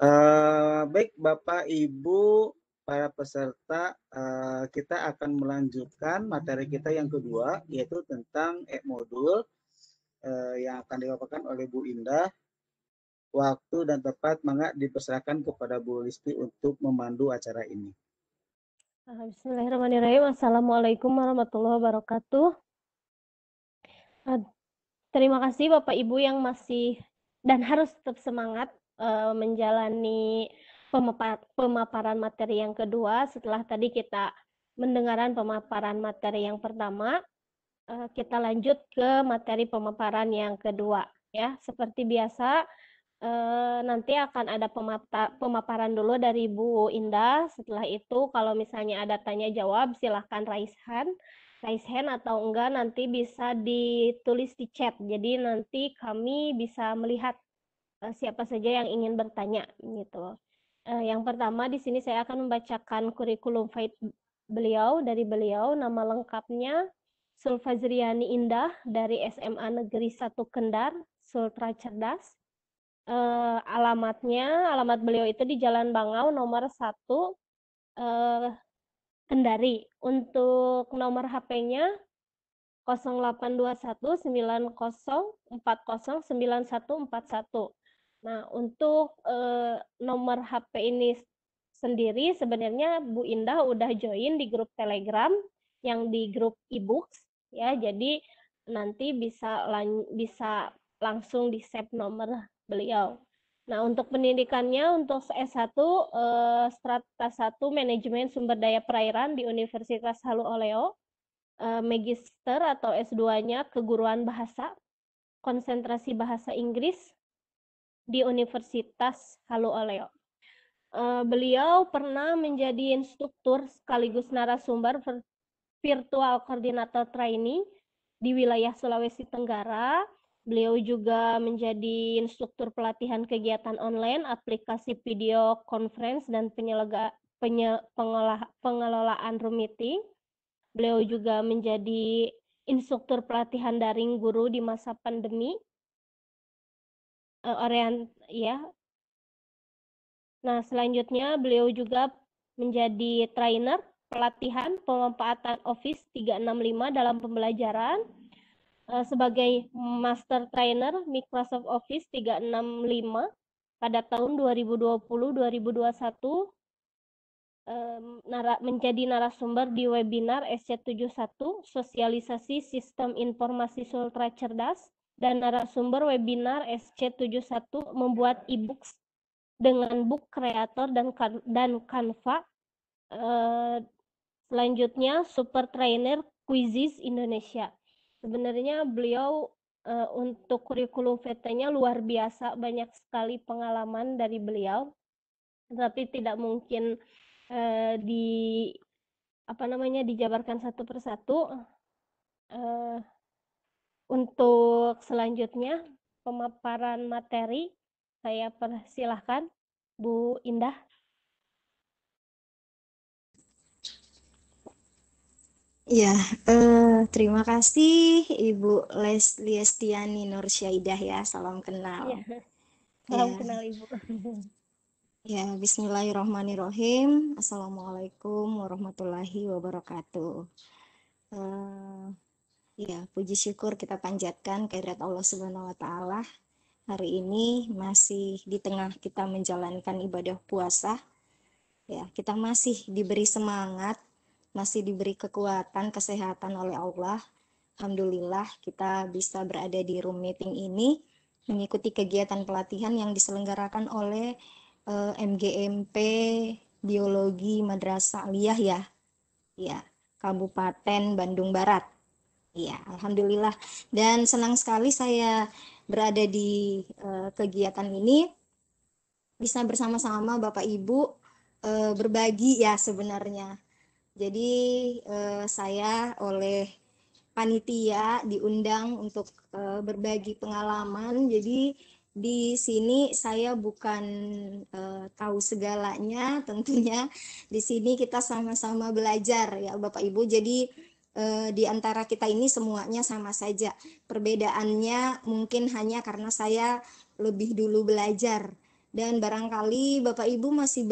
Baik Bapak Ibu para peserta, kita akan melanjutkan materi kita yang kedua, yaitu tentang e-modul yang akan dibawakan oleh Bu Indah. Waktu dan tempat mangga dipersilakan kepada Bu Listi untuk memandu acara ini. Bismillahirrahmanirrahim. Assalamualaikum warahmatullahi wabarakatuh. Terima kasih Bapak Ibu yang masih dan harus tetap semangat menjalani pemaparan materi yang kedua. Setelah tadi kita mendengarkan pemaparan materi yang pertama, kita lanjut ke materi pemaparan yang kedua. Ya, seperti biasa, nanti akan ada pemaparan dulu dari Bu Indah. Setelah itu, kalau misalnya ada tanya jawab, silahkan raise hand atau enggak nanti bisa ditulis di chat. Jadi nanti kami bisa melihat siapa saja yang ingin bertanya gitu. Yang pertama di sini saya akan membacakan kurikulum vitae dari beliau. Nama lengkapnya Sulfazriani Indah dari SMA Negeri 1 Kendar, Sultra Cerdas. Alamat beliau itu di Jalan Bangau nomor 1 Kendari. Untuk nomor HP-nya 082190409141. Nah, untuk nomor HP ini sendiri sebenarnya Bu Indah udah join di grup Telegram yang di grup e-books ya. Jadi nanti bisa langsung di-save nomor beliau. Nah, untuk pendidikannya untuk S1 strata 1 Manajemen Sumber Daya Perairan di Universitas Halu Oleo. Magister atau S2-nya keguruan bahasa, konsentrasi bahasa Inggris di Universitas Halu Oleo. Beliau pernah menjadi instruktur sekaligus narasumber virtual koordinator training di wilayah Sulawesi Tenggara. Beliau juga menjadi instruktur pelatihan kegiatan online, aplikasi video conference, dan pengelolaan room meeting. Beliau juga menjadi instruktur pelatihan daring guru di masa pandemi. Nah, selanjutnya beliau juga menjadi trainer pelatihan pemanfaatan Office 365 dalam pembelajaran. Sebagai master trainer Microsoft Office 365 pada tahun 2020-2021. Menjadi narasumber di webinar SC71 Sosialisasi Sistem Informasi Sultra Cerdas dan narasumber webinar SC71 membuat e-books dengan book creator dan Canva. Selanjutnya super trainer Quizzes Indonesia. Sebenarnya beliau untuk kurikulum vitae-nya luar biasa, banyak sekali pengalaman dari beliau, tapi tidak mungkin dijabarkan satu persatu. Untuk selanjutnya pemaparan materi, saya persilahkan Bu Indah. Ya, terima kasih Ibu Liestiani Nursyaidah ya, salam kenal. Ya, salam kenal Ibu. Ya, bismillahirrahmanirrahim. Assalamualaikum warahmatullahi wabarakatuh. Ya, puji syukur kita panjatkan kehadirat Allah Subhanahu wa taala. Hari ini masih di tengah kita menjalankan ibadah puasa. Ya, kita masih diberi semangat, masih diberi kekuatan, kesehatan oleh Allah. Alhamdulillah kita bisa berada di room meeting ini mengikuti kegiatan pelatihan yang diselenggarakan oleh MGMP Biologi Madrasah Aliyah ya, Kabupaten Bandung Barat. Ya, alhamdulillah. Dan senang sekali saya berada di kegiatan ini, bisa bersama-sama Bapak Ibu berbagi ya sebenarnya. Jadi saya oleh panitia diundang untuk berbagi pengalaman. Jadi di sini saya bukan tahu segalanya, tentunya di sini kita sama-sama belajar ya Bapak Ibu. Jadi di antara kita ini semuanya sama saja. Perbedaannya mungkin hanya karena saya lebih dulu belajar Dan barangkali Bapak Ibu masih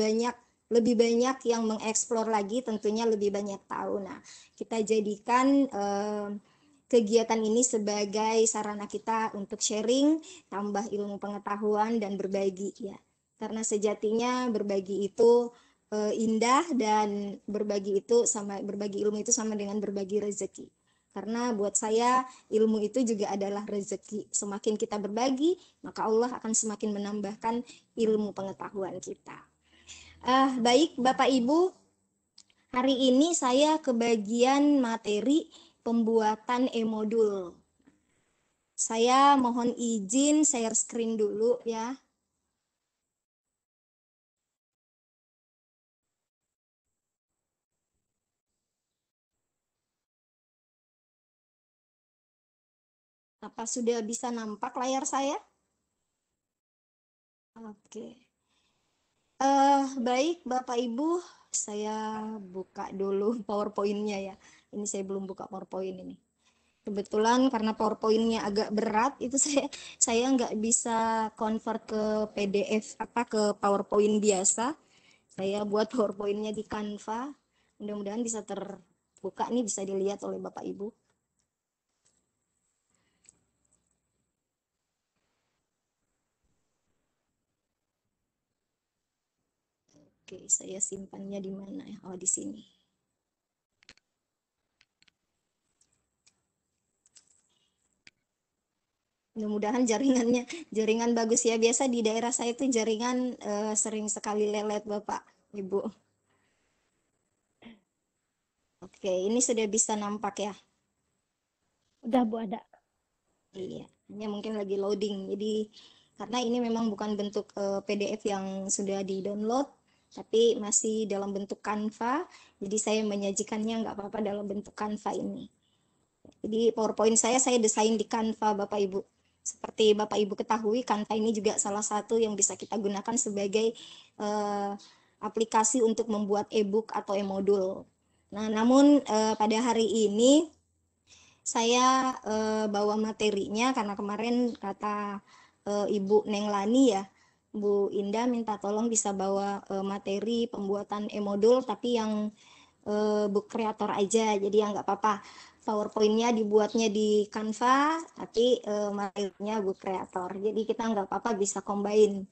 lebih banyak yang mengeksplor lagi, tentunya lebih banyak tahu. Nah, kita jadikan kegiatan ini sebagai sarana kita untuk sharing, tambah ilmu pengetahuan dan berbagi ya. Karena sejatinya berbagi itu indah, dan berbagi ilmu itu sama dengan berbagi rezeki. Karena buat saya ilmu itu juga adalah rezeki. Semakin kita berbagi, maka Allah akan semakin menambahkan ilmu pengetahuan kita. Baik Bapak Ibu, hari ini saya kebagian materi pembuatan e-modul. Saya mohon izin share screen dulu ya. Apa sudah bisa nampak layar saya? Oke. Baik Bapak Ibu, saya buka dulu PowerPoint-nya ya. Ini saya belum buka PowerPoint ini. Kebetulan karena PowerPoint-nya agak berat, itu saya nggak bisa convert ke PDF ke PowerPoint biasa. Saya buat PowerPoint-nya di Canva. Mudah-mudahan bisa terbuka nih, bisa dilihat oleh Bapak Ibu. Oke, saya simpannya di mana ya? Oh, di sini. Mudah-mudahan jaringan bagus ya. Biasa di daerah saya itu jaringan sering sekali lelet Bapak Ibu. Oke, ini sudah bisa nampak ya? Udah Bu, ada. Iya, hanya mungkin lagi loading. Jadi karena ini memang bukan bentuk PDF yang sudah di-download, tapi masih dalam bentuk Canva. Jadi saya menyajikannya nggak apa-apa dalam bentuk Canva ini. Jadi PowerPoint saya desain di Canva Bapak Ibu. Seperti Bapak Ibu ketahui, Canva ini juga salah satu yang bisa kita gunakan sebagai aplikasi untuk membuat e-book atau e-modul. Nah, namun pada hari ini saya bawa materinya karena kemarin kata Ibu Neng Lani ya, Bu Indah minta tolong bisa bawa materi pembuatan e-modul tapi yang book creator aja, jadi ya nggak apa-apa. PowerPoint-nya dibuatnya di Canva, tapi materinya book creator. Jadi kita nggak apa-apa bisa combine.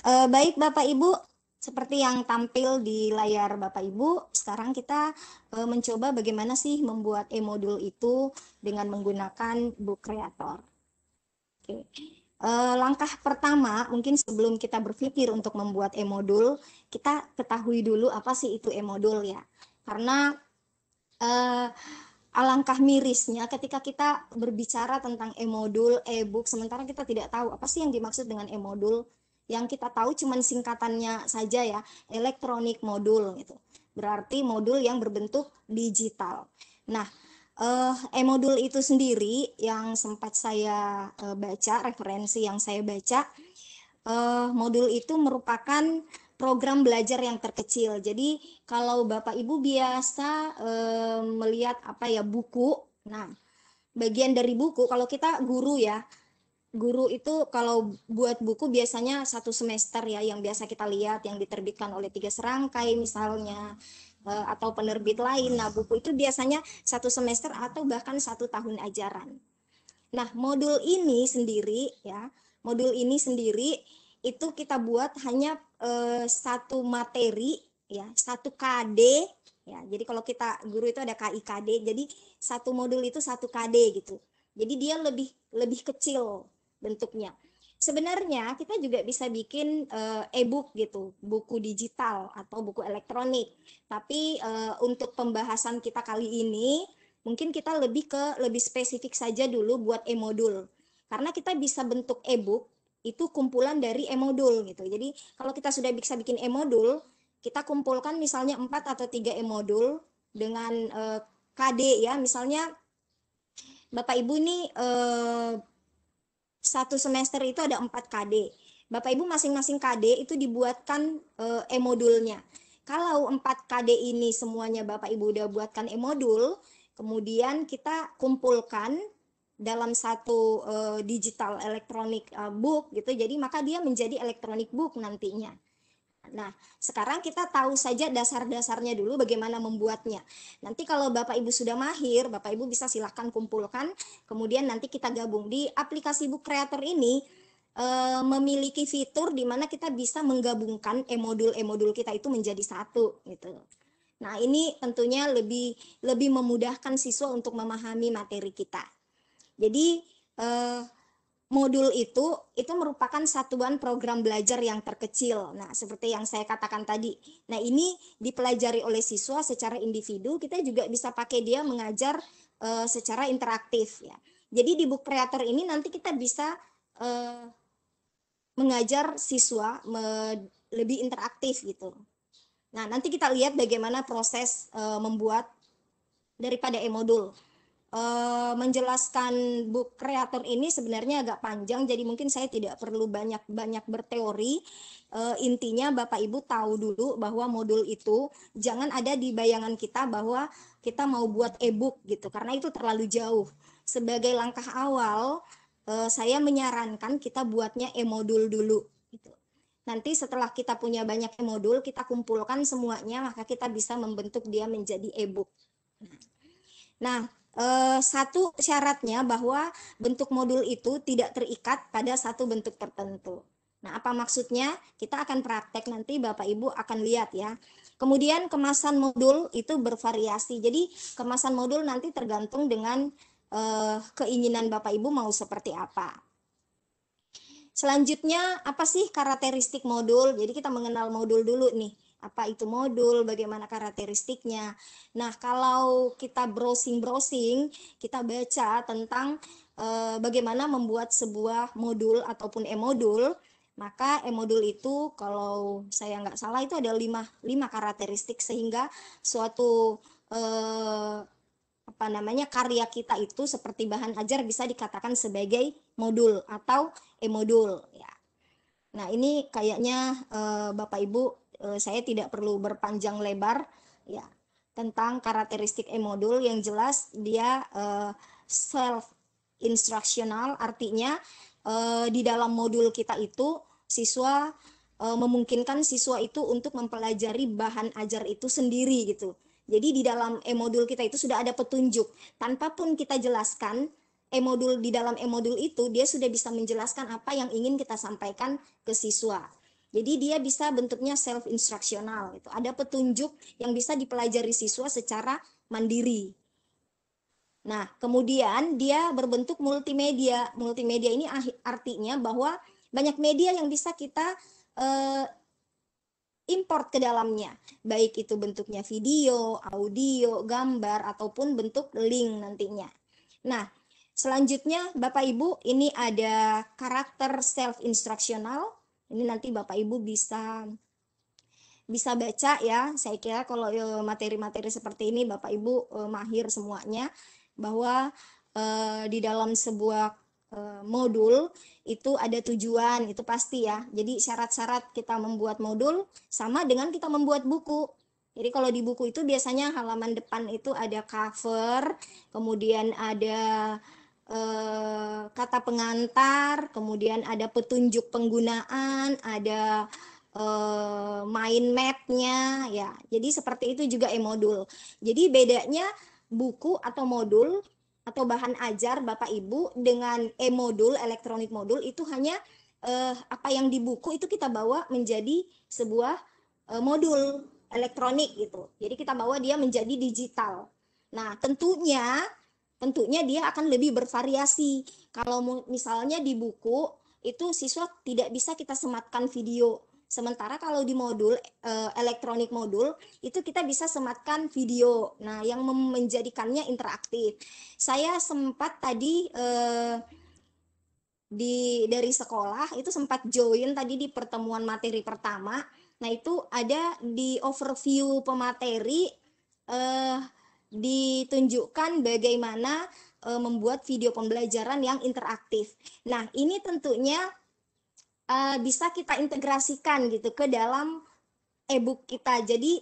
Baik Bapak Ibu, seperti yang tampil di layar Bapak Ibu, sekarang kita mencoba bagaimana sih membuat e-modul itu dengan menggunakan book creator. Oke. Langkah pertama, mungkin sebelum kita berpikir untuk membuat e-modul, kita ketahui dulu apa sih itu e-modul ya. Karena alangkah mirisnya ketika kita berbicara tentang e-modul, e-book, sementara kita tidak tahu apa sih yang dimaksud dengan e-modul. Yang kita tahu cuman singkatannya saja ya, elektronik modul gitu. Berarti modul yang berbentuk digital. Nah, e-modul itu sendiri yang sempat saya baca, referensi yang saya baca, modul itu merupakan program belajar yang terkecil. Jadi kalau Bapak Ibu biasa melihat buku, nah bagian dari buku kalau kita guru ya, guru itu kalau buat buku biasanya 1 semester ya, yang biasa kita lihat yang diterbitkan oleh 3 serangkai misalnya, atau penerbit lain. Nah buku itu biasanya 1 semester atau bahkan 1 tahun ajaran. Nah modul ini sendiri ya, modul ini sendiri itu kita buat hanya 1 materi ya, 1 KD ya. Jadi kalau kita guru itu ada KIKD, jadi 1 modul itu 1 KD gitu. Jadi dia lebih kecil bentuknya. Sebenarnya kita juga bisa bikin e-book gitu, buku digital atau buku elektronik. Tapi untuk pembahasan kita kali ini mungkin kita lebih spesifik saja dulu buat e-modul. Karena kita bisa bentuk e-book itu kumpulan dari e-modul gitu. Jadi kalau kita sudah bisa bikin e-modul, kita kumpulkan misalnya 4 atau 3 e-modul dengan KD ya. Misalnya Bapak Ibu ini 1 semester itu ada 4 KD. Bapak Ibu masing-masing KD itu dibuatkan e-modulnya. Kalau 4 KD ini semuanya Bapak Ibu udah buatkan e-modul, kemudian kita kumpulkan dalam satu digital electronic book gitu. Jadi maka dia menjadi electronic book nantinya. Nah, sekarang kita tahu saja dasar-dasarnya dulu bagaimana membuatnya. Nanti kalau Bapak Ibu sudah mahir, Bapak Ibu bisa silahkan kumpulkan, kemudian nanti kita gabung. Di aplikasi Book Creator ini memiliki fitur di mana kita bisa menggabungkan e-modul kita itu menjadi satu gitu. Nah, ini tentunya lebih memudahkan siswa untuk memahami materi kita. Jadi modul itu merupakan satuan program belajar yang terkecil. Nah, seperti yang saya katakan tadi. Nah, ini dipelajari oleh siswa secara individu, kita juga bisa pakai dia mengajar secara interaktif ya. Jadi di Book Creator ini nanti kita bisa mengajar siswa lebih interaktif gitu. Nah, nanti kita lihat bagaimana proses membuat daripada e-modul. Menjelaskan Book Creator ini sebenarnya agak panjang, jadi mungkin saya tidak perlu banyak berteori. Intinya Bapak Ibu tahu dulu bahwa modul itu jangan ada di bayangan kita bahwa kita mau buat e-book gitu, karena itu terlalu jauh. Sebagai langkah awal, saya menyarankan kita buatnya e-modul dulu gitu. Nanti setelah kita punya banyak e-modul, kita kumpulkan semuanya, maka kita bisa membentuk dia menjadi e-book. Nah, satu syaratnya bahwa bentuk modul itu tidak terikat pada satu bentuk tertentu. Nah, apa maksudnya? Kita akan praktek nanti Bapak Ibu akan lihat ya. Kemudian kemasan modul itu bervariasi. Jadi kemasan modul nanti tergantung dengan keinginan Bapak Ibu mau seperti apa. Selanjutnya, apa sih karakteristik modul? Jadi kita mengenal modul dulu nih. Apa itu modul, bagaimana karakteristiknya. Nah, kalau kita browsing-browsing, kita baca tentang bagaimana membuat sebuah modul ataupun e-modul, maka e-modul itu kalau saya nggak salah itu ada 5 karakteristik sehingga suatu karya kita itu seperti bahan ajar bisa dikatakan sebagai modul atau e-modul ya. Nah, ini kayaknya Bapak Ibu saya tidak perlu berpanjang lebar ya tentang karakteristik e-modul. Yang jelas dia self instructional, artinya di dalam modul kita itu siswa memungkinkan siswa itu untuk mempelajari bahan ajar itu sendiri gitu. Jadi di dalam e-modul kita itu sudah ada petunjuk, tanpa pun kita jelaskan. E-modul di dalam e-modul itu dia sudah bisa menjelaskan apa yang ingin kita sampaikan ke siswa. Jadi dia bisa bentuknya self instructional gitu. Ada petunjuk yang bisa dipelajari siswa secara mandiri. Nah, kemudian dia berbentuk multimedia. Multimedia ini artinya bahwa banyak media yang bisa kita import ke dalamnya, baik itu bentuknya video, audio, gambar, ataupun bentuk link nantinya. Nah, selanjutnya Bapak Ibu ini ada karakter self instructional. Ini nanti Bapak Ibu bisa baca ya. Saya kira kalau materi-materi seperti ini Bapak Ibu mahir semuanya, bahwa di dalam sebuah modul itu ada tujuan, itu pasti ya. Jadi syarat-syarat kita membuat modul sama dengan kita membuat buku. Jadi kalau di buku itu biasanya halaman depan itu ada cover, kemudian ada kata pengantar, kemudian ada petunjuk penggunaan, ada mind map-nya ya. Jadi seperti itu juga e-modul. Jadi bedanya buku atau modul atau bahan ajar Bapak Ibu dengan e-modul, elektronik modul itu hanya apa yang di buku itu kita bawa menjadi sebuah modul elektronik gitu. Jadi kita bawa dia menjadi digital. Nah, tentunya dia akan lebih bervariasi. Kalau misalnya di buku itu siswa tidak bisa kita sematkan video. Sementara kalau di modul elektronik modul itu kita bisa sematkan video. Nah, yang menjadikannya interaktif. Saya sempat tadi dari sekolah itu sempat join tadi di pertemuan materi pertama. Nah, itu ada di overview pemateri ditunjukkan bagaimana membuat video pembelajaran yang interaktif. Nah, ini tentunya bisa kita integrasikan gitu ke dalam e-book kita. Jadi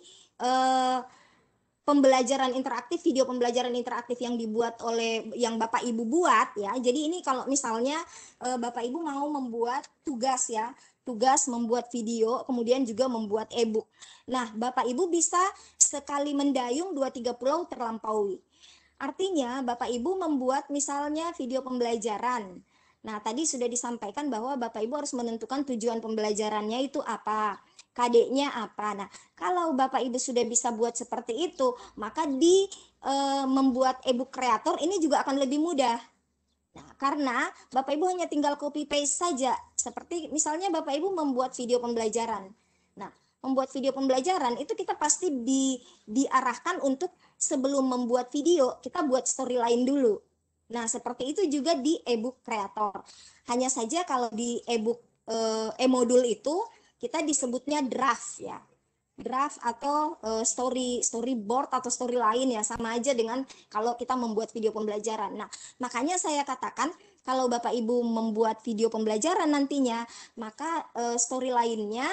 pembelajaran interaktif, video pembelajaran interaktif yang dibuat oleh yang Bapak Ibu buat ya. Jadi ini kalau misalnya Bapak Ibu mau membuat tugas ya, tugas membuat video, kemudian juga membuat e-book. Nah, Bapak Ibu bisa sekali mendayung 2-3 pulau terlampaui. Artinya Bapak Ibu membuat misalnya video pembelajaran. Nah, tadi sudah disampaikan bahwa Bapak Ibu harus menentukan tujuan pembelajarannya itu apa, KD-nya apa. Nah, kalau Bapak Ibu sudah bisa buat seperti itu, maka di membuat e-book kreator ini juga akan lebih mudah. Nah, karena Bapak Ibu hanya tinggal copy paste saja. Seperti misalnya Bapak Ibu membuat video pembelajaran. Nah, membuat video pembelajaran itu kita pasti diarahkan untuk sebelum membuat video, kita buat storyline dulu. Nah, seperti itu juga di e-book kreator. Hanya saja kalau di e-book e-modul itu kita disebutnya draft ya. Draft atau storyboard atau story lain ya, sama aja dengan kalau kita membuat video pembelajaran. Nah, makanya saya katakan kalau Bapak Ibu membuat video pembelajaran nantinya, maka story lainnya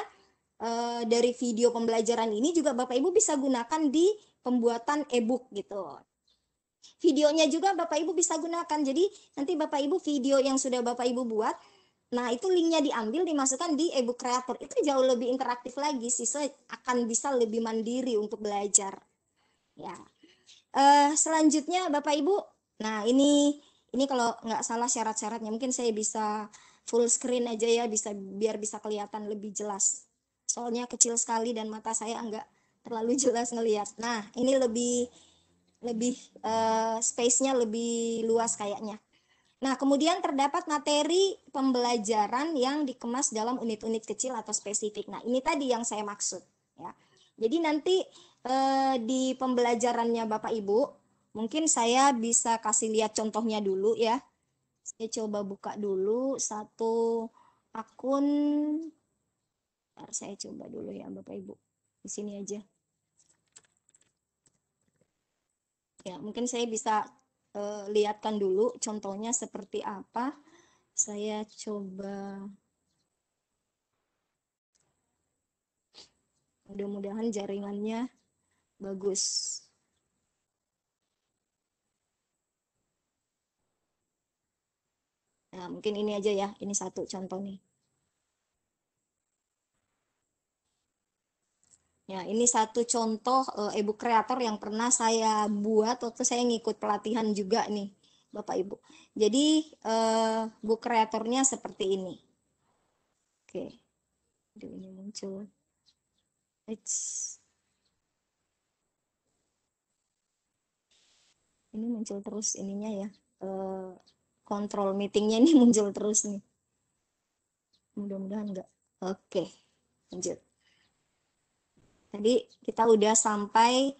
dari video pembelajaran ini juga Bapak Ibu bisa gunakan di pembuatan e-book gitu. Videonya juga Bapak Ibu bisa gunakan. Jadi nanti Bapak Ibu video yang sudah Bapak Ibu buat, nah itu linknya diambil dimasukkan di e-book kreator. Itu jauh lebih interaktif lagi, siswa akan bisa lebih mandiri untuk belajar. Ya. Selanjutnya Bapak Ibu, nah ini kalau nggak salah syarat-syaratnya, mungkin saya bisa full screen aja ya, biar bisa kelihatan lebih jelas. Soalnya kecil sekali dan mata saya nggak terlalu jelas ngelihat. Nah ini lebih space-nya lebih luas kayaknya. Nah, kemudian terdapat materi pembelajaran yang dikemas dalam unit-unit kecil atau spesifik. Nah, ini tadi yang saya maksud ya. Jadi nanti di pembelajarannya Bapak Ibu, mungkin saya bisa kasih lihat contohnya dulu ya. Saya coba buka dulu satu akun. Bentar, saya coba dulu ya Bapak Ibu. Di sini aja. Ya, mungkin saya bisa lihatkan dulu contohnya seperti apa. Saya coba, mudah-mudahan jaringannya bagus. Nah, mungkin ini aja ya, ini satu contoh nih. Ya, ini satu contoh e-book kreator yang pernah saya buat waktu saya ngikut pelatihan juga nih, Bapak Ibu. Jadi, book kreatornya seperti ini. Oke, ini muncul. Ini muncul terus ininya ya, kontrol meetingnya ini muncul terus nih. Mudah-mudahan enggak. Oke, lanjut. Tadi kita udah sampai,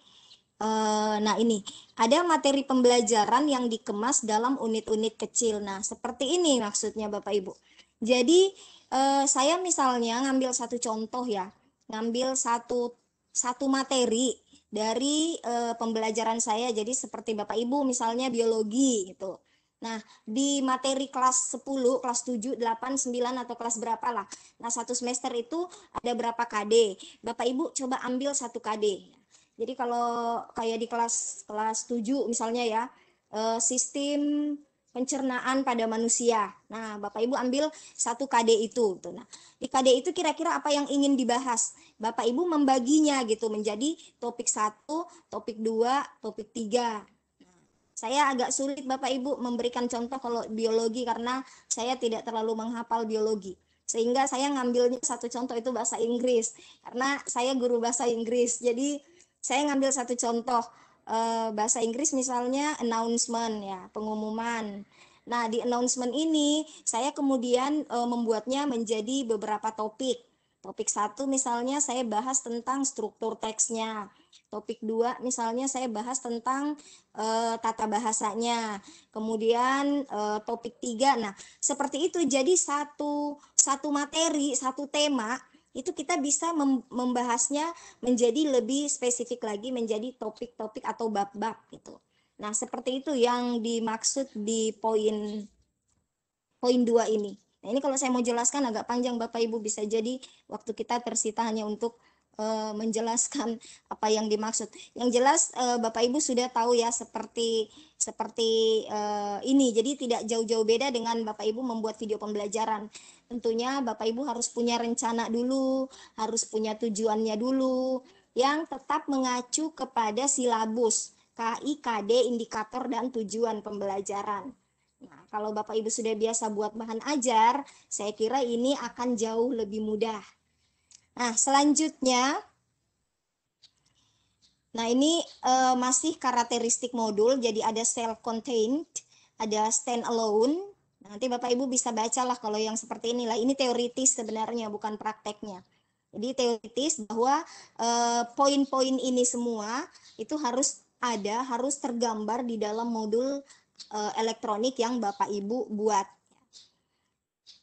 nah ini ada materi pembelajaran yang dikemas dalam unit-unit kecil. Nah seperti ini maksudnya Bapak Ibu. Jadi saya misalnya ngambil satu contoh ya, ngambil satu materi dari pembelajaran saya. Jadi seperti Bapak Ibu misalnya biologi gitu. Nah, di materi kelas 10, kelas 7, 8, 9 atau kelas berapa lah. Nah, satu semester itu ada berapa KD. Bapak Ibu coba ambil satu KD. Jadi kalau kayak di kelas 7 misalnya ya, sistem pencernaan pada manusia. Nah, Bapak Ibu ambil satu KD itu. Nah, di KD itu kira-kira apa yang ingin dibahas? Bapak Ibu membaginya gitu menjadi topik 1, topik 2, topik 3. Saya agak sulit Bapak Ibu memberikan contoh kalau biologi karena saya tidak terlalu menghafal biologi. Sehingga saya ngambilnya satu contoh itu bahasa Inggris. Karena saya guru bahasa Inggris. Jadi saya ngambil satu contoh bahasa Inggris misalnya announcement ya, pengumuman. Nah, di announcement ini saya kemudian membuatnya menjadi beberapa topik. Topik 1 misalnya saya bahas tentang struktur teksnya. Topik 2 misalnya saya bahas tentang tata bahasanya. Kemudian topik 3. Nah, seperti itu. Jadi satu materi, satu tema itu kita bisa membahasnya menjadi lebih spesifik lagi menjadi topik-topik atau bab-bab gitu. Nah, seperti itu yang dimaksud di poin 2 ini. Nah, ini kalau saya mau jelaskan agak panjang Bapak Ibu, bisa jadi waktu kita tersita hanya untuk menjelaskan apa yang dimaksud. Yang jelas Bapak Ibu sudah tahu ya seperti ini. Jadi tidak jauh-jauh beda dengan Bapak Ibu membuat video pembelajaran. Tentunya Bapak Ibu harus punya rencana dulu, harus punya tujuannya dulu, yang tetap mengacu kepada silabus, KI, KD, indikator, dan tujuan pembelajaran. Nah, kalau Bapak Ibu sudah biasa buat bahan ajar, saya kira ini akan jauh lebih mudah. Nah, selanjutnya, ini masih karakteristik modul, jadi ada self-contained, ada stand-alone. Nanti Bapak Ibu bisa bacalah kalau yang seperti inilah. Ini teoritis sebenarnya, bukan prakteknya. Jadi teoritis bahwa poin-poin ini semua itu harus tergambar di dalam modul elektronik yang Bapak Ibu buat.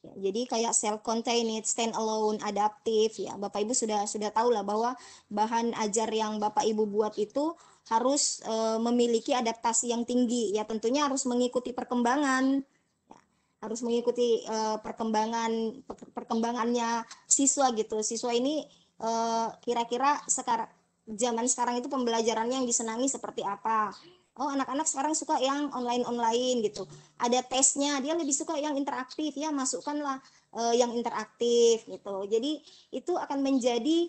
Ya, jadi kayak self-contained, stand-alone, adaptif, ya Bapak Ibu sudah tahu lah bahwa bahan ajar yang Bapak Ibu buat itu harus memiliki adaptasi yang tinggi, ya tentunya harus mengikuti perkembangan, ya, harus mengikuti perkembangannya siswa gitu. Siswa ini kira-kira zaman sekarang itu pembelajarannya yang disenangi seperti apa. Oh, anak-anak sekarang suka yang online gitu. Ada tesnya, dia lebih suka yang interaktif, ya masukkanlah yang interaktif gitu. Jadi itu akan menjadi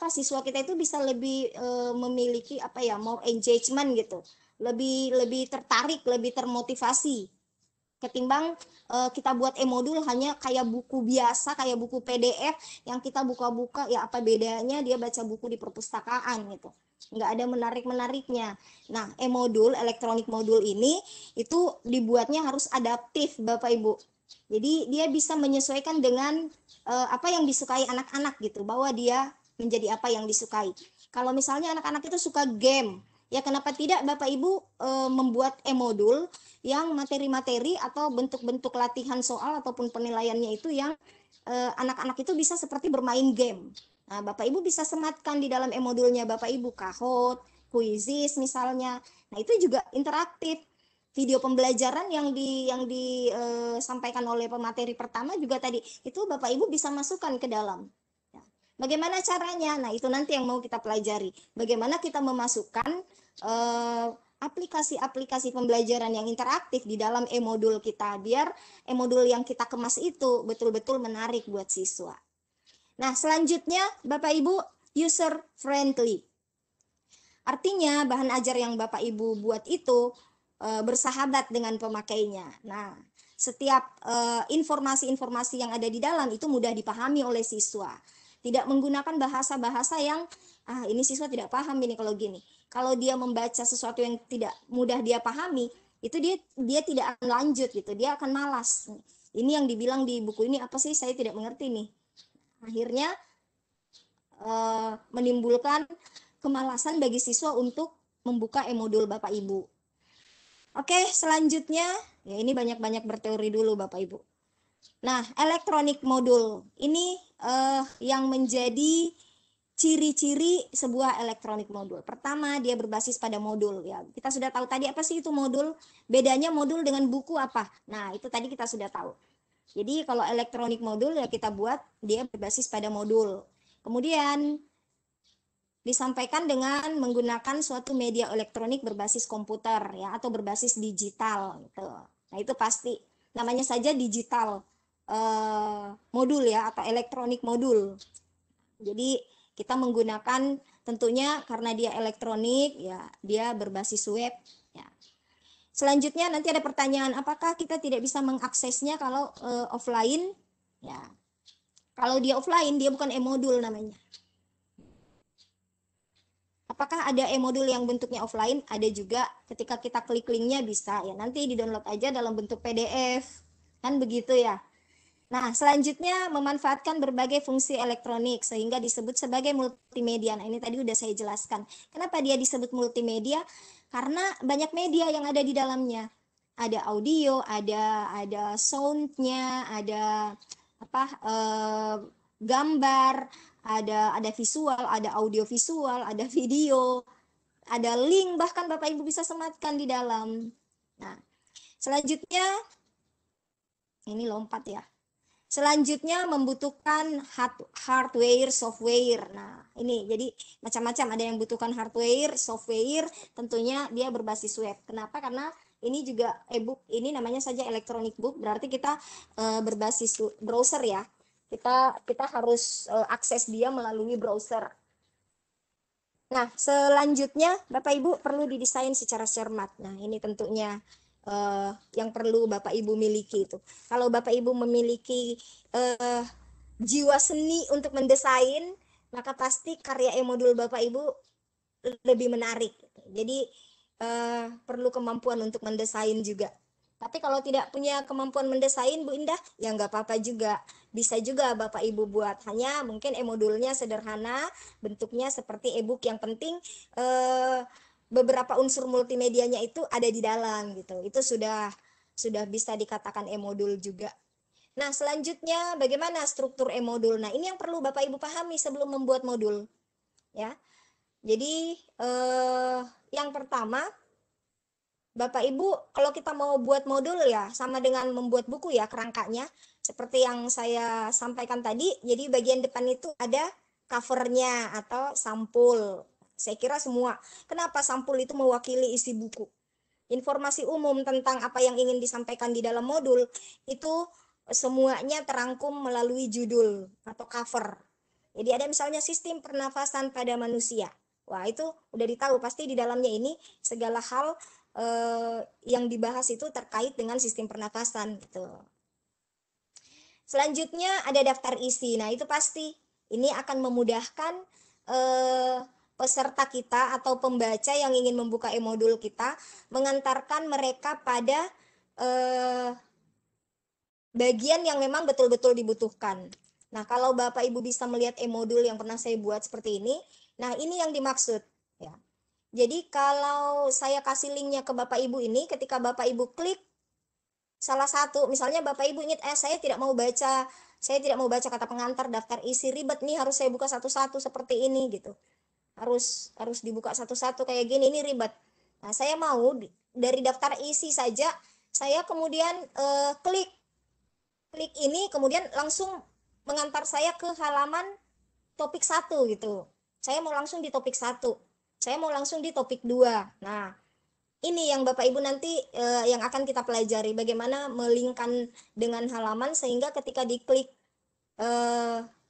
siswa kita itu bisa lebih memiliki more engagement gitu. Lebih tertarik, lebih termotivasi ketimbang kita buat e-modul hanya kayak buku biasa, kayak buku PDF yang kita buka-buka, ya apa bedanya dia baca buku di perpustakaan gitu. Nggak ada menarik-menariknya. Nah, e-modul, elektronik modul ini itu dibuatnya harus adaptif Bapak Ibu. Jadi dia bisa menyesuaikan dengan apa yang disukai anak-anak gitu, bahwa dia menjadi apa yang disukai. Kalau misalnya anak-anak itu suka game, ya kenapa tidak Bapak Ibu membuat e-modul yang materi-materi atau bentuk-bentuk latihan soal ataupun penilaiannya itu yang anak-anak itu bisa seperti bermain game. Nah, Bapak Ibu bisa sematkan di dalam e-modulnya Bapak Ibu Kahoot, Quizizz misalnya. Nah, itu juga interaktif. Video pembelajaran yang disampaikan oleh pemateri pertama juga tadi, itu Bapak Ibu bisa masukkan ke dalam. Bagaimana caranya? Nah, itu nanti yang mau kita pelajari. Bagaimana kita memasukkan aplikasi-aplikasi pembelajaran yang interaktif di dalam e-modul kita, biar e-modul yang kita kemas itu betul-betul menarik buat siswa. Nah, selanjutnya Bapak Ibu, user friendly. Artinya bahan ajar yang Bapak Ibu buat itu bersahabat dengan pemakainya. Nah, setiap informasi-informasi yang ada di dalam itu mudah dipahami oleh siswa. Tidak menggunakan bahasa-bahasa yang ini siswa tidak paham ini kalau gini. Kalau dia membaca sesuatu yang tidak mudah dia pahami, itu dia tidak akan lanjut gitu, dia akan malas. Ini yang dibilang di buku ini apa sih, saya tidak mengerti nih. Akhirnya menimbulkan kemalasan bagi siswa untuk membuka e-modul Bapak Ibu. Oke, selanjutnya, ya ini banyak-banyak berteori dulu Bapak Ibu. Nah, elektronik modul ini yang menjadi ciri-ciri sebuah elektronik modul. Pertama, dia berbasis pada modul, ya. Kita sudah tahu tadi apa sih itu modul? Bedanya modul dengan buku apa? Nah, itu tadi kita sudah tahu. Jadi kalau elektronik modul ya kita buat dia berbasis pada modul. Kemudian disampaikan dengan menggunakan suatu media elektronik berbasis komputer, ya, atau berbasis digital gitu. Nah, itu pasti namanya saja digital modul, ya, atau elektronik modul. Jadi kita menggunakan tentunya karena dia elektronik, ya, dia berbasis web, ya. Selanjutnya nanti ada pertanyaan, apakah kita tidak bisa mengaksesnya kalau offline? Ya. Kalau dia offline, dia bukan e-modul namanya. Apakah ada e-modul yang bentuknya offline? Ada juga, ketika kita klik linknya bisa, ya nanti di-download aja dalam bentuk PDF. Kan begitu ya. Nah, selanjutnya memanfaatkan berbagai fungsi elektronik sehingga disebut sebagai multimedia. Nah, ini tadi udah saya jelaskan. Kenapa dia disebut multimedia? Karena banyak media yang ada di dalamnya. Ada audio, ada soundnya, ada gambar, ada visual, ada audio visual, ada video, ada link, bahkan Bapak Ibu bisa sematkan di dalam. Nah, selanjutnya ini lompat ya. Selanjutnya membutuhkan hardware, software. Nah, ini jadi macam-macam, ada yang butuhkan hardware, software, tentunya dia berbasis web. Kenapa? Karena ini juga e-book, ini namanya saja electronic book, berarti kita berbasis browser ya. Kita harus akses dia melalui browser. Nah, selanjutnya Bapak Ibu perlu didesain secara cermat. Nah, ini tentunya yang perlu Bapak Ibu miliki itu. Kalau Bapak Ibu memiliki jiwa seni untuk mendesain, maka pasti karya e-modul Bapak Ibu lebih menarik. Jadi perlu kemampuan untuk mendesain juga. Tapi kalau tidak punya kemampuan mendesain, Bu Indah, ya nggak apa-apa juga. Bisa juga Bapak Ibu buat. Hanya mungkin e-modulnya sederhana, bentuknya seperti e-book. Yang penting beberapa unsur multimedianya itu ada di dalam gitu. Itu sudah bisa dikatakan e-modul juga. Nah, selanjutnya bagaimana struktur e-modul? Nah, ini yang perlu Bapak Ibu pahami sebelum membuat modul. Ya. Jadi yang pertama, Bapak Ibu, kalau kita mau buat modul ya sama dengan membuat buku ya, kerangkanya seperti yang saya sampaikan tadi. Jadi bagian depan itu ada covernya atau sampul. Saya kira semua. Kenapa sampul itu mewakili isi buku? Informasi umum tentang apa yang ingin disampaikan di dalam modul itu semuanya terangkum melalui judul atau cover. Jadi ada misalnya sistem pernafasan pada manusia. Wah, itu udah ditahu pasti di dalamnya ini segala hal yang dibahas itu terkait dengan sistem pernafasan gitu. Selanjutnya ada daftar isi. Nah, itu pasti ini akan memudahkan peserta kita atau pembaca yang ingin membuka e-modul kita, mengantarkan mereka pada bagian yang memang betul-betul dibutuhkan. Nah, kalau Bapak Ibu bisa melihat e-modul yang pernah saya buat seperti ini, nah ini yang dimaksud ya. Jadi kalau saya kasih linknya ke Bapak Ibu ini, ketika Bapak Ibu klik salah satu, misalnya Bapak Ibu ingat, saya tidak mau baca kata pengantar, daftar isi, ribet nih, harus saya buka satu-satu seperti ini gitu. Harus dibuka satu-satu kayak gini, ini ribet. Nah, saya mau dari daftar isi saja, saya kemudian klik ini, kemudian langsung mengantar saya ke halaman topik 1 gitu. Saya mau langsung di topik 1. Saya mau langsung di topik 2. Nah, ini yang Bapak Ibu nanti yang akan kita pelajari, bagaimana melingkan dengan halaman sehingga ketika diklik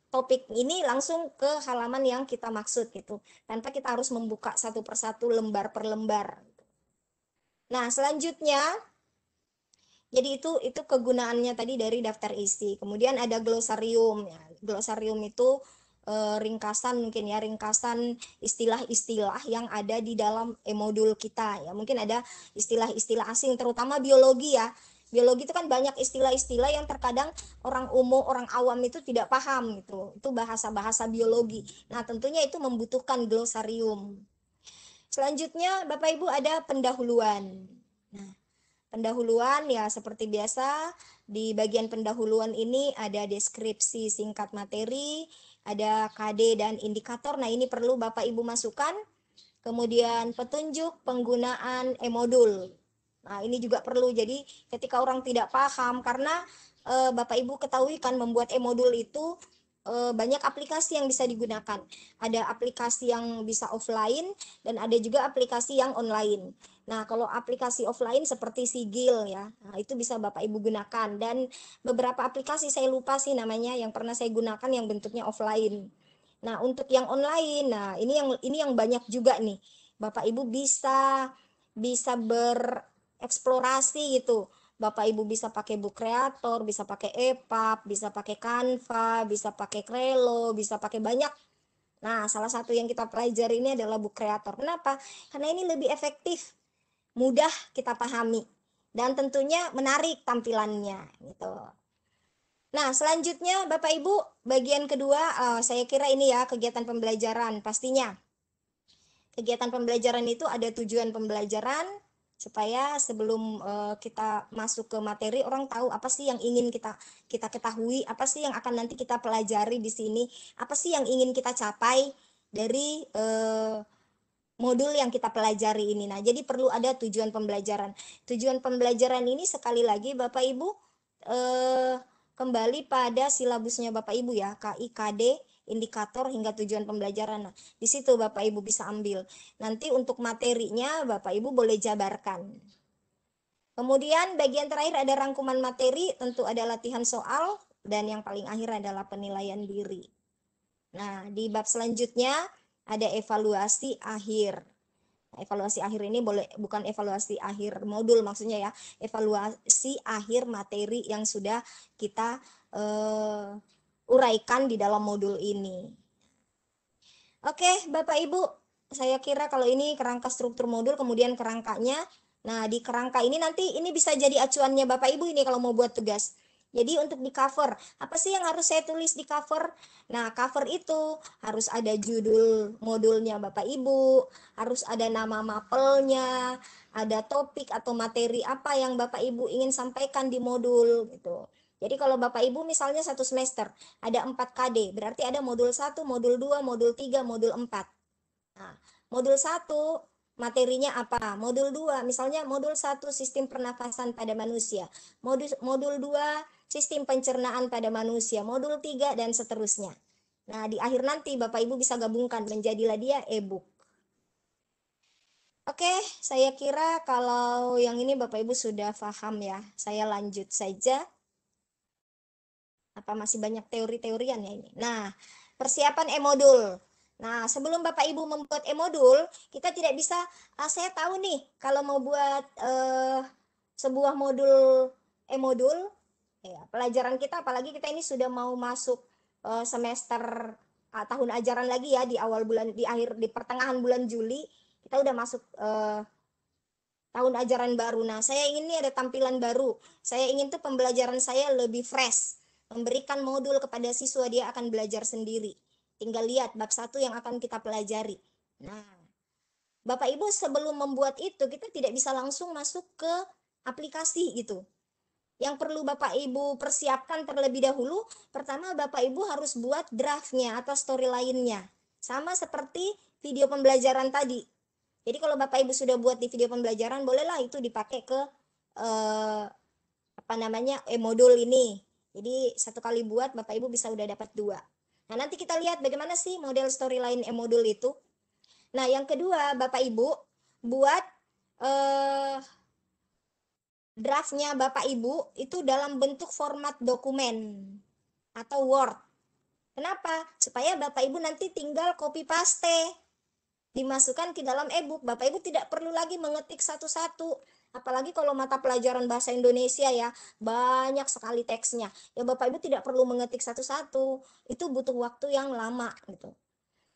topik ini langsung ke halaman yang kita maksud gitu, tanpa kita harus membuka satu persatu lembar per lembar. Nah, selanjutnya jadi itu kegunaannya tadi dari daftar isi. Kemudian ada glosarium ya. Glosarium itu ringkasan mungkin ya, ringkasan istilah-istilah yang ada di dalam e-modul kita ya. Mungkin ada istilah-istilah asing terutama biologi ya. Biologi itu kan banyak istilah-istilah yang terkadang orang umum, orang awam itu tidak paham gitu. Itu bahasa-bahasa biologi. Nah, tentunya itu membutuhkan glosarium. Selanjutnya Bapak Ibu ada pendahuluan. Nah, pendahuluan ya seperti biasa, di bagian pendahuluan ini ada deskripsi singkat materi, ada KD dan indikator. Nah, ini perlu Bapak Ibu masukkan. Kemudian petunjuk penggunaan e-modul. Nah, ini juga perlu. Jadi ketika orang tidak paham, karena Bapak Ibu ketahui kan membuat e-modul itu banyak aplikasi yang bisa digunakan. Ada aplikasi yang bisa offline dan ada juga aplikasi yang online. Nah, kalau aplikasi offline seperti Sigil ya, nah itu bisa Bapak Ibu gunakan. Dan beberapa aplikasi saya lupa sih namanya yang pernah saya gunakan yang bentuknya offline. Nah, untuk yang online, nah ini yang banyak juga nih. Bapak Ibu bisa bereksplorasi gitu. Bapak Ibu bisa pakai Book Creator, bisa pakai EPUB, bisa pakai Canva, bisa pakai Trello, bisa pakai banyak. Nah, salah satu yang kita pelajari ini adalah Book Creator. Kenapa? Karena ini lebih efektif, mudah kita pahami, dan tentunya menarik tampilannya gitu. Nah, selanjutnya Bapak Ibu, bagian kedua, saya kira ini ya kegiatan pembelajaran. Pastinya kegiatan pembelajaran itu ada tujuan pembelajaran supaya sebelum kita masuk ke materi, orang tahu apa sih yang ingin kita ketahui, apa sih yang akan nanti kita pelajari di sini, apa sih yang ingin kita capai dari modul yang kita pelajari ini. Nah, jadi perlu ada tujuan pembelajaran. Tujuan pembelajaran ini sekali lagi Bapak Ibu kembali pada silabusnya Bapak Ibu ya, KIKD, indikator hingga tujuan pembelajaran. Nah, di situ Bapak Ibu bisa ambil. Nanti untuk materinya Bapak Ibu boleh jabarkan. Kemudian bagian terakhir ada rangkuman materi, tentu ada latihan soal, dan yang paling akhir adalah penilaian diri. Nah, di bab selanjutnya ada evaluasi akhir. Evaluasi akhir ini bukan evaluasi akhir modul maksudnya ya, evaluasi akhir materi yang sudah kita uraikan di dalam modul ini. Oke, Bapak Ibu, saya kira kalau ini kerangka struktur modul, kemudian kerangkanya. Nah, di kerangka ini nanti ini bisa jadi acuannya Bapak Ibu ini kalau mau buat tugas. Jadi untuk di cover, apa sih yang harus saya tulis di cover? Nah, cover itu harus ada judul modulnya Bapak Ibu, harus ada nama mapelnya, ada topik atau materi apa yang Bapak Ibu ingin sampaikan di modul gitu. Jadi kalau Bapak Ibu misalnya satu semester ada 4 KD, berarti ada modul 1, modul 2, modul 3, modul 4. Nah, modul 1 materinya apa? Modul 2, misalnya modul 1 sistem pernafasan pada manusia. Modul 2 sistem pencernaan pada manusia. Modul 3 dan seterusnya. Nah, di akhir nanti Bapak Ibu bisa gabungkan menjadilah dia e-book. Oke, saya kira kalau yang ini Bapak Ibu sudah paham ya. Saya lanjut saja. Apa masih banyak teori-teorian ya ini? Nah, persiapan e-modul. Nah, sebelum Bapak Ibu membuat e-modul, kita tidak bisa, saya tahu nih, kalau mau buat sebuah modul e-modul, ya, pelajaran kita, apalagi kita ini sudah mau masuk semester tahun ajaran lagi ya, di awal bulan, di pertengahan bulan Juli, kita udah masuk tahun ajaran baru. Nah, saya ingin nih ada tampilan baru. Saya ingin tuh pembelajaran saya lebih fresh. Memberikan modul kepada siswa, dia akan belajar sendiri. Tinggal lihat bab 1 yang akan kita pelajari. Nah, Bapak Ibu sebelum membuat itu, kita tidak bisa langsung masuk ke aplikasi gitu. Yang perlu Bapak Ibu persiapkan terlebih dahulu, pertama Bapak Ibu harus buat draftnya atau storyline-nya. Sama seperti video pembelajaran tadi. Jadi kalau Bapak Ibu sudah buat di video pembelajaran, bolehlah itu dipakai ke e-modul ini. Jadi satu kali buat Bapak Ibu bisa udah dapat 2. Nah, nanti kita lihat bagaimana sih model storyline e-modul itu. Nah, yang kedua Bapak Ibu buat draftnya Bapak Ibu itu dalam bentuk format dokumen atau Word. Kenapa? Supaya Bapak Ibu nanti tinggal copy paste, dimasukkan ke dalam e-book. Bapak Ibu tidak perlu lagi mengetik satu-satu. Apalagi kalau mata pelajaran bahasa Indonesia ya, banyak sekali teksnya. Ya Bapak Ibu tidak perlu mengetik satu-satu. Itu butuh waktu yang lama gitu.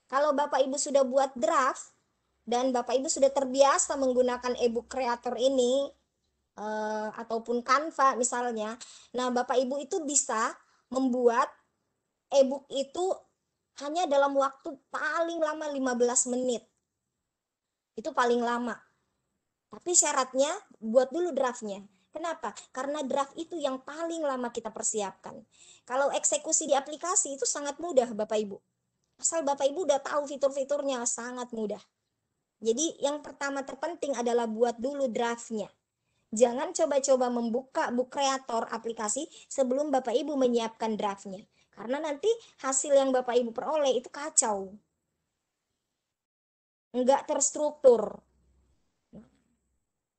Kalau Bapak Ibu sudah buat draft dan Bapak Ibu sudah terbiasa menggunakan e-book creator ini ataupun Canva misalnya, nah Bapak Ibu itu bisa membuat e-book itu hanya dalam waktu paling lama 15 menit. Itu paling lama. Tapi syaratnya buat dulu draftnya. Kenapa? Karena draft itu yang paling lama kita persiapkan. Kalau eksekusi di aplikasi itu sangat mudah Bapak Ibu. Asal Bapak Ibu udah tahu fitur-fiturnya, sangat mudah. Jadi yang pertama terpenting adalah buat dulu draftnya. Jangan coba-coba membuka book creator aplikasi sebelum Bapak Ibu menyiapkan draftnya. Karena nanti hasil yang Bapak Ibu peroleh itu kacau. Enggak terstruktur.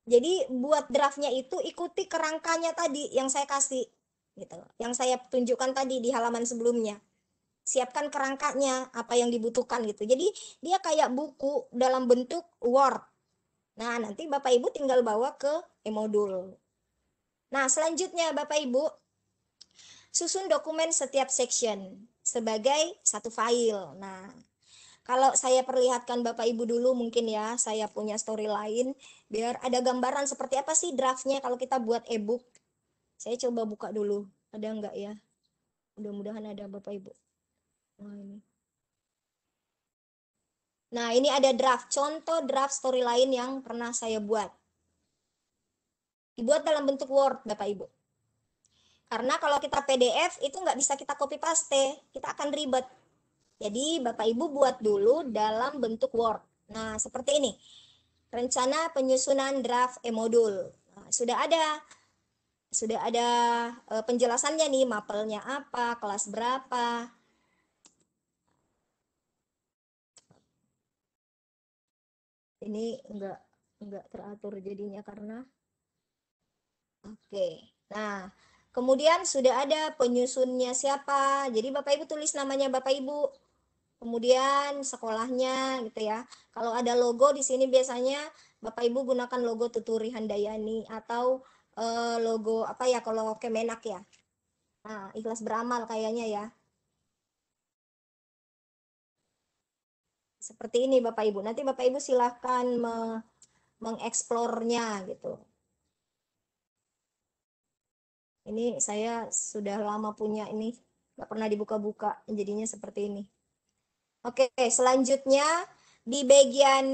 Jadi buat draftnya itu ikuti kerangkanya tadi yang saya kasih, gitu. Yang saya tunjukkan tadi di halaman sebelumnya. Siapkan kerangkanya, apa yang dibutuhkan gitu. Jadi dia kayak buku dalam bentuk Word. Nah, nanti Bapak Ibu tinggal bawa ke e-modul. Nah, selanjutnya Bapak Ibu susun dokumen setiap section sebagai satu file. Nah, kalau saya perlihatkan Bapak Ibu dulu mungkin ya, saya punya story lain, biar ada gambaran seperti apa sih draftnya kalau kita buat e-book. Saya coba buka dulu, ada enggak ya? Mudah-mudahan ada Bapak Ibu. Nah, ini ada draft, contoh draft story lain yang pernah saya buat. Dibuat dalam bentuk Word, Bapak Ibu. Karena kalau kita PDF itu nggak bisa kita copy paste, kita akan ribet. Jadi Bapak Ibu buat dulu dalam bentuk Word. Nah, seperti ini. Rencana penyusunan draft e-modul. Nah, sudah ada sudah ada penjelasannya nih, mapelnya apa, kelas berapa. Ini enggak teratur jadinya karena oke. Nah, kemudian sudah ada penyusunnya siapa. Jadi Bapak Ibu tulis namanya Bapak Ibu. Kemudian sekolahnya gitu ya. Kalau ada logo di sini biasanya Bapak Ibu gunakan logo Tuturi Handayani atau logo apa ya kalau Kemenak ya. Nah, Ikhlas Beramal kayaknya ya. Seperti ini Bapak Ibu. Nanti Bapak Ibu silahkan mengeksplornya gitu. Ini saya sudah lama punya ini, nggak pernah dibuka-buka, jadinya seperti ini. Oke, selanjutnya di bagian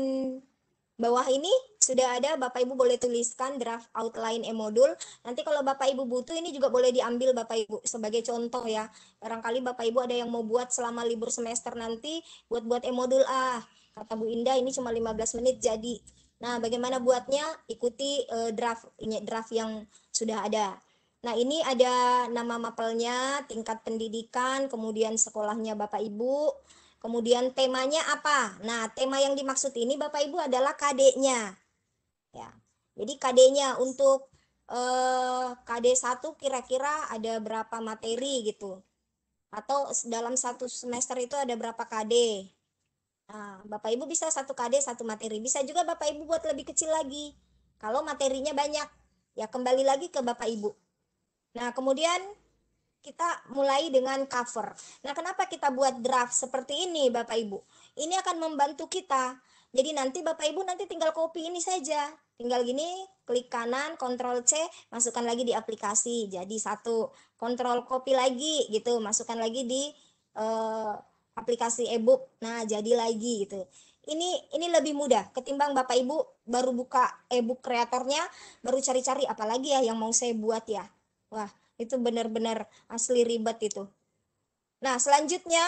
bawah ini sudah ada, Bapak Ibu boleh tuliskan draft outline e-modul. Nanti kalau Bapak Ibu butuh ini juga boleh diambil Bapak Ibu sebagai contoh ya. Barangkali Bapak Ibu ada yang mau buat selama libur semester nanti, buat e-modul kata Bu Indah ini cuma 15 menit jadi. Nah, bagaimana buatnya? Ikuti draft yang sudah ada. Nah, ini ada nama mapelnya, tingkat pendidikan, kemudian sekolahnya Bapak Ibu, kemudian temanya apa? Nah, tema yang dimaksud ini Bapak Ibu adalah KD-nya. Ya. Jadi KD-nya untuk KD 1 kira-kira ada berapa materi gitu. Atau dalam satu semester itu ada berapa KD. Nah, Bapak Ibu bisa 1 KD 1 materi. Bisa juga Bapak Ibu buat lebih kecil lagi. Kalau materinya banyak, ya kembali lagi ke Bapak Ibu. Nah, kemudian kita mulai dengan cover. Nah, kenapa kita buat draft seperti ini, Bapak Ibu? Ini akan membantu kita. Jadi nanti Bapak Ibu nanti tinggal copy ini saja. Tinggal gini, klik kanan, Ctrl C, masukkan lagi di aplikasi. Jadi satu, Ctrl copy lagi gitu, masukkan lagi di aplikasi e-book. Nah, jadi lagi gitu. Ini lebih mudah ketimbang Bapak Ibu baru buka e-book kreatornya, baru cari-cari apalagi ya yang mau saya buat ya. Wah, itu benar-benar asli ribet itu. Nah, selanjutnya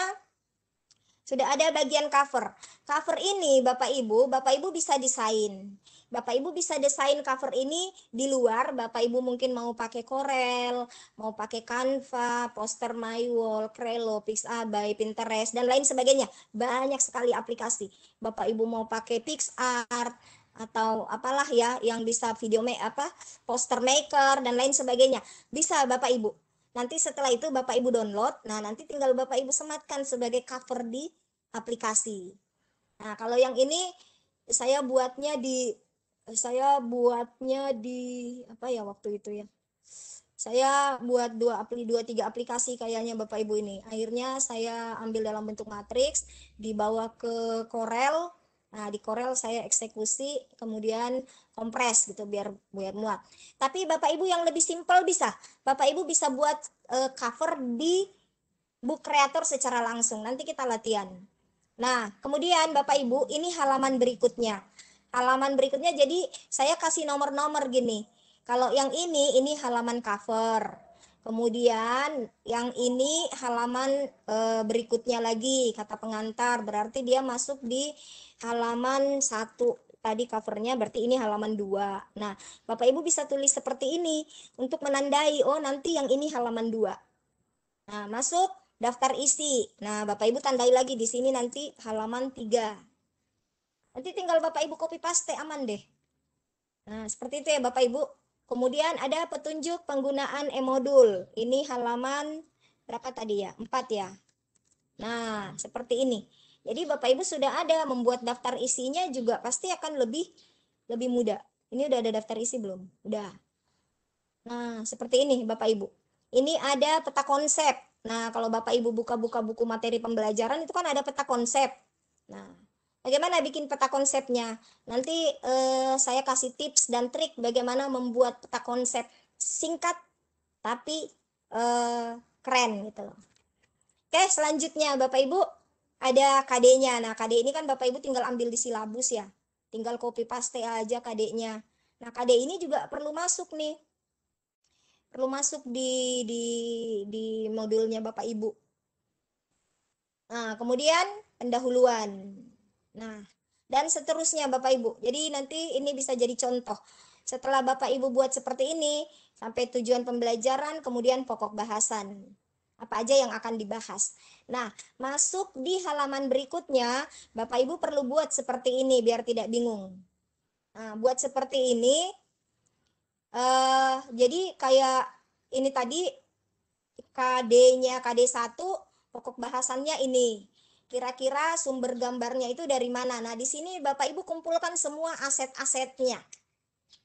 sudah ada bagian cover. Cover ini Bapak Ibu bisa desain. Bapak Ibu bisa desain cover ini di luar. Bapak Ibu mungkin mau pakai Corel, mau pakai Canva, Poster My Wall, Trello, Pixabay, Pinterest, dan lain sebagainya. Banyak sekali aplikasi. Bapak Ibu mau pakai PixArt atau apalah ya yang bisa poster maker dan lain sebagainya. Bisa Bapak Ibu. Nanti setelah itu Bapak Ibu download, nah nanti tinggal Bapak Ibu sematkan sebagai cover di aplikasi. Nah, kalau yang ini saya buatnya di apa ya waktu itu ya. Saya buat 3 aplikasi kayaknya Bapak Ibu ini. Akhirnya saya ambil dalam bentuk matriks, dibawa ke Corel. Nah, di Corel saya eksekusi, kemudian kompres gitu biar muat. Tapi Bapak Ibu yang lebih simpel bisa. Bapak Ibu bisa buat cover di book creator secara langsung. Nanti kita latihan. Nah, kemudian Bapak Ibu, ini halaman berikutnya. Halaman berikutnya jadi saya kasih nomor-nomor gini. Kalau yang ini halaman cover. Kemudian yang ini halaman berikutnya lagi, kata pengantar. Berarti dia masuk di halaman 1. Tadi covernya berarti ini halaman 2. Nah, Bapak Ibu bisa tulis seperti ini untuk menandai, oh nanti yang ini halaman 2. Nah, masuk daftar isi. Nah, Bapak Ibu tandai lagi di sini nanti halaman 3. Nanti tinggal Bapak Ibu copy paste, aman deh. Nah, seperti itu ya Bapak Ibu. Kemudian ada petunjuk penggunaan e-modul. Ini halaman berapa tadi ya? 4 ya. Nah, seperti ini. Jadi Bapak Ibu sudah ada membuat daftar isinya juga pasti akan lebih mudah. Ini udah ada daftar isi belum? Udah. Nah, seperti ini Bapak Ibu. Ini ada peta konsep. Nah, kalau Bapak Ibu buka-buka buku materi pembelajaran itu kan ada peta konsep. Nah, bagaimana bikin peta konsepnya? Nanti saya kasih tips dan trik bagaimana membuat peta konsep singkat tapi keren gitu. Oke, selanjutnya Bapak Ibu ada KD-nya. Nah, KD ini kan Bapak Ibu tinggal ambil di silabus ya. Tinggal copy paste aja KD-nya. Nah, KD ini juga perlu masuk nih. Perlu masuk di modulnya Bapak Ibu. Nah, kemudian pendahuluan. Nah, dan seterusnya Bapak Ibu. Jadi nanti ini bisa jadi contoh. Setelah Bapak Ibu buat seperti ini, sampai tujuan pembelajaran, kemudian pokok bahasan. Apa aja yang akan dibahas. Nah, masuk di halaman berikutnya, Bapak Ibu perlu buat seperti ini biar tidak bingung. Nah, buat seperti ini, jadi kayak ini tadi KD-nya KD1, pokok bahasannya ini. Kira-kira sumber gambarnya itu dari mana? Nah, di sini Bapak Ibu kumpulkan semua aset-asetnya.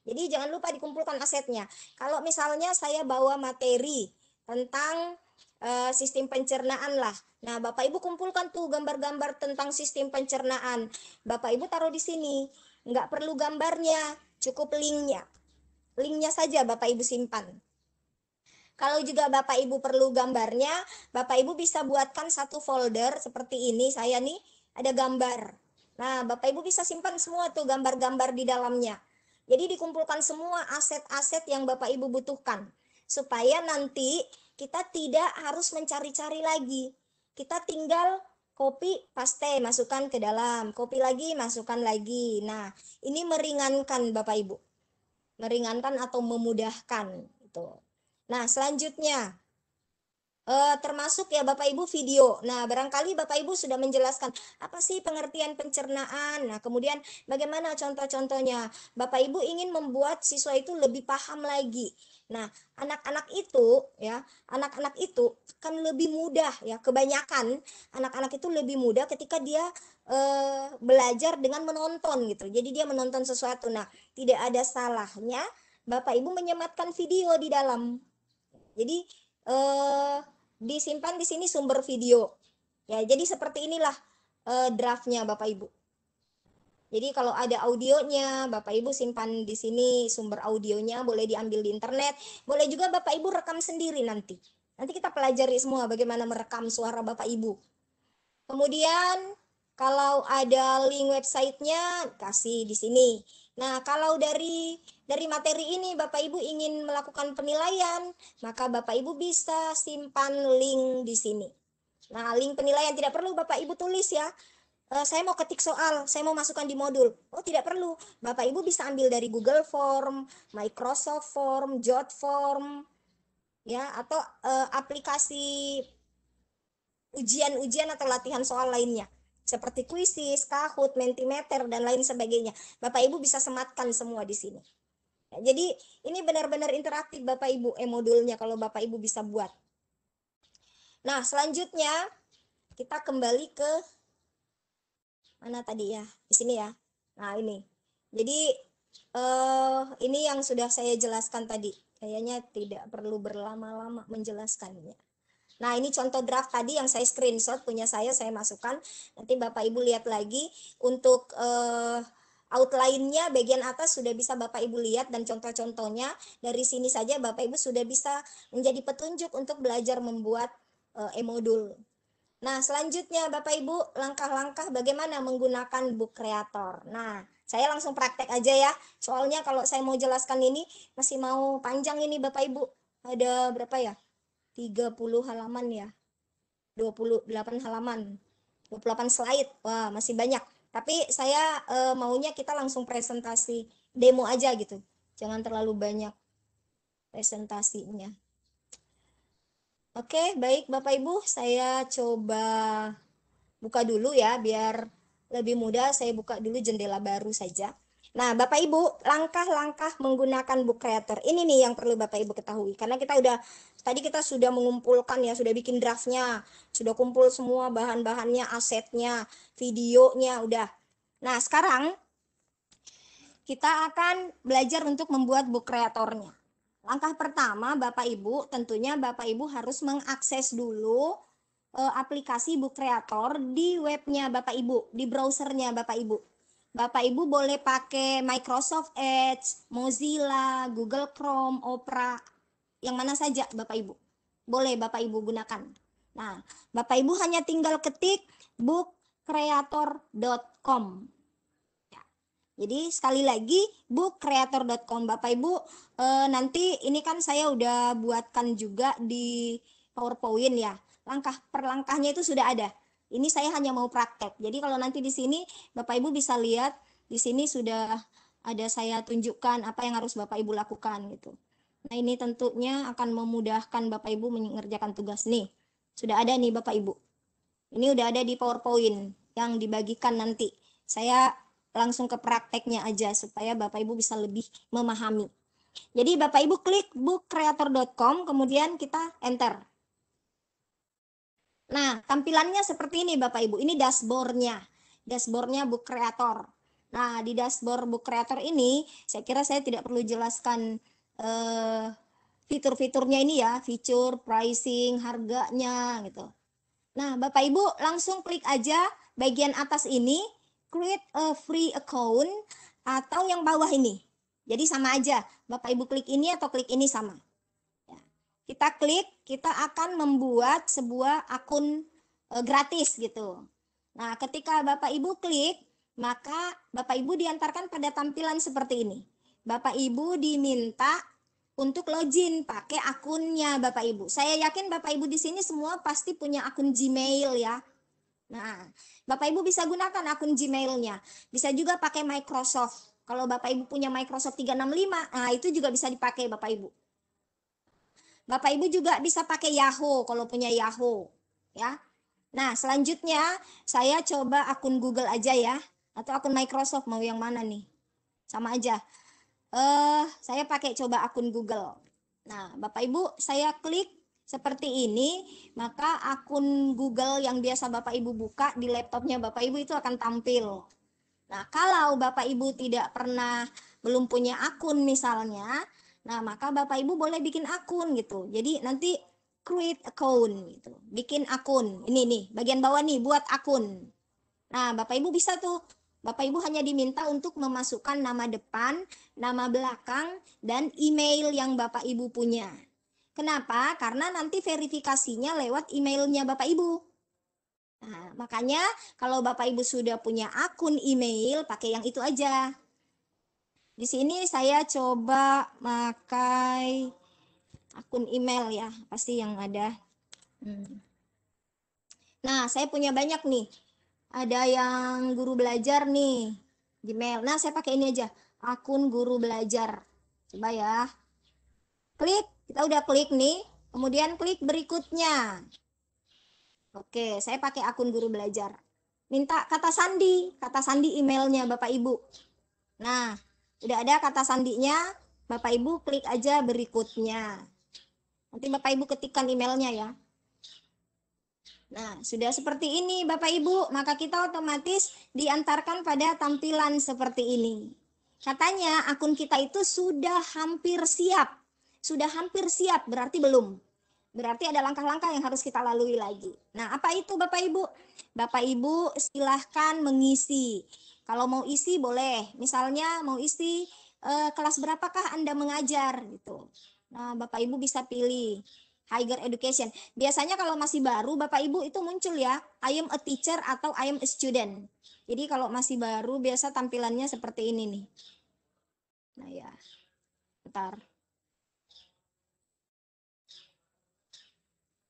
Jadi jangan lupa dikumpulkan asetnya. Kalau misalnya saya bawa materi tentang sistem pencernaan lah. Nah, Bapak Ibu kumpulkan tuh gambar-gambar tentang sistem pencernaan. Bapak Ibu taruh di sini. Nggak perlu gambarnya, cukup linknya. Linknya saja Bapak Ibu simpan. Kalau juga Bapak Ibu perlu gambarnya, Bapak Ibu bisa buatkan satu folder seperti ini. Saya nih ada gambar. Nah, Bapak Ibu bisa simpan semua tuh gambar-gambar di dalamnya. Jadi dikumpulkan semua aset-aset yang Bapak Ibu butuhkan. Supaya nanti kita tidak harus mencari-cari lagi. Kita tinggal copy, paste, masukkan ke dalam. Copy lagi, masukkan lagi. Nah, ini meringankan Bapak Ibu. Meringankan atau memudahkan. Gitu. Nah, selanjutnya termasuk ya Bapak Ibu video. Nah, barangkali Bapak Ibu sudah menjelaskan apa sih pengertian pencernaan. Nah, kemudian bagaimana contoh-contohnya. Bapak Ibu ingin membuat siswa itu lebih paham lagi. Nah, anak-anak itu ya, anak-anak itu kan lebih mudah ya. Kebanyakan anak-anak itu lebih mudah ketika dia belajar dengan menonton gitu. Jadi dia menonton sesuatu. Nah, tidak ada salahnya Bapak Ibu menyematkan video di dalam. Jadi disimpan di sini sumber video. Ya, jadi seperti inilah draftnya Bapak Ibu. Jadi kalau ada audionya, Bapak Ibu simpan di sini sumber audionya, boleh diambil di internet, boleh juga Bapak Ibu rekam sendiri nanti. Nanti kita pelajari semua bagaimana merekam suara Bapak Ibu. Kemudian kalau ada link websitenya, kasih di sini. Nah, kalau dari materi ini Bapak Ibu ingin melakukan penilaian, maka Bapak Ibu bisa simpan link di sini. Nah, link penilaian tidak perlu Bapak Ibu tulis ya. Saya mau ketik soal, saya mau masukkan di modul. Oh, tidak perlu. Bapak Ibu bisa ambil dari Google Form, Microsoft Form, Jotform, ya, atau aplikasi ujian-ujian atau latihan soal lainnya. Seperti Quizizz, Kahoot, Mentimeter, dan lain sebagainya. Bapak Ibu bisa sematkan semua di sini. Ya, jadi ini benar-benar interaktif Bapak Ibu, modulnya kalau Bapak Ibu bisa buat. Nah, selanjutnya kita kembali ke mana tadi ya? Di sini ya. Nah, ini. Jadi ini yang sudah saya jelaskan tadi. Kayaknya tidak perlu berlama-lama menjelaskannya. Nah, ini contoh draft tadi yang saya screenshot, punya saya masukkan. Nanti Bapak Ibu lihat lagi. Untuk outline-nya bagian atas sudah bisa Bapak Ibu lihat, dan contoh-contohnya dari sini saja Bapak Ibu sudah bisa menjadi petunjuk untuk belajar membuat e-modul. Nah, selanjutnya Bapak Ibu, langkah-langkah bagaimana menggunakan Book Creator. Nah, saya langsung praktek aja ya. Soalnya kalau saya mau jelaskan ini masih mau panjang ini Bapak Ibu. Ada berapa ya? 30 halaman ya, 28 halaman, 28 slide. Wah, masih banyak. Tapi saya maunya kita langsung presentasi demo aja gitu. Jangan terlalu banyak presentasinya. Oke, baik Bapak Ibu, saya coba buka dulu ya biar lebih mudah. Saya buka dulu jendela baru saja. Nah, Bapak Ibu, langkah-langkah menggunakan Book Creator. Ini nih yang perlu Bapak Ibu ketahui. Karena tadi kita sudah mengumpulkan ya, sudah bikin draftnya, sudah kumpul semua bahan-bahannya, asetnya, videonya, udah. Nah, sekarang kita akan belajar untuk membuat Book Creator-nya. Langkah pertama, Bapak Ibu, tentunya Bapak Ibu harus mengakses dulu aplikasi Book Creator di webnya Bapak Ibu, di browsernya Bapak Ibu. Bapak Ibu boleh pakai Microsoft Edge, Mozilla, Google Chrome, Opera, yang mana saja Bapak Ibu. Boleh Bapak Ibu gunakan. Nah, Bapak Ibu hanya tinggal ketik bookcreator.com. Ya. Jadi sekali lagi bookcreator.com. Bapak Ibu, nanti ini kan saya udah buatkan juga di PowerPoint ya. Langkah per langkahnya itu sudah ada. Ini saya hanya mau praktek. Jadi kalau nanti di sini Bapak Ibu bisa lihat di sini sudah ada saya tunjukkan apa yang harus Bapak Ibu lakukan gitu. Nah, ini tentunya akan memudahkan Bapak Ibu mengerjakan tugas nih. Sudah ada nih Bapak Ibu. Ini udah ada di PowerPoint yang dibagikan nanti. Saya langsung ke prakteknya aja supaya Bapak Ibu bisa lebih memahami. Jadi Bapak Ibu klik bookcreator.com, kemudian kita enter. Nah, tampilannya seperti ini Bapak Ibu. Ini dashboardnya. Dashboardnya Book Creator. Nah, di dashboard Book Creator ini, saya kira saya tidak perlu jelaskan fitur-fiturnya ini ya. Fitur, pricing, harganya gitu. Nah, Bapak Ibu langsung klik aja bagian atas ini, create a free account, atau yang bawah ini. Jadi sama aja, Bapak Ibu klik ini atau klik ini sama. Kita klik, kita akan membuat sebuah akun gratis gitu. Nah, ketika Bapak Ibu klik, maka Bapak Ibu diantarkan pada tampilan seperti ini. Bapak Ibu diminta untuk login pakai akunnya Bapak Ibu. Saya yakin Bapak Ibu di sini semua pasti punya akun Gmail ya. Nah, Bapak Ibu bisa gunakan akun Gmail-nya. Bisa juga pakai Microsoft. Kalau Bapak Ibu punya Microsoft 365, nah itu juga bisa dipakai Bapak Ibu. Bapak Ibu juga bisa pakai Yahoo kalau punya Yahoo ya. Nah, selanjutnya saya coba akun Google aja ya, atau akun Microsoft, mau yang mana nih? Sama aja. Saya pakai coba akun Google. Nah, Bapak Ibu saya klik seperti ini, maka akun Google yang biasa Bapak Ibu buka di laptopnya Bapak Ibu itu akan tampil. Nah, kalau Bapak Ibu tidak pernah belum punya akun misalnya, nah maka Bapak Ibu boleh bikin akun gitu. Jadi nanti create account gitu. Bikin akun. Ini nih, bagian bawah nih buat akun. Nah, Bapak Ibu bisa tuh. Bapak Ibu hanya diminta untuk memasukkan nama depan, nama belakang, dan email yang Bapak Ibu punya. Kenapa? Karena nanti verifikasinya lewat emailnya Bapak Ibu. Nah, makanya kalau Bapak Ibu sudah punya akun email, pakai yang itu aja. Di sini saya coba pakai akun email ya, pasti yang ada. Nah, saya punya banyak nih. Ada yang guru belajar nih, Gmail. Nah, saya pakai ini aja, akun guru belajar. Coba ya. Klik, kita udah klik nih. Kemudian klik berikutnya. Oke, saya pakai akun guru belajar. Minta kata sandi emailnya Bapak Ibu. Nah, udah ada kata sandinya, Bapak Ibu klik aja berikutnya. Nanti Bapak Ibu ketikkan emailnya ya. Nah, sudah seperti ini Bapak Ibu, maka kita otomatis diantarkan pada tampilan seperti ini. Katanya akun kita itu sudah hampir siap. Sudah hampir siap, berarti belum. Berarti ada langkah-langkah yang harus kita lalui lagi. Nah, apa itu Bapak Ibu? Bapak Ibu silahkan mengisi. Kalau mau isi boleh. Misalnya mau isi kelas berapakah Anda mengajar gitu. Nah, Bapak Ibu bisa pilih higher education. Biasanya kalau masih baru Bapak Ibu itu muncul ya, I am a teacher atau I am a student. Jadi kalau masih baru biasa tampilannya seperti ini nih. Nah ya, bentar.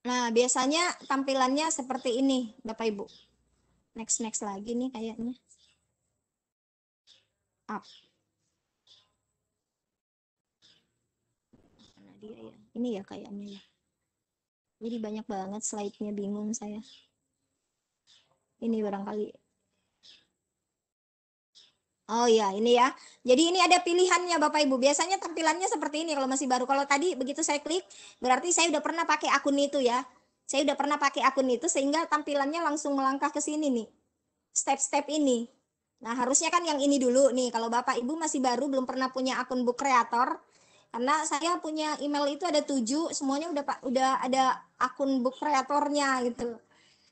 Nah, biasanya tampilannya seperti ini, Bapak Ibu. Next lagi nih kayaknya. Up. Mana dia ya? Ini ya kayaknya ya. Jadi banyak banget slide-nya, bingung saya. Ini barangkali. Oh ya, ini ya. Jadi ini ada pilihannya Bapak Ibu. Biasanya tampilannya seperti ini kalau masih baru. Kalau tadi begitu saya klik, berarti saya udah pernah pakai akun itu ya. Saya udah pernah pakai akun itu sehingga tampilannya langsung melangkah ke sini nih. Step-step ini. Nah, harusnya kan yang ini dulu nih. Kalau Bapak Ibu masih baru belum pernah punya akun Book Creator, karena saya punya email itu ada 7, semuanya udah ada akun Book Creatornya gitu.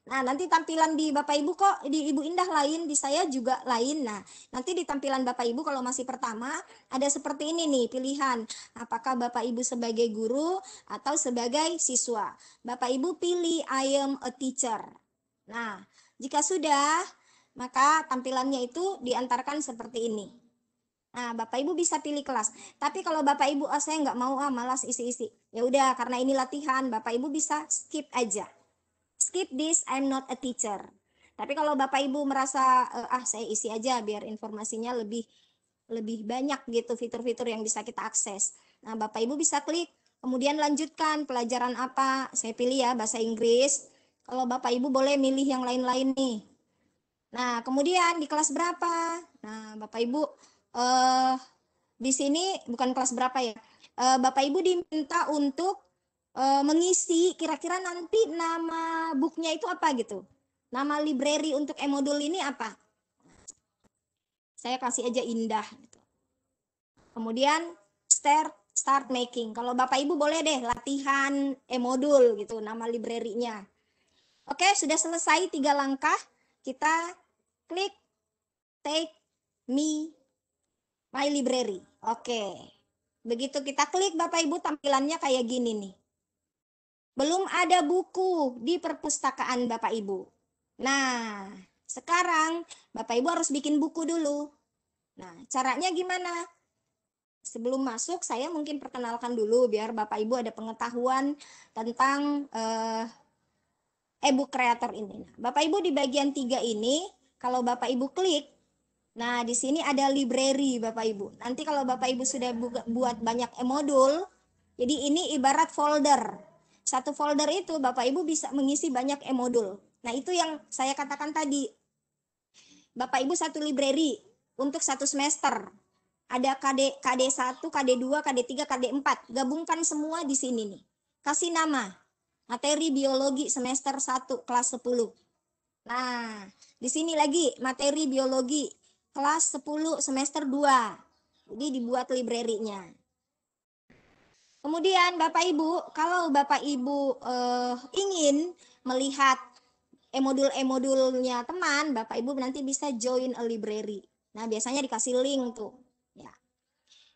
Nah, nanti tampilan di Bapak Ibu kok di Ibu Indah lain, di saya juga lain. Nah, nanti di tampilan Bapak Ibu kalau masih pertama ada seperti ini nih pilihan. Apakah Bapak Ibu sebagai guru atau sebagai siswa? Bapak Ibu pilih I am a teacher. Nah, jika sudah, maka tampilannya itu diantarkan seperti ini. Nah, Bapak Ibu bisa pilih kelas. Tapi kalau Bapak Ibu, saya nggak mau, malas isi-isi. Ya udah, karena ini latihan, Bapak Ibu bisa skip aja. Skip this, I'm not a teacher. Tapi kalau Bapak Ibu merasa, saya isi aja biar informasinya lebih lebih banyak gitu fitur-fitur yang bisa kita akses. Nah, Bapak Ibu bisa klik, kemudian lanjutkan pelajaran apa. Saya pilih ya bahasa Inggris. Kalau Bapak Ibu boleh milih yang lain-lain nih. Nah, kemudian di kelas berapa? Nah, Bapak Ibu di sini bukan kelas berapa ya. Bapak Ibu diminta untuk mengisi kira-kira nanti nama booknya itu apa gitu. Nama library untuk e-modul ini apa? Saya kasih aja Indah gitu. Kemudian start making. Kalau Bapak Ibu boleh deh latihan e-modul gitu nama library-nya. Oke, sudah selesai 3 langkah. Kita klik take me my library. Oke. Begitu kita klik Bapak Ibu tampilannya kayak gini nih. Belum ada buku di perpustakaan Bapak Ibu. Nah, sekarang Bapak Ibu harus bikin buku dulu. Nah, caranya gimana? Sebelum masuk, saya mungkin perkenalkan dulu biar Bapak Ibu ada pengetahuan tentang e-book creator ini. Nah, Bapak Ibu di bagian 3 ini, kalau Bapak Ibu klik, nah di sini ada library Bapak Ibu. Nanti kalau Bapak Ibu sudah buat banyak e-modul, jadi ini ibarat folder. Satu folder itu Bapak Ibu bisa mengisi banyak e-modul. Nah, itu yang saya katakan tadi. Bapak Ibu satu library untuk satu semester. Ada KD1, KD2, KD3, KD4. Gabungkan semua di sini nih. Kasih nama. Materi biologi semester 1 kelas 10. Nah, di sini lagi materi biologi kelas 10 semester 2. Jadi dibuat library-nya. Kemudian Bapak Ibu, kalau Bapak Ibu ingin melihat e-modul-e-modulnya teman, Bapak Ibu nanti bisa join a library. Nah, biasanya dikasih link tuh. Ya.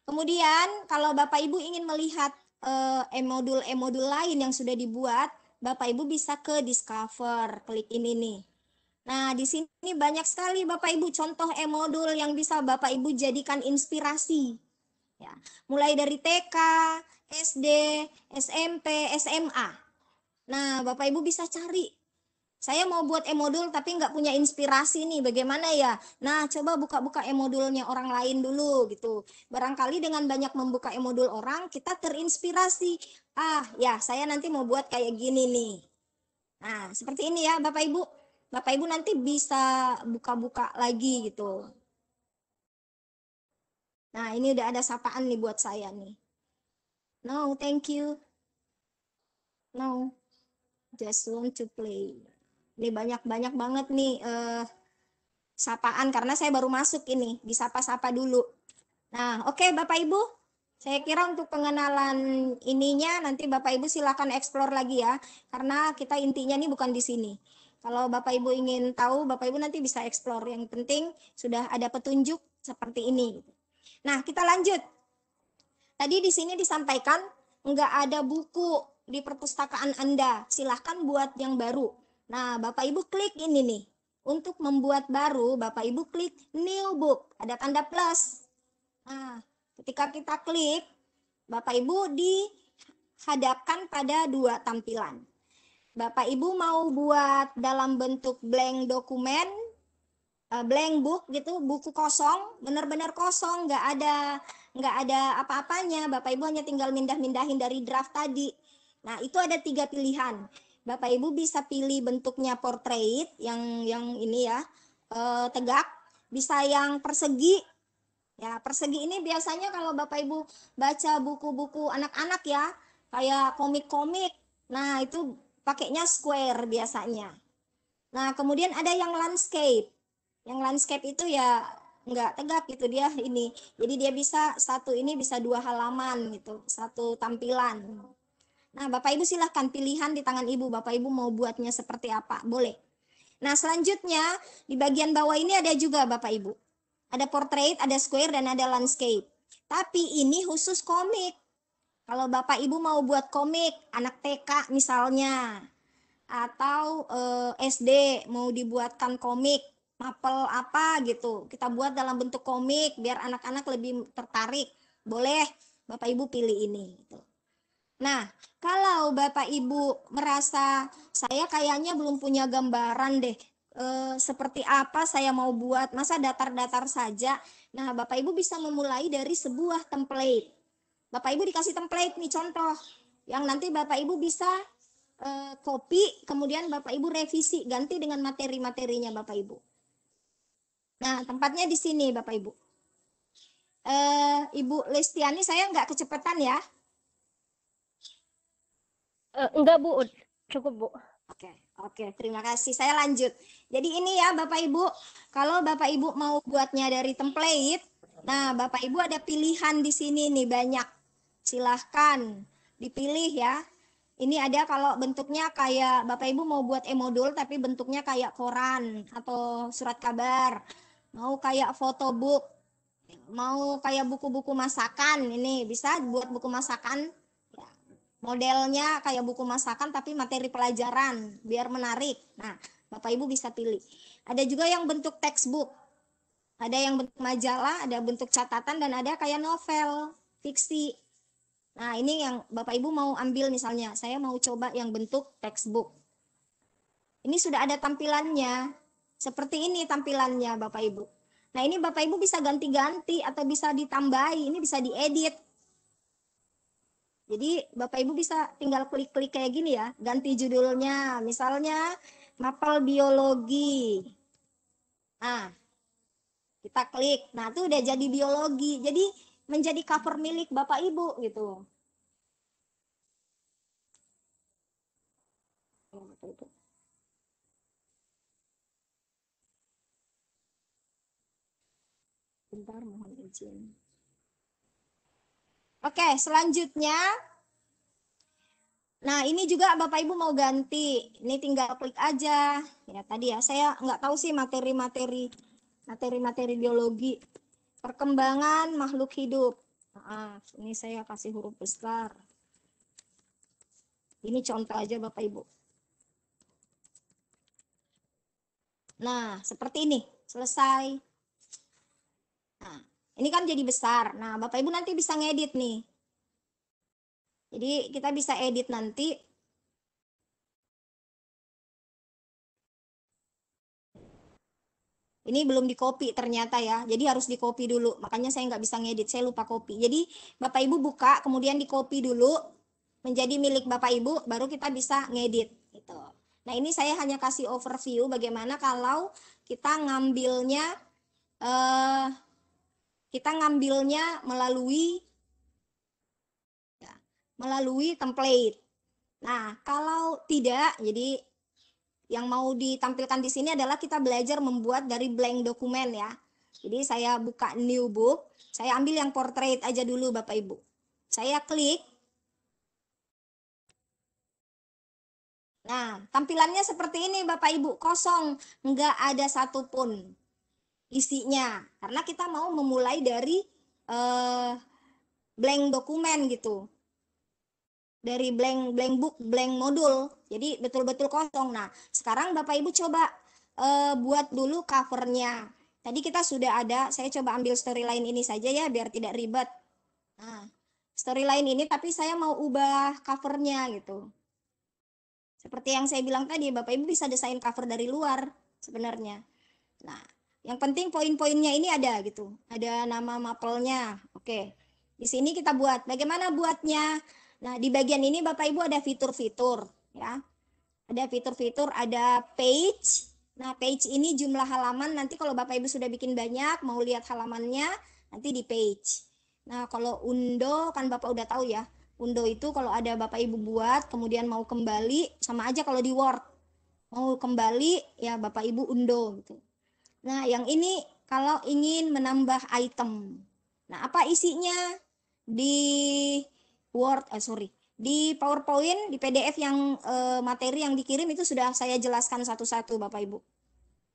Kemudian kalau Bapak Ibu ingin melihat e-modul lain yang sudah dibuat, Bapak Ibu bisa ke Discover, klik ini nih. Nah, di sini banyak sekali Bapak Ibu contoh e-modul yang bisa Bapak Ibu jadikan inspirasi. Ya, mulai dari TK, SD, SMP, SMA. Nah, Bapak Ibu bisa cari. Saya mau buat e-modul tapi nggak punya inspirasi nih, bagaimana ya? Nah, coba buka-buka e-modulnya orang lain dulu gitu. Barangkali dengan banyak membuka e-modul orang, kita terinspirasi. Ah, ya saya nanti mau buat kayak gini nih. Nah, seperti ini ya Bapak Ibu. Bapak Ibu nanti bisa buka-buka lagi gitu. Nah, ini udah ada sapaan nih buat saya nih. No, thank you. No, just want to play. Ini banyak banget nih sapaan karena saya baru masuk ini, disapa-sapa dulu. Nah, oke Bapak Ibu, saya kira untuk pengenalan ininya nanti Bapak Ibu silakan explore lagi ya, karena kita intinya nih bukan di sini. Kalau Bapak Ibu ingin tahu, Bapak Ibu nanti bisa explore. Yang penting sudah ada petunjuk seperti ini. Nah, kita lanjut. Tadi di sini disampaikan nggak ada buku di perpustakaan Anda. Silahkan buat yang baru. Nah, Bapak Ibu klik ini nih. Untuk membuat baru, Bapak Ibu klik new book. Ada tanda plus. Nah, ketika kita klik, Bapak Ibu dihadapkan pada 2 tampilan. Bapak Ibu mau buat dalam bentuk blank dokumen, blank book gitu, buku kosong, benar-benar kosong, nggak ada apa-apanya. Bapak Ibu hanya tinggal mindahin dari draft tadi. Nah, itu ada 3 pilihan. Bapak Ibu bisa pilih bentuknya portrait yang ini ya, tegak, bisa yang persegi. Ya, persegi ini biasanya kalau Bapak Ibu baca buku-buku anak-anak ya, kayak komik-komik. Nah, itu pakainya square biasanya. Nah, kemudian ada yang landscape. Yang landscape itu ya nggak tegak gitu dia ini. Jadi dia bisa satu ini bisa 2 halaman gitu, satu tampilan. Nah, Bapak Ibu silahkan pilihan di tangan Ibu. Bapak Ibu mau buatnya seperti apa, boleh. Nah, selanjutnya di bagian bawah ini ada juga Bapak Ibu. Ada portrait, ada square, dan ada landscape. Tapi ini khusus komik. Kalau Bapak Ibu mau buat komik, anak TK misalnya, atau SD mau dibuatkan komik, mapel apa gitu, kita buat dalam bentuk komik biar anak-anak lebih tertarik, boleh Bapak Ibu pilih ini gitu. Nah, kalau Bapak Ibu merasa saya kayaknya belum punya gambaran deh, seperti apa saya mau buat, masa datar-datar saja. Nah, Bapak Ibu bisa memulai dari sebuah template. Bapak Ibu dikasih template nih contoh, yang nanti Bapak Ibu bisa copy, kemudian Bapak Ibu revisi, ganti dengan materi-materinya Bapak Ibu. Nah, tempatnya di sini Bapak Ibu. Ibu Lestiani, saya nggak kecepatan ya. Enggak Bu, cukup Bu. Oke, terima kasih. Saya lanjut. Jadi ini ya Bapak Ibu, kalau Bapak Ibu mau buatnya dari template, nah Bapak Ibu ada pilihan di sini nih banyak. Silahkan dipilih ya. Ini ada kalau bentuknya kayak Bapak Ibu mau buat e-modul tapi bentuknya kayak koran atau surat kabar. Mau kayak photobook, mau kayak buku-buku masakan, ini bisa buat buku masakan. Modelnya kayak buku masakan tapi materi pelajaran biar menarik. Nah, Bapak Ibu bisa pilih. Ada juga yang bentuk textbook. Ada yang bentuk majalah, ada bentuk catatan, dan ada kayak novel, fiksi. Nah, ini yang Bapak Ibu mau ambil misalnya. Saya mau coba yang bentuk textbook. Ini sudah ada tampilannya. Seperti ini tampilannya Bapak Ibu. Nah, ini Bapak Ibu bisa ganti-ganti atau bisa ditambahi. Ini bisa diedit. Jadi Bapak Ibu bisa tinggal klik-klik kayak gini ya, ganti judulnya, misalnya mapel biologi. Nah, kita klik, nah itu udah jadi biologi, jadi menjadi cover milik Bapak Ibu gitu. Bentar, mohon izin. Oke, selanjutnya. Nah, ini juga Bapak Ibu mau ganti. Ini tinggal klik aja. Ya, tadi ya, saya nggak tahu sih materi-materi biologi. Perkembangan makhluk hidup. Nah, ini saya kasih huruf besar. Ini contoh aja Bapak Ibu. Nah, seperti ini. Selesai. Nah, ini kan jadi besar. Nah, Bapak Ibu nanti bisa ngedit nih. Jadi kita bisa edit nanti. Ini belum di copy ternyata ya. Jadi harus di copy dulu. Makanya saya nggak bisa ngedit. Saya lupa copy. Jadi Bapak Ibu buka, kemudian di copy dulu. Menjadi milik Bapak Ibu, baru kita bisa ngedit. Gitu. Nah, ini saya hanya kasih overview bagaimana kalau kita ngambilnya melalui template. Nah, kalau tidak, jadi yang mau ditampilkan di sini adalah kita belajar membuat dari blank dokumen ya. Jadi saya buka new book, saya ambil yang portrait aja dulu Bapak Ibu. Saya klik. Nah, tampilannya seperti ini Bapak Ibu, kosong, nggak ada satupun isinya. Karena kita mau memulai dari blank dokumen gitu. Dari blank book, blank modul. Jadi betul-betul kosong. Nah, sekarang Bapak Ibu coba buat dulu covernya. Tadi kita sudah ada, saya coba ambil storyline ini saja ya biar tidak ribet. Nah, storyline ini tapi saya mau ubah covernya gitu. Seperti yang saya bilang tadi, Bapak Ibu bisa desain cover dari luar sebenarnya. Nah, yang penting poin-poinnya ini ada gitu. Ada nama mapelnya. Oke. Di sini kita buat. Bagaimana buatnya? Nah, di bagian ini Bapak Ibu ada fitur-fitur ya. Ada fitur-fitur, ada page. Nah, page ini jumlah halaman. Nanti kalau Bapak Ibu sudah bikin banyak, mau lihat halamannya, nanti di page. Nah, kalau undo kan Bapak udah tahu ya. Undo itu kalau ada Bapak Ibu buat, kemudian mau kembali, sama aja kalau di Word. Mau kembali, ya Bapak Ibu undo gitu. Nah, yang ini kalau ingin menambah item. Nah, apa isinya? Di di PowerPoint, di PDF yang materi yang dikirim itu sudah saya jelaskan satu-satu Bapak Ibu.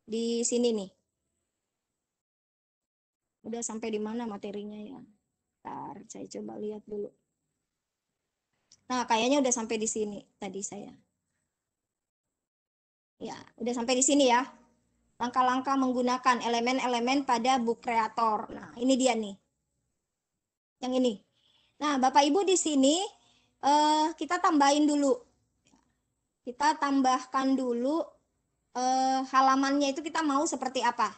Di sini nih. Udah sampai di mana materinya ya? Bentar, saya coba lihat dulu. Nah, kayaknya udah sampai di sini tadi saya. Ya, udah sampai di sini ya. Langkah-langkah menggunakan elemen-elemen pada book creator. Nah, ini dia nih. Yang ini. Nah, Bapak Ibu di sini kita tambahin dulu. Kita tambahkan dulu halamannya itu kita mau seperti apa.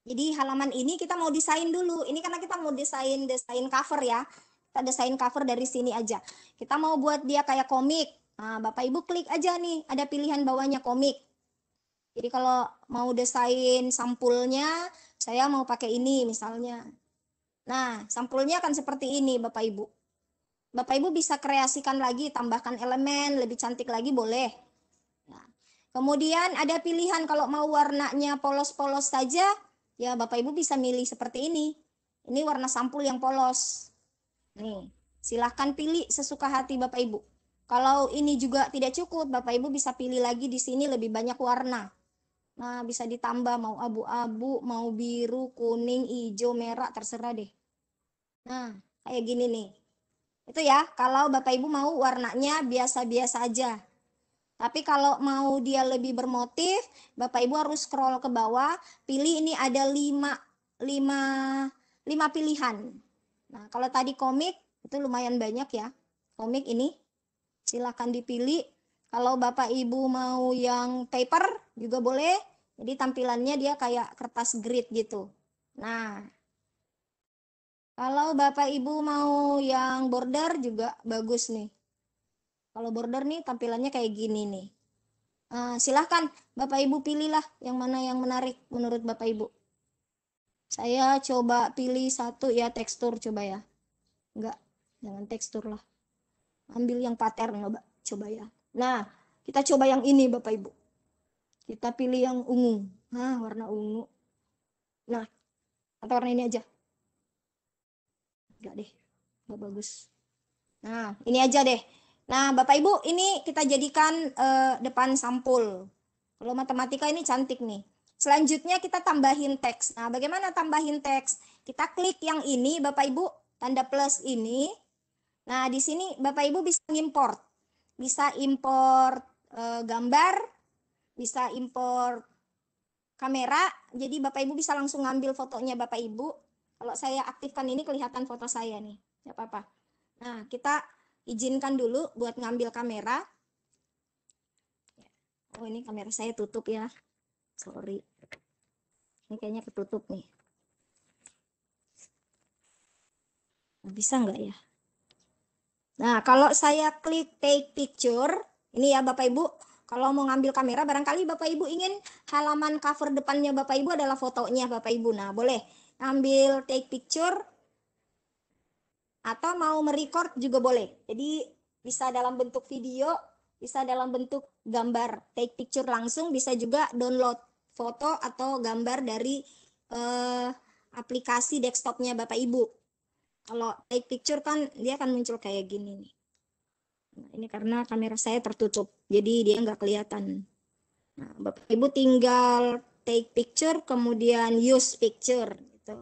Jadi halaman ini kita mau desain dulu. Ini karena kita mau desain cover ya. Kita desain cover dari sini aja. Kita mau buat dia kayak komik. Nah, Bapak Ibu klik aja nih, ada pilihan bawahnya komik. Jadi kalau mau desain sampulnya, saya mau pakai ini misalnya. Nah, sampulnya akan seperti ini Bapak Ibu. Bapak Ibu bisa kreasikan lagi, tambahkan elemen, lebih cantik lagi boleh. Nah, kemudian ada pilihan kalau mau warnanya polos-polos saja, ya Bapak Ibu bisa milih seperti ini. Ini warna sampul yang polos. Nih, silahkan pilih sesuka hati Bapak Ibu. Kalau ini juga tidak cukup, Bapak Ibu bisa pilih lagi di sini lebih banyak warna. Nah, bisa ditambah mau abu-abu, mau biru, kuning, hijau, merah, terserah deh. Nah, kayak gini nih. Itu ya, kalau Bapak Ibu mau warnanya biasa-biasa aja. Tapi kalau mau dia lebih bermotif, Bapak Ibu harus scroll ke bawah, pilih ini ada 5 pilihan. Nah, kalau tadi komik, itu lumayan banyak ya. Komik ini, silahkan dipilih. Kalau Bapak Ibu mau yang paper, juga boleh. Jadi tampilannya dia kayak kertas grid gitu. Nah, kalau Bapak Ibu mau yang border juga bagus nih. Kalau border nih tampilannya kayak gini nih. Silahkan Bapak Ibu pilihlah yang mana yang menarik menurut Bapak Ibu. Saya coba pilih satu ya, tekstur coba ya. Enggak, jangan tekstur lah. Ambil yang pattern coba ya. Nah, kita coba yang ini Bapak Ibu. Kita pilih yang ungu. Nah, warna ungu. Nah, atau warna ini aja. Enggak deh, enggak bagus. Nah, ini aja deh. Nah, Bapak Ibu, ini kita jadikan depan sampul. Kalau matematika ini cantik nih. Selanjutnya kita tambahin teks. Nah, bagaimana tambahin teks? Kita klik yang ini, Bapak Ibu, tanda plus ini. Nah, di sini Bapak Ibu bisa import. Bisa import gambar, bisa import kamera. Jadi Bapak Ibu bisa langsung ngambil fotonya Bapak Ibu. Kalau saya aktifkan ini kelihatan foto saya nih. Tidak apa-apa. Nah, kita izinkan dulu buat ngambil kamera. Oh, ini kamera saya tutup ya. Sorry. Ini kayaknya ketutup nih. Bisa nggak ya? Nah, kalau saya klik take picture, ini ya Bapak Ibu, kalau mau ngambil kamera, barangkali Bapak Ibu ingin halaman cover depannya Bapak Ibu adalah fotonya Bapak Ibu. Nah, boleh ambil take picture, atau mau merecord juga boleh. Jadi bisa dalam bentuk video, bisa dalam bentuk gambar. Take picture langsung, bisa juga download foto atau gambar dari aplikasi desktopnya Bapak Ibu. Kalau take picture kan dia akan muncul kayak gini nih. Nah, ini karena kamera saya tertutup, jadi dia nggak kelihatan. Nah, Bapak Ibu tinggal take picture, kemudian use picture. Gitu.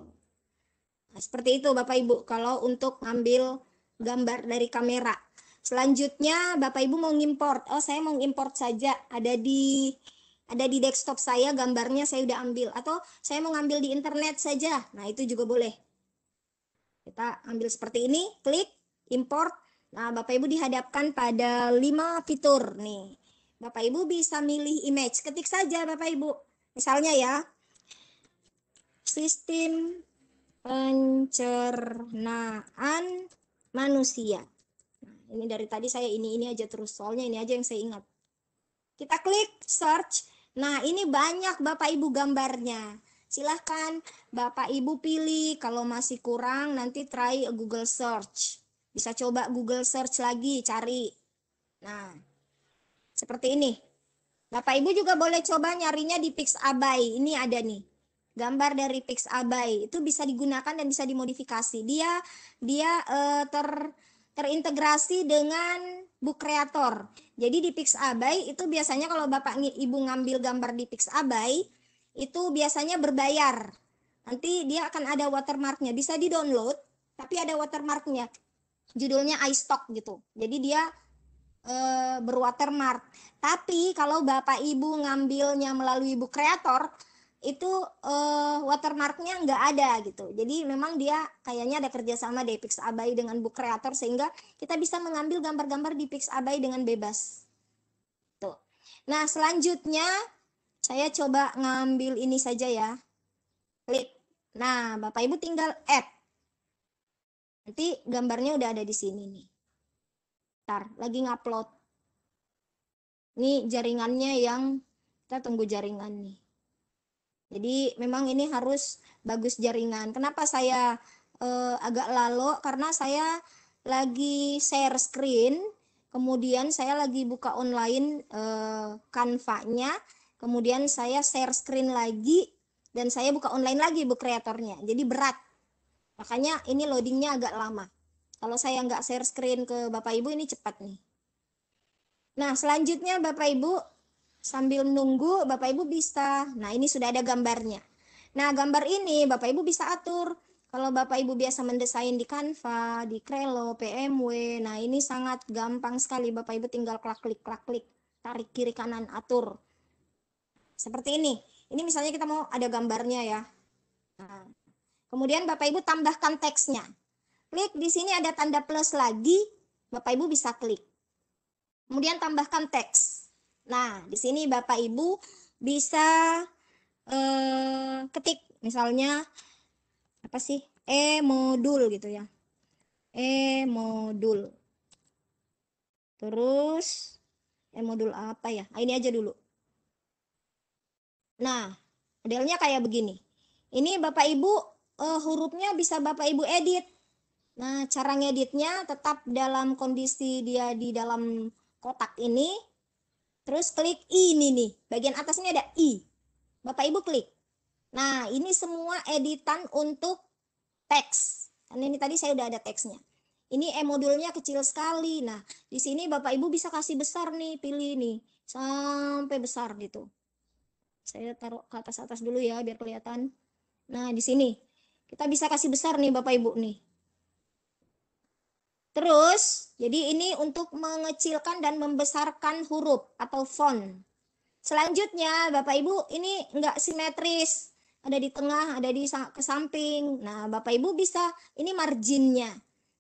Nah, seperti itu Bapak Ibu kalau untuk ngambil gambar dari kamera. Selanjutnya Bapak Ibu mau ngimport. Oh, saya mau ngimport saja, ada di desktop saya, gambarnya saya udah ambil. Atau saya mau ngambil di internet saja. Nah, itu juga boleh. Kita ambil seperti ini, klik import. Nah, Bapak Ibu dihadapkan pada 5 fitur nih. Bapak Ibu bisa milih image, ketik saja Bapak Ibu. Misalnya ya, sistem pencernaan manusia. Nah, ini dari tadi saya ini aja terus, soalnya ini aja yang saya ingat. Kita klik search. Nah, ini banyak Bapak Ibu gambarnya. Silahkan Bapak Ibu pilih, kalau masih kurang nanti try Google search. Bisa coba Google search lagi, cari. Nah, seperti ini. Bapak Ibu juga boleh coba nyarinya di Pixabay. Ini ada nih. Gambar dari Pixabay. Itu bisa digunakan dan bisa dimodifikasi. Dia terintegrasi dengan Book Creator. Jadi di Pixabay itu biasanya kalau Bapak Ibu ngambil gambar di Pixabay, itu biasanya berbayar. Nanti dia akan ada watermarknya, bisa di-download, tapi ada watermarknya. Judulnya iStock gitu. Jadi dia berwatermark. Tapi kalau Bapak Ibu ngambilnya melalui Book Creator, itu watermarknya nggak ada gitu. Jadi memang dia kayaknya ada kerjasama di Pixabay dengan Book Creator sehingga kita bisa mengambil gambar-gambar di Pixabay dengan bebas. Tuh. Nah, selanjutnya Saya coba ngambil ini saja ya. Klik. Nah, Bapak Ibu tinggal add. Nanti gambarnya udah ada di sini nih. Ntar, lagi ngupload. Ini jaringannya yang kita tunggu jaringan nih. Jadi memang ini harus bagus jaringan. Kenapa saya agak lalo? Karena saya lagi share screen, kemudian saya lagi buka online Canva-nya, kemudian saya share screen lagi, dan saya buka online lagi Bu kreatornya. Jadi berat. Makanya ini loadingnya agak lama. Kalau saya nggak share screen ke Bapak Ibu ini cepat nih. Nah, selanjutnya Bapak Ibu sambil menunggu Bapak Ibu bisa. Nah, ini sudah ada gambarnya. Nah, gambar ini Bapak Ibu bisa atur. Kalau Bapak Ibu biasa mendesain di Canva, di Trello, PMW, nah ini sangat gampang sekali. Bapak Ibu tinggal klik, tarik kiri kanan, atur. Seperti ini. Ini misalnya kita mau ada gambarnya ya. Nah, kemudian Bapak Ibu tambahkan teksnya. Klik di sini ada tanda plus lagi, Bapak Ibu bisa klik. Kemudian tambahkan teks. Nah, di sini Bapak Ibu bisa ketik misalnya apa sih? E-modul gitu ya. E-modul. Terus E-modul apa ya? Nah, ini aja dulu. Nah, modelnya kayak begini. Ini Bapak Ibu hurufnya bisa Bapak Ibu edit. Nah, cara ngeditnya tetap dalam kondisi dia di dalam kotak ini. Terus klik ini nih. Bagian atasnya ada I. Bapak Ibu klik. Nah, ini semua editan untuk teks. Karena ini tadi saya udah ada teksnya. Ini e-modulnya kecil sekali. Nah, di sini Bapak Ibu bisa kasih besar nih, pilih nih. Sampai besar gitu. Saya taruh ke atas-atas dulu ya, biar kelihatan. Nah, di sini. Kita bisa kasih besar nih Bapak Ibu nih. Terus, jadi ini untuk mengecilkan dan membesarkan huruf atau font. Selanjutnya, Bapak Ibu, ini enggak simetris. Ada di tengah, ada di ke samping. Nah, Bapak Ibu bisa, ini marginnya.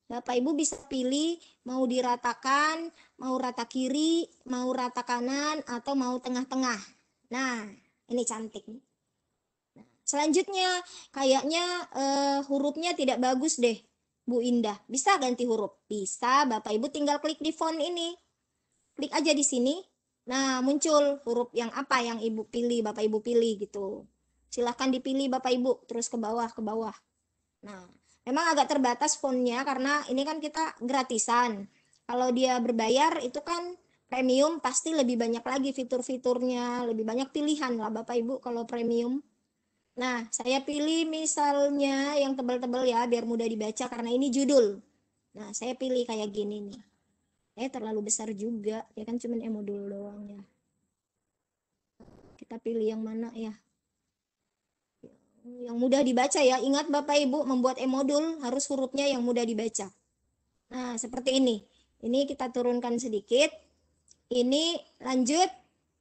Bapak Ibu bisa pilih mau diratakan, mau rata kiri, mau rata kanan, atau mau tengah-tengah. Nah, ini cantik. Selanjutnya, kayaknya hurufnya tidak bagus deh, Bu Indah. Bisa ganti huruf? Bisa, Bapak Ibu tinggal klik di font ini. Klik aja di sini. Nah, muncul huruf yang apa yang Ibu pilih, Bapak Ibu pilih gitu. Silahkan dipilih Bapak Ibu, terus ke bawah, ke bawah. Nah, memang agak terbatas fontnya karena ini kan kita gratisan. Kalau dia berbayar itu kan premium pasti lebih banyak lagi fitur-fiturnya, lebih banyak pilihan lah Bapak Ibu kalau premium. Nah, saya pilih misalnya yang tebal-tebal ya, biar mudah dibaca karena ini judul. Nah, saya pilih kayak gini nih. Terlalu besar juga, ya kan cuman e-modul doang ya. Kita pilih yang mana ya? Yang mudah dibaca ya. Ingat Bapak Ibu, membuat e-modul harus hurufnya yang mudah dibaca. Nah, seperti ini. Ini kita turunkan sedikit. Ini lanjut.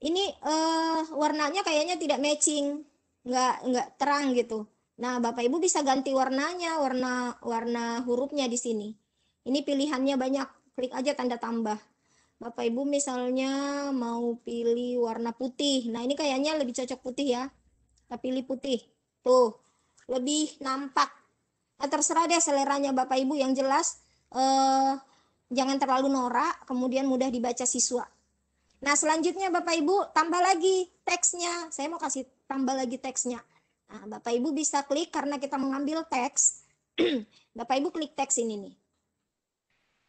Ini warnanya kayaknya tidak matching. Nggak terang gitu. Nah, Bapak Ibu bisa ganti warnanya, warna hurufnya di sini. Ini pilihannya banyak. Klik aja tanda tambah. Bapak Ibu misalnya mau pilih warna putih. Nah, ini kayaknya lebih cocok putih ya. Kita pilih putih. Tuh, lebih nampak. Nah, terserah deh seleranya Bapak Ibu, yang jelas jangan terlalu norak, kemudian mudah dibaca siswa. Nah, selanjutnya Bapak Ibu tambah lagi teksnya. Saya mau kasih tambah lagi teksnya. Nah, Bapak Ibu bisa klik karena kita mengambil teks. Bapak Ibu klik teks ini nih.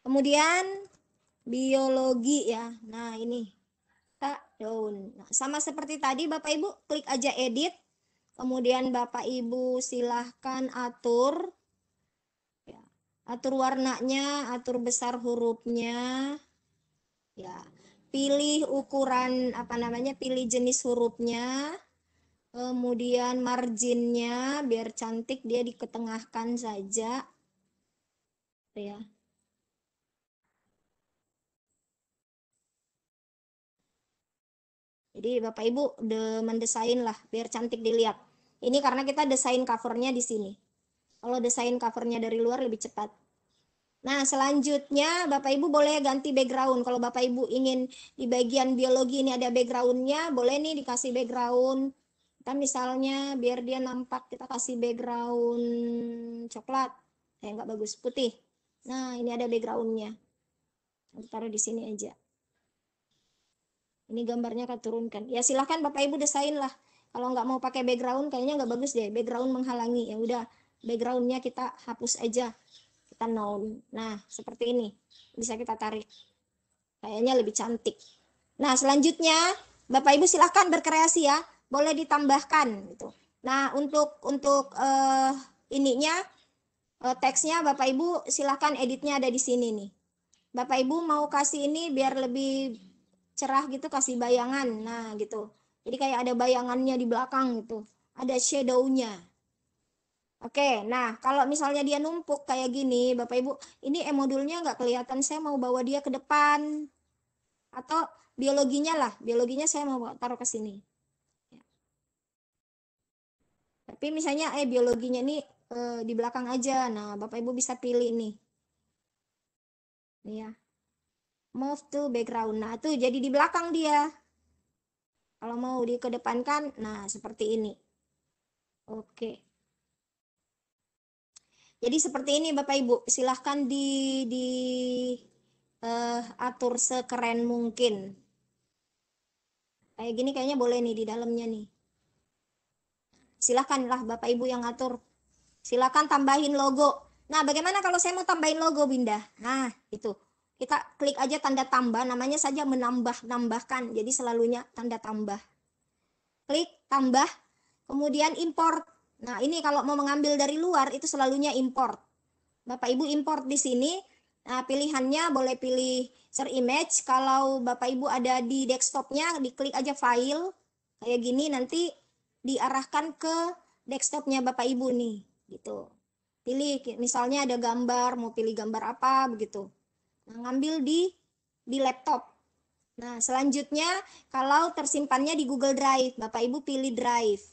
Kemudian biologi ya. Nah, ini kita daun. Nah, sama seperti tadi Bapak Ibu klik aja edit. Kemudian Bapak Ibu silahkan atur ya, atur warnanya, atur besar hurufnya. Ya. Pilih ukuran apa namanya? Pilih jenis hurufnya. Kemudian marginnya biar cantik dia diketengahkan saja. Ya. Jadi Bapak Ibu udah mendesain lah biar cantik dilihat. Ini karena kita desain covernya di sini. Kalau desain covernya dari luar lebih cepat. Nah, selanjutnya Bapak Ibu boleh ganti background. Kalau Bapak Ibu ingin di bagian biologi ini ada backgroundnya, boleh nih dikasih background. Kita misalnya biar dia nampak, kita kasih background coklat. Nggak bagus, putih. Nah, ini ada backgroundnya. Taruh di sini aja. Ini gambarnya akan turunkan. Ya silahkan Bapak Ibu desain lah. Kalau nggak mau pakai background, kayaknya nggak bagus deh. Background menghalangi. Ya udah, backgroundnya kita hapus aja. Kita noun. Nah, seperti ini. Bisa kita tarik. Kayaknya lebih cantik. Nah, selanjutnya Bapak Ibu silahkan berkreasi ya. Boleh ditambahkan gitu. Nah, untuk ininya teksnya Bapak Ibu silahkan editnya ada di sini nih. Bapak Ibu mau kasih ini biar lebih cerah gitu, kasih bayangan. Nah, gitu. Jadi kayak ada bayangannya di belakang gitu. Ada shadow-nya. Oke, nah kalau misalnya dia numpuk kayak gini, Bapak Ibu, ini modulnya nggak kelihatan, saya mau bawa dia ke depan. Atau biologinya lah, biologinya saya mau taruh ke sini. Tapi misalnya biologinya ini di belakang aja, nah Bapak Ibu bisa pilih nih. Nih ya, move to background, nah tuh jadi di belakang dia. Kalau mau dikedepankan, nah seperti ini. Oke. Jadi seperti ini Bapak Ibu, silahkan atur sekeren mungkin. Kayak gini kayaknya boleh nih di dalamnya nih. Silahkanlah Bapak Ibu yang atur. Silahkan tambahin logo. Nah, bagaimana kalau saya mau tambahin logo, Binda? Nah, itu. Kita klik aja tanda tambah, namanya saja menambah-nambahkan. Jadi selalunya tanda tambah. Klik tambah, kemudian import. Nah, ini kalau mau mengambil dari luar itu selalunya import. Bapak Ibu import di sini. Nah, pilihannya boleh pilih share image. Kalau Bapak Ibu ada di desktopnya, diklik aja file. Kayak gini nanti diarahkan ke desktopnya Bapak Ibu nih. Gitu. Pilih misalnya ada gambar, mau pilih gambar apa begitu. Nah, ngambil di laptop. Nah, selanjutnya kalau tersimpannya di Google Drive, Bapak Ibu pilih Drive.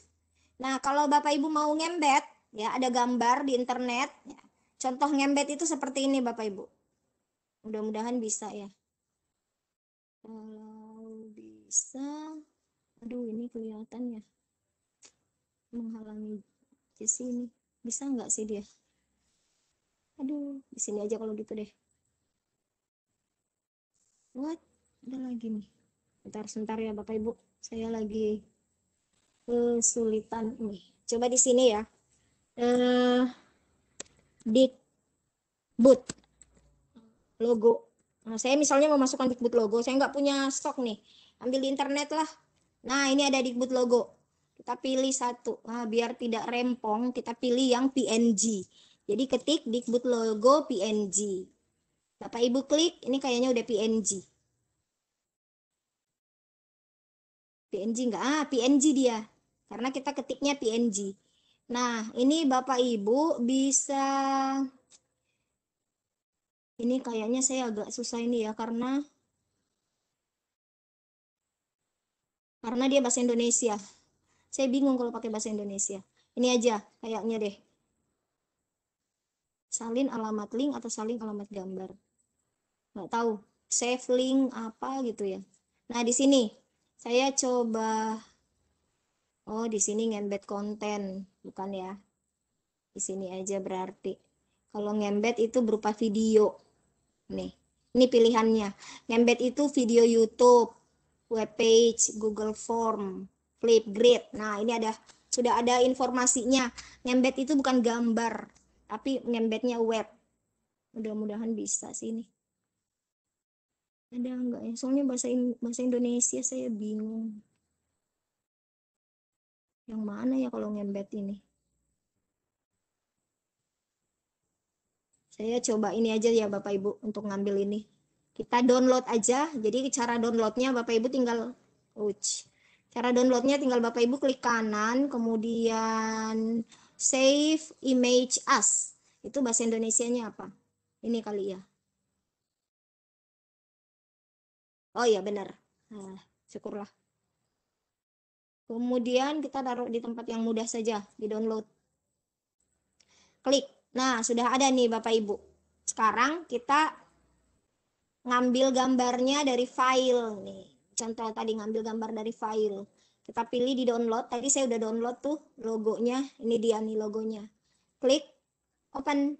Nah, kalau Bapak Ibu mau ngembed, ya ada gambar di internet, ya. Contoh ngembed itu seperti ini Bapak Ibu. Mudah-mudahan bisa ya. Kalau bisa, aduh ini kelihatan ya. Menghalangi di sini. Bisa nggak sih dia? Aduh, di sini aja kalau gitu deh. What? Ada lagi nih. Sebentar ya Bapak Ibu. Saya lagi kesulitan nih. Coba di sini ya. Digbud logo. Nah, saya misalnya mau masukkan Digbud logo, saya nggak punya stok nih. Ambil di internet lah. Nah, ini ada Digbud logo. Kita pilih satu. Nah, biar tidak rempong, kita pilih yang PNG. Jadi ketik Digbud logo PNG. Bapak Ibu klik, ini kayaknya udah PNG. PNG enggak? PNG dia. Karena kita ketiknya PNG. Nah, ini Bapak Ibu bisa, ini kayaknya saya agak susah ini ya karena dia bahasa Indonesia. Saya bingung kalau pakai bahasa Indonesia. Ini aja kayaknya deh. Salin alamat link atau salin alamat gambar. Nggak tahu. Save link apa gitu ya. Nah, di sini saya coba, oh di sini ngembed konten, bukan ya. Di sini aja berarti. Kalau ngembed itu berupa video. Nih, ini pilihannya. Ngembed itu video YouTube, webpage, Google Form, Flipgrid. Nah, ini sudah ada informasinya. Ngembed itu bukan gambar, tapi ngembednya web. Mudah-mudahan bisa sih ini. Ada enggak ya? Soalnya bahasa Indonesia saya bingung. Yang mana ya kalau ngembed ini? Saya coba ini aja ya Bapak Ibu untuk ngambil ini. Kita download aja. Jadi cara downloadnya Bapak Ibu tinggal cara downloadnya tinggal Bapak Ibu klik kanan, kemudian save image as. Itu bahasa Indonesianya apa? Ini kali ya. Oh ya benar. Nah, syukurlah. Kemudian kita taruh di tempat yang mudah saja, di download. Klik. Nah, sudah ada nih Bapak Ibu. Sekarang kita ngambil gambarnya dari file nih. Contoh tadi ngambil gambar dari file. Kita pilih di download. Tadi saya udah download tuh logonya. Ini dia nih logonya. Klik open.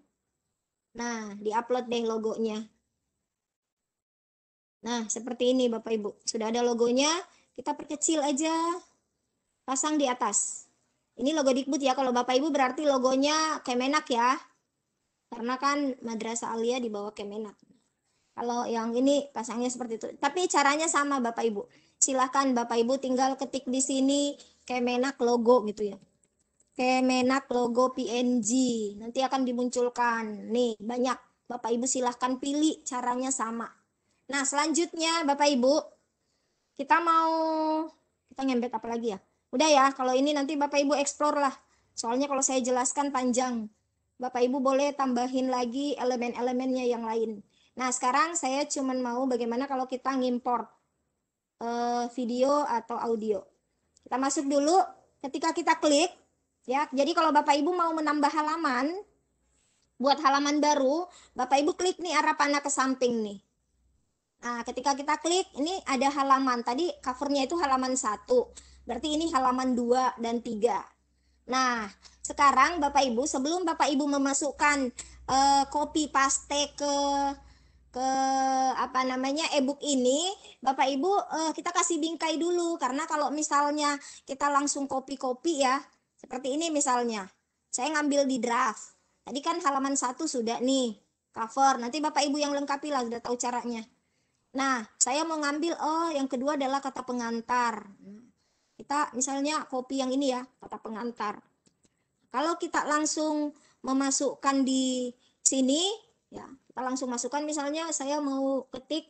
Nah, di-upload deh logonya. Nah, seperti ini Bapak Ibu. Sudah ada logonya, kita perkecil aja. Pasang di atas. Ini logo Dikbud ya. Kalau Bapak Ibu berarti logonya Kemenak ya. Karena kan Madrasah Aliyah di bawah Kemenak. Kalau yang ini pasangnya seperti itu. Tapi caranya sama Bapak Ibu. Silahkan Bapak Ibu tinggal ketik di sini Kemenak logo gitu ya. Kemenak logo PNG. Nanti akan dimunculkan. Nih banyak. Bapak Ibu silahkan pilih, caranya sama. Nah selanjutnya Bapak Ibu. Kita ngembet apa lagi ya? Udah ya, kalau ini nanti Bapak Ibu explore lah. Soalnya kalau saya jelaskan panjang. Bapak Ibu boleh tambahin lagi elemen-elemennya yang lain. Nah, sekarang saya cuma mau bagaimana kalau kita ngimport video atau audio. Kita masuk dulu, ketika kita klik, ya. Jadi kalau Bapak Ibu mau menambah halaman, buat halaman baru, Bapak Ibu klik nih arah panah ke samping nih. Nah, ketika kita klik, ini ada halaman. Tadi covernya itu halaman 1. Berarti ini halaman 2 dan 3. Nah, sekarang Bapak Ibu, sebelum Bapak Ibu memasukkan copy paste ke apa namanya e-book ini, Bapak Ibu kita kasih bingkai dulu, karena kalau misalnya kita langsung copy ya, seperti ini misalnya. Saya ngambil di draft. Tadi kan halaman 1 sudah nih, cover. Nanti Bapak Ibu yang lengkapi lah, sudah tahu caranya. Nah, saya mau ngambil yang kedua adalah kata pengantar. Kita misalnya copy yang ini ya, kata pengantar. Kalau kita langsung memasukkan di sini, ya kita langsung masukkan, misalnya saya mau ketik,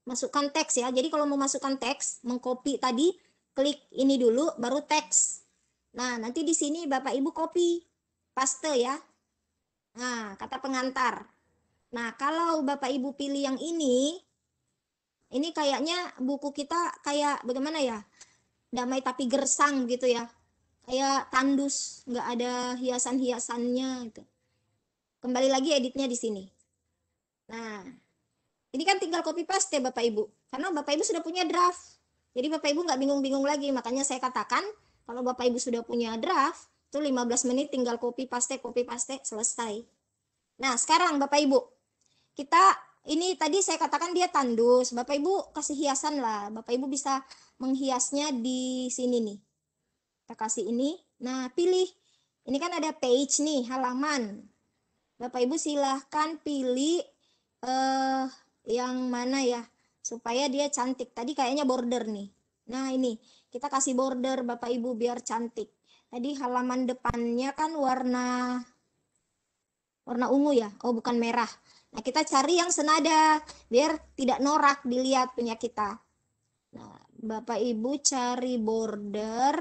masukkan teks ya. Jadi kalau mau masukkan teks, mengcopy tadi, klik ini dulu, baru teks. Nah, nanti di sini Bapak Ibu copy, paste ya. Nah, kata pengantar. Nah, kalau Bapak Ibu pilih yang ini kayaknya buku kita kayak bagaimana ya? Damai tapi gersang gitu ya. Kayak tandus, nggak ada hiasan-hiasannya gitu. Kembali lagi editnya di sini. Nah, ini kan tinggal copy paste Bapak Ibu. Karena Bapak Ibu sudah punya draft. Jadi Bapak Ibu nggak bingung-bingung lagi. Makanya saya katakan, kalau Bapak Ibu sudah punya draft, itu 15 menit tinggal copy paste, selesai. Nah, sekarang Bapak Ibu, ini tadi saya katakan dia tandus. Bapak Ibu kasih hiasan lah. Bapak Ibu bisa menghiasnya di sini nih. Kita kasih ini. Nah, pilih. Ini kan ada page nih, halaman. Bapak Ibu silahkan pilih yang mana ya, supaya dia cantik. Tadi kayaknya border nih. Nah, ini kita kasih border Bapak Ibu biar cantik. Tadi halaman depannya kan warna ungu ya. Oh, bukan merah. Nah, kita cari yang senada biar tidak norak dilihat punya kita. Nah, Bapak Ibu cari border,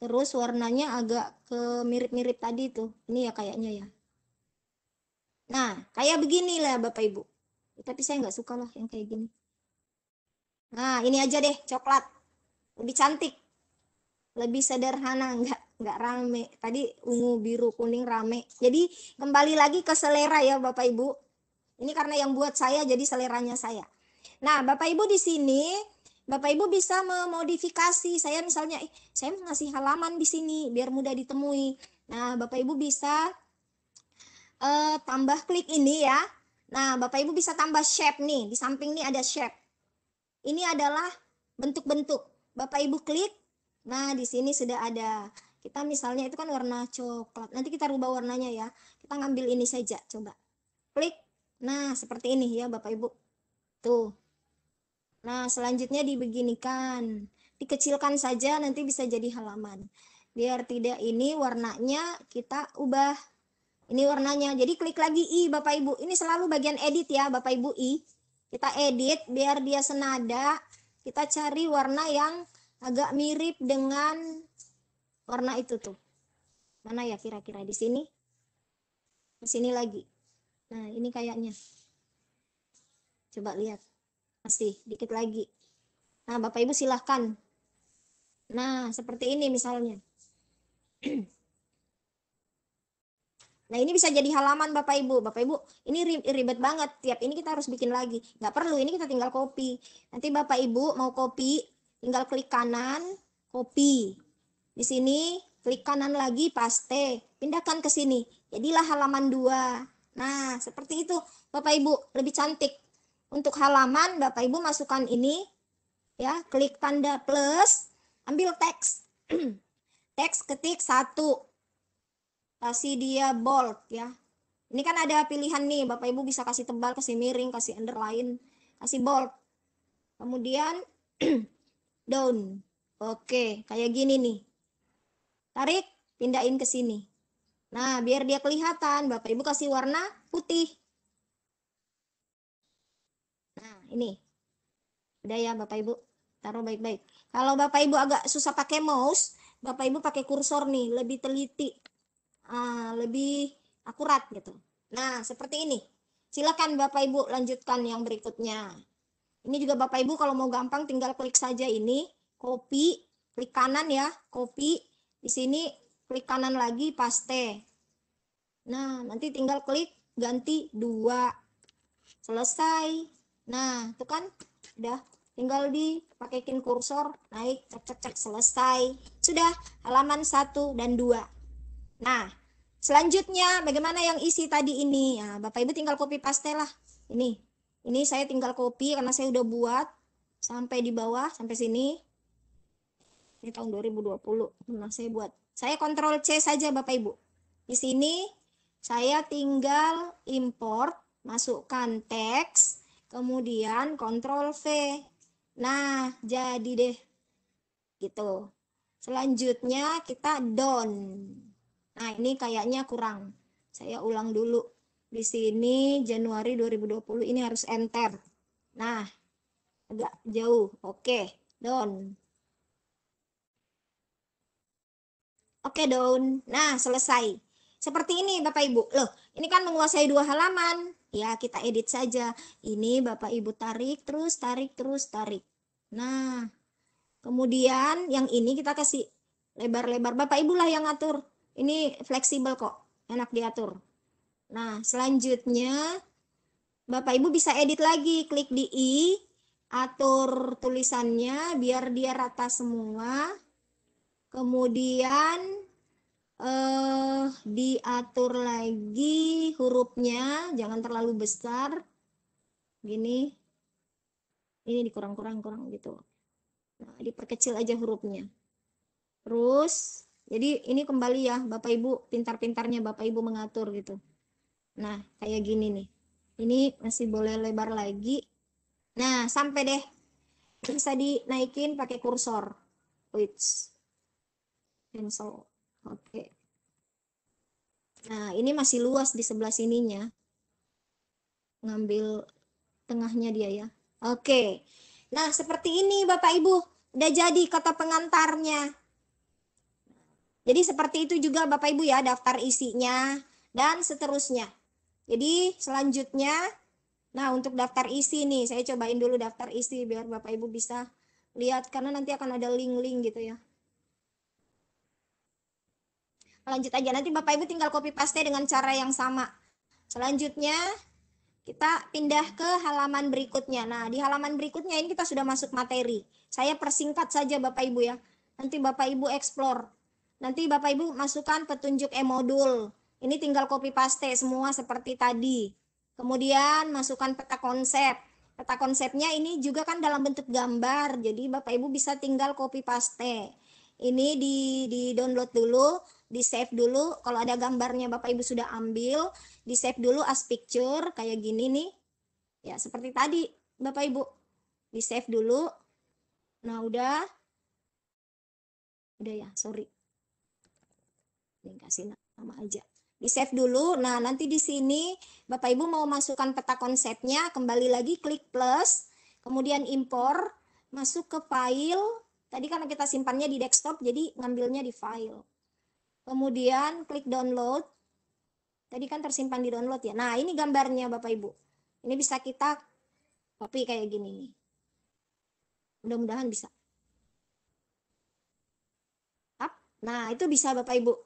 terus warnanya agak ke mirip-mirip tadi tuh. Ini ya kayaknya ya. Nah, kayak begini lah Bapak Ibu. Tapi saya nggak suka lah yang kayak gini. Nah, ini aja deh, coklat. Lebih cantik. Lebih sederhana, nggak rame. Tadi ungu, biru, kuning rame. Jadi kembali lagi ke selera ya Bapak Ibu. Ini karena yang buat saya, jadi seleranya saya. Nah, Bapak Ibu di sini, Bapak Ibu bisa memodifikasi. Saya misalnya, saya mau ngasih halaman di sini biar mudah ditemui. Nah, Bapak Ibu bisa tambah klik ini ya. Nah, Bapak Ibu bisa tambah shape nih. Di samping nih ada shape. Ini adalah bentuk-bentuk. Bapak Ibu klik. Nah, di sini sudah ada. Kita misalnya itu kan warna coklat. Nanti kita rubah warnanya ya. Kita ngambil ini saja, coba. Klik. Nah, seperti ini ya Bapak Ibu. Tuh. Nah, selanjutnya dibeginikan. Dikecilkan saja, nanti bisa jadi halaman. Biar tidak ini warnanya kita ubah. Ini warnanya. Jadi klik lagi I Bapak Ibu. Ini selalu bagian edit ya Bapak Ibu I. Kita edit biar dia senada. Kita cari warna yang agak mirip dengan warna itu tuh. Mana ya kira-kira di sini? Di sini lagi. Nah, ini kayaknya. Coba lihat. Masih dikit lagi. Nah, Bapak Ibu silahkan. Nah, seperti ini misalnya. Nah, ini bisa jadi halaman Bapak Ibu. Bapak Ibu, ini ribet banget. Tiap ini kita harus bikin lagi. Nggak perlu, ini kita tinggal copy. Nanti Bapak Ibu mau copy, tinggal klik kanan, copy. Di sini, klik kanan lagi, paste. Pindahkan ke sini. Jadilah halaman 2. Nah, seperti itu Bapak Ibu, lebih cantik. Untuk halaman, Bapak Ibu masukkan ini, ya, klik tanda plus, ambil teks. Teks ketik 1. Kasih dia bold ya. Ini kan ada pilihan nih, Bapak Ibu bisa kasih tebal, kasih miring, kasih underline, kasih bold. Kemudian down. Oke, kayak gini nih. Tarik, pindahin ke sini. Nah, biar dia kelihatan, Bapak Ibu kasih warna putih. Nah, ini. Udah ya Bapak Ibu, taruh baik-baik. Kalau Bapak Ibu agak susah pakai mouse, Bapak Ibu pakai kursor nih, lebih teliti. Lebih akurat gitu. Nah, seperti ini. Silakan Bapak Ibu lanjutkan yang berikutnya. Ini juga Bapak Ibu kalau mau gampang tinggal klik saja ini, copy, klik kanan ya, copy. Di sini klik kanan lagi, paste. Nah, nanti tinggal klik ganti 2. Selesai. Nah, itu kan udah tinggal dipakein kursor, naik, cek cek cek, selesai. Sudah halaman 1 dan 2. Nah, selanjutnya bagaimana yang isi tadi ini? Nah, Bapak Ibu tinggal copy paste lah. Ini saya tinggal copy karena saya udah buat sampai di bawah, sampai sini. Ini tahun 2020. Nah, saya buat. Saya Ctrl C saja Bapak Ibu. Di sini saya tinggal import, masukkan teks, kemudian Ctrl V. Nah, jadi deh. Gitu. Selanjutnya kita down. Nah, ini kayaknya kurang. Saya ulang dulu. Di sini Januari 2020 ini harus enter. Nah, agak jauh. Oke, down. Oke, down. Nah, selesai. Seperti ini Bapak Ibu. Loh, ini kan menguasai 2 halaman. Ya, kita edit saja. Ini Bapak Ibu tarik, terus tarik, terus tarik. Nah, kemudian yang ini kita kasih lebar-lebar. Bapak Ibu lah yang atur. Ini fleksibel kok, enak diatur. Nah, selanjutnya Bapak Ibu bisa edit lagi, klik di I, atur tulisannya biar dia rata semua. Kemudian diatur lagi hurufnya, jangan terlalu besar. Gini. Ini dikurang-kurang gitu. Nah, diperkecil aja hurufnya. Terus, jadi ini kembali ya, Bapak Ibu, pintar-pintarnya Bapak Ibu mengatur gitu. Nah, kayak gini nih. Ini masih boleh lebar lagi. Nah, sampai deh. Bisa dinaikin pakai kursor. Which cancel. Oke. Nah, ini masih luas di sebelah sininya. Ngambil tengahnya dia ya. Oke. Nah, seperti ini Bapak Ibu. Udah jadi kata pengantarnya. Jadi seperti itu juga Bapak Ibu ya, daftar isinya dan seterusnya. Jadi selanjutnya, nah untuk daftar isi nih, saya cobain dulu daftar isi biar Bapak Ibu bisa lihat karena nanti akan ada link-link gitu ya. Lanjut aja, nanti Bapak Ibu tinggal copy paste dengan cara yang sama. Selanjutnya kita pindah ke halaman berikutnya. Nah, di halaman berikutnya ini kita sudah masuk materi. Saya persingkat saja Bapak Ibu ya. Nanti Bapak Ibu explore. Nanti Bapak Ibu masukkan petunjuk e-modul. Ini tinggal copy paste semua seperti tadi. Kemudian masukkan peta konsep. Peta konsepnya ini juga kan dalam bentuk gambar. Jadi Bapak Ibu bisa tinggal copy paste. Ini di download dulu, di save dulu. Kalau ada gambarnya Bapak Ibu sudah ambil, di save dulu as picture kayak gini nih. Ya, seperti tadi Bapak Ibu. Di save dulu. Nah, udah ya, sorry. Ini kasih nama aja. Di save dulu. Nah, nanti di sini Bapak Ibu mau masukkan peta konsepnya, kembali lagi klik plus, kemudian impor, masuk ke file. Tadi karena kita simpannya di desktop, jadi ngambilnya di file. Kemudian klik download. Tadi kan tersimpan di download ya. Nah, ini gambarnya Bapak Ibu. Ini bisa kita copy kayak gini nih. Mudah-mudahan bisa. Nah, itu bisa Bapak Ibu.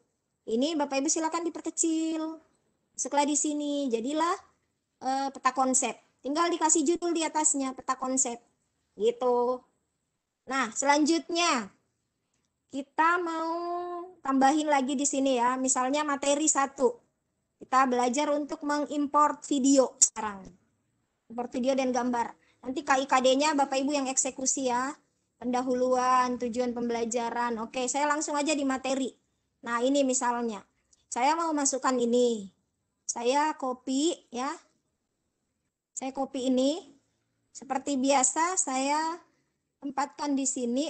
Ini Bapak Ibu silakan diperkecil. Masuklah di sini, jadilah peta konsep. Tinggal dikasih judul di atasnya, peta konsep. Gitu. Nah, selanjutnya kita mau tambahin lagi di sini ya. Misalnya materi 1. Kita belajar untuk mengimport video sekarang. Import video dan gambar. Nanti KIKD-nya Bapak Ibu yang eksekusi ya. Pendahuluan, tujuan pembelajaran. Oke, saya langsung aja di materi. Nah, ini misalnya. Saya mau masukkan ini. Saya copy ya. Saya copy ini. Seperti biasa saya tempatkan di sini.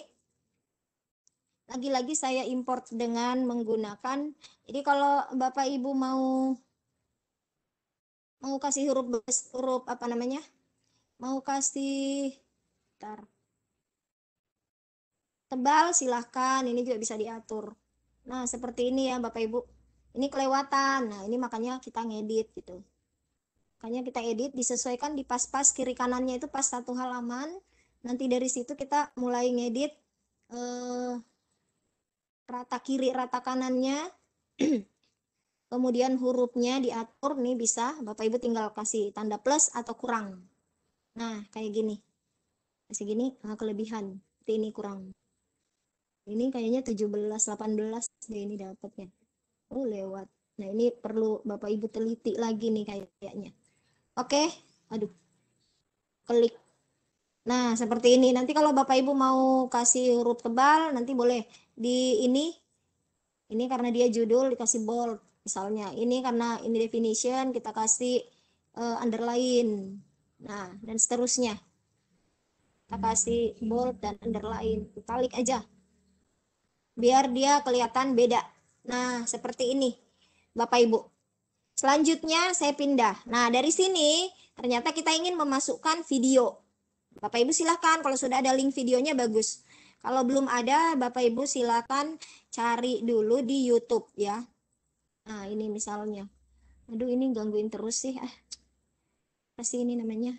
Lagi-lagi saya import dengan menggunakan. Jadi kalau Bapak Ibu mau kasih huruf apa namanya? Mau kasih tebal silahkan, ini juga bisa diatur. Nah, seperti ini ya Bapak Ibu. Ini kelewatan. Nah, ini makanya kita ngedit gitu. Makanya kita edit, disesuaikan di pas-pas kiri kanannya itu pas 1 halaman. Nanti dari situ kita mulai ngedit rata kiri, rata kanannya. Kemudian hurufnya diatur nih bisa. Bapak Ibu tinggal kasih tanda plus atau kurang. Nah, kayak gini. Kasih gini, kelebihan. Ini kurang. Ini kayaknya 17, 18 deh ini dapatnya. Oh, lewat. Nah, ini perlu Bapak Ibu teliti lagi nih kayaknya. Oke. Aduh. Klik. Nah, seperti ini. Nanti kalau Bapak Ibu mau kasih huruf tebal, nanti boleh di ini. Ini karena dia judul dikasih bold. Misalnya, ini karena ini definition, kita kasih underline. Nah, dan seterusnya. Kita kasih bold dan underline. Italic aja. Biar dia kelihatan beda. Nah, seperti ini, Bapak Ibu. Selanjutnya saya pindah. Nah, dari sini ternyata kita ingin memasukkan video. Bapak Ibu silakan, kalau sudah ada link videonya bagus. Kalau belum ada, Bapak Ibu silakan cari dulu di YouTube ya. Nah, ini misalnya. Aduh, ini gangguin terus sih. Pasti ini namanya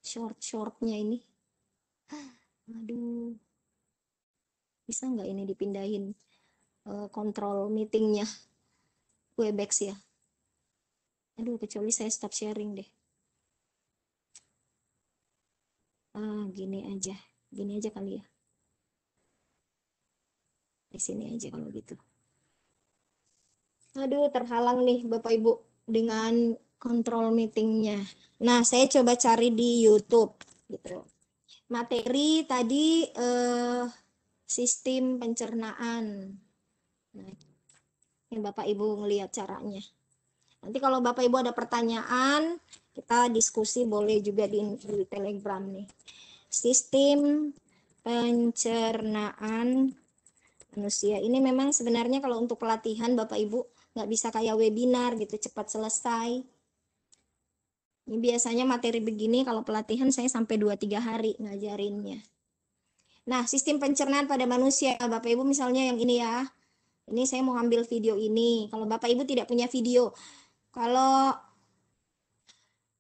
short-shortnya ini. Aduh. Bisa nggak ini dipindahin kontrol meetingnya? Webex ya. Aduh, kecuali saya stop sharing deh. Gini aja kali ya. Di sini aja kalau gitu. Aduh, terhalang nih Bapak Ibu dengan kontrol meetingnya. Nah, saya coba cari di YouTube gitu. Materi tadi sistem pencernaan. Nah, ini Bapak Ibu ngelihat caranya. Nanti kalau Bapak Ibu ada pertanyaan, kita diskusi boleh juga di Telegram nih. Sistem pencernaan manusia. Ini memang sebenarnya kalau untuk pelatihan Bapak Ibu nggak bisa kayak webinar gitu cepat selesai. Ini biasanya materi begini kalau pelatihan saya sampai 2-3 hari ngajarinnya. Nah, sistem pencernaan pada manusia, Bapak Ibu misalnya yang ini ya. Ini saya mau ambil video ini. Kalau Bapak Ibu tidak punya video, kalau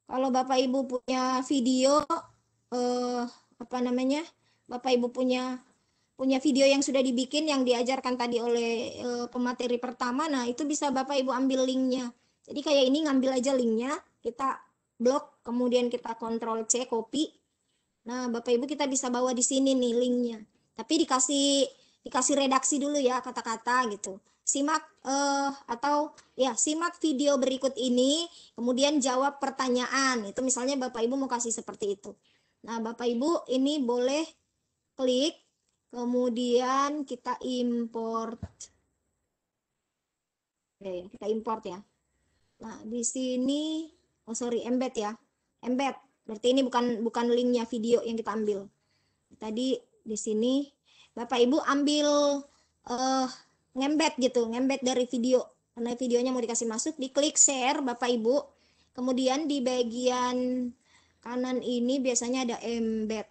Bapak Ibu punya video apa namanya? Bapak Ibu punya video yang sudah dibikin yang diajarkan tadi oleh pemateri pertama, nah itu bisa Bapak Ibu ambil linknya. Jadi kayak ini ngambil aja linknya, kita blok, kemudian kita Ctrl C, copy. Nah, Bapak Ibu kita bisa bawa di sini nih linknya. Tapi dikasih redaksi dulu ya kata-kata gitu. Simak simak video berikut ini, kemudian jawab pertanyaan. Itu misalnya Bapak Ibu mau kasih seperti itu. Nah, Bapak Ibu ini boleh klik, kemudian kita import. Kita import ya. Nah, di sini embed ya. Embed. Berarti ini bukan linknya video yang kita ambil. Tadi di sini Bapak Ibu ambil ngembed gitu, ngembed dari video. Karena videonya mau dikasih masuk, diklik share Bapak Ibu. Kemudian di bagian kanan ini biasanya ada embed.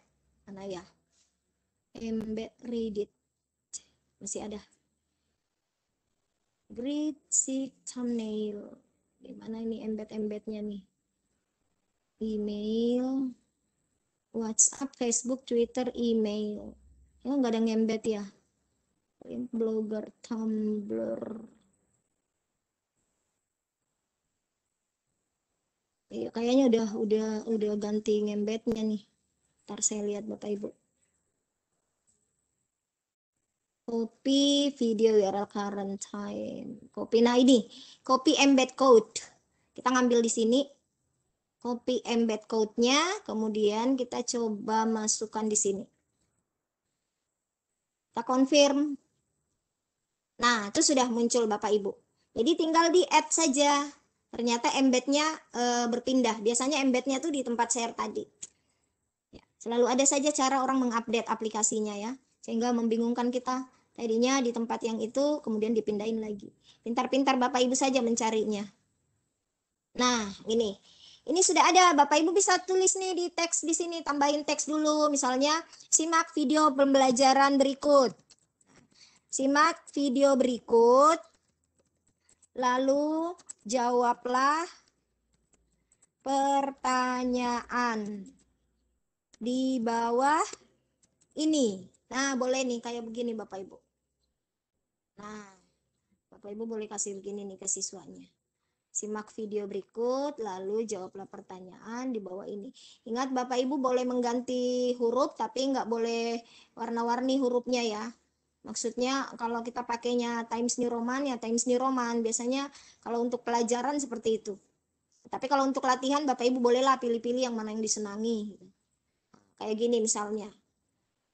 Mana ya? Embed Reddit. Masih ada. Grid sheet thumbnail. Di mana ini embed-embednya nih? Email, WhatsApp, Facebook, Twitter, email. Ya nggak ada ngembed ya. Blogger, Tumblr. Iya, kayaknya udah ganti ngembetnya nih. Ntar saya lihat Bapak Ibu. Copy video URL current time. Copy. Nah ini, copy embed code. Kita ngambil di sini. Copy embed code-nya, kemudian kita coba masukkan di sini. Kita confirm. Nah, itu sudah muncul Bapak Ibu. Jadi tinggal di add saja. Ternyata embednya berpindah. Biasanya embednya tuh di tempat share tadi. Ya, selalu ada saja cara orang mengupdate aplikasinya ya. Sehingga membingungkan kita. Tadinya di tempat yang itu, kemudian dipindahin lagi. Pintar-pintar Bapak Ibu saja mencarinya. Nah, ini. Ini sudah ada. Bapak Ibu bisa tulis nih di teks di sini. Tambahin teks dulu. Misalnya, simak video pembelajaran berikut. Simak video berikut. Lalu jawablah pertanyaan di bawah ini. Nah, boleh nih kayak begini Bapak Ibu. Nah, Bapak Ibu boleh kasih begini nih ke siswanya. Simak video berikut, lalu jawablah pertanyaan di bawah ini. Ingat Bapak Ibu boleh mengganti huruf, tapi nggak boleh warna-warni hurufnya ya. Maksudnya kalau kita pakainya Times New Roman ya Times New Roman. Biasanya kalau untuk pelajaran seperti itu. Tapi kalau untuk latihan Bapak Ibu bolehlah pilih-pilih yang mana yang disenangi. Kayak gini misalnya.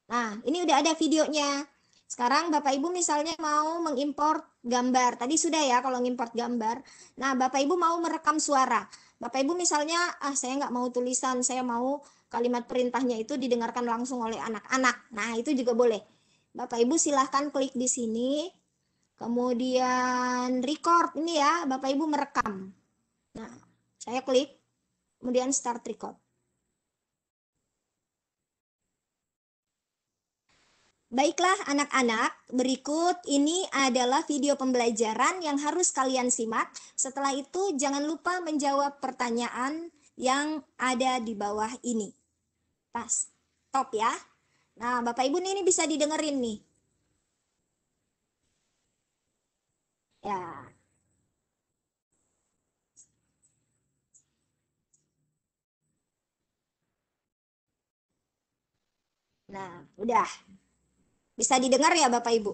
Nah, ini udah ada videonya. Sekarang Bapak Ibu misalnya mau mengimport gambar. Tadi sudah ya kalau mengimport gambar. Nah, Bapak Ibu mau merekam suara. Bapak Ibu misalnya, saya nggak mau tulisan, saya mau kalimat perintahnya itu didengarkan langsung oleh anak-anak. Nah, itu juga boleh. Bapak Ibu silahkan klik di sini. Kemudian record ini ya, Bapak Ibu merekam. Nah, saya klik, kemudian start record. Baiklah anak-anak, berikut ini adalah video pembelajaran yang harus kalian simak. Setelah itu jangan lupa menjawab pertanyaan yang ada di bawah ini. Stop ya. Nah, Bapak Ibu ini bisa didengerin nih. Ya. Nah, udah. Bisa didengar ya Bapak Ibu?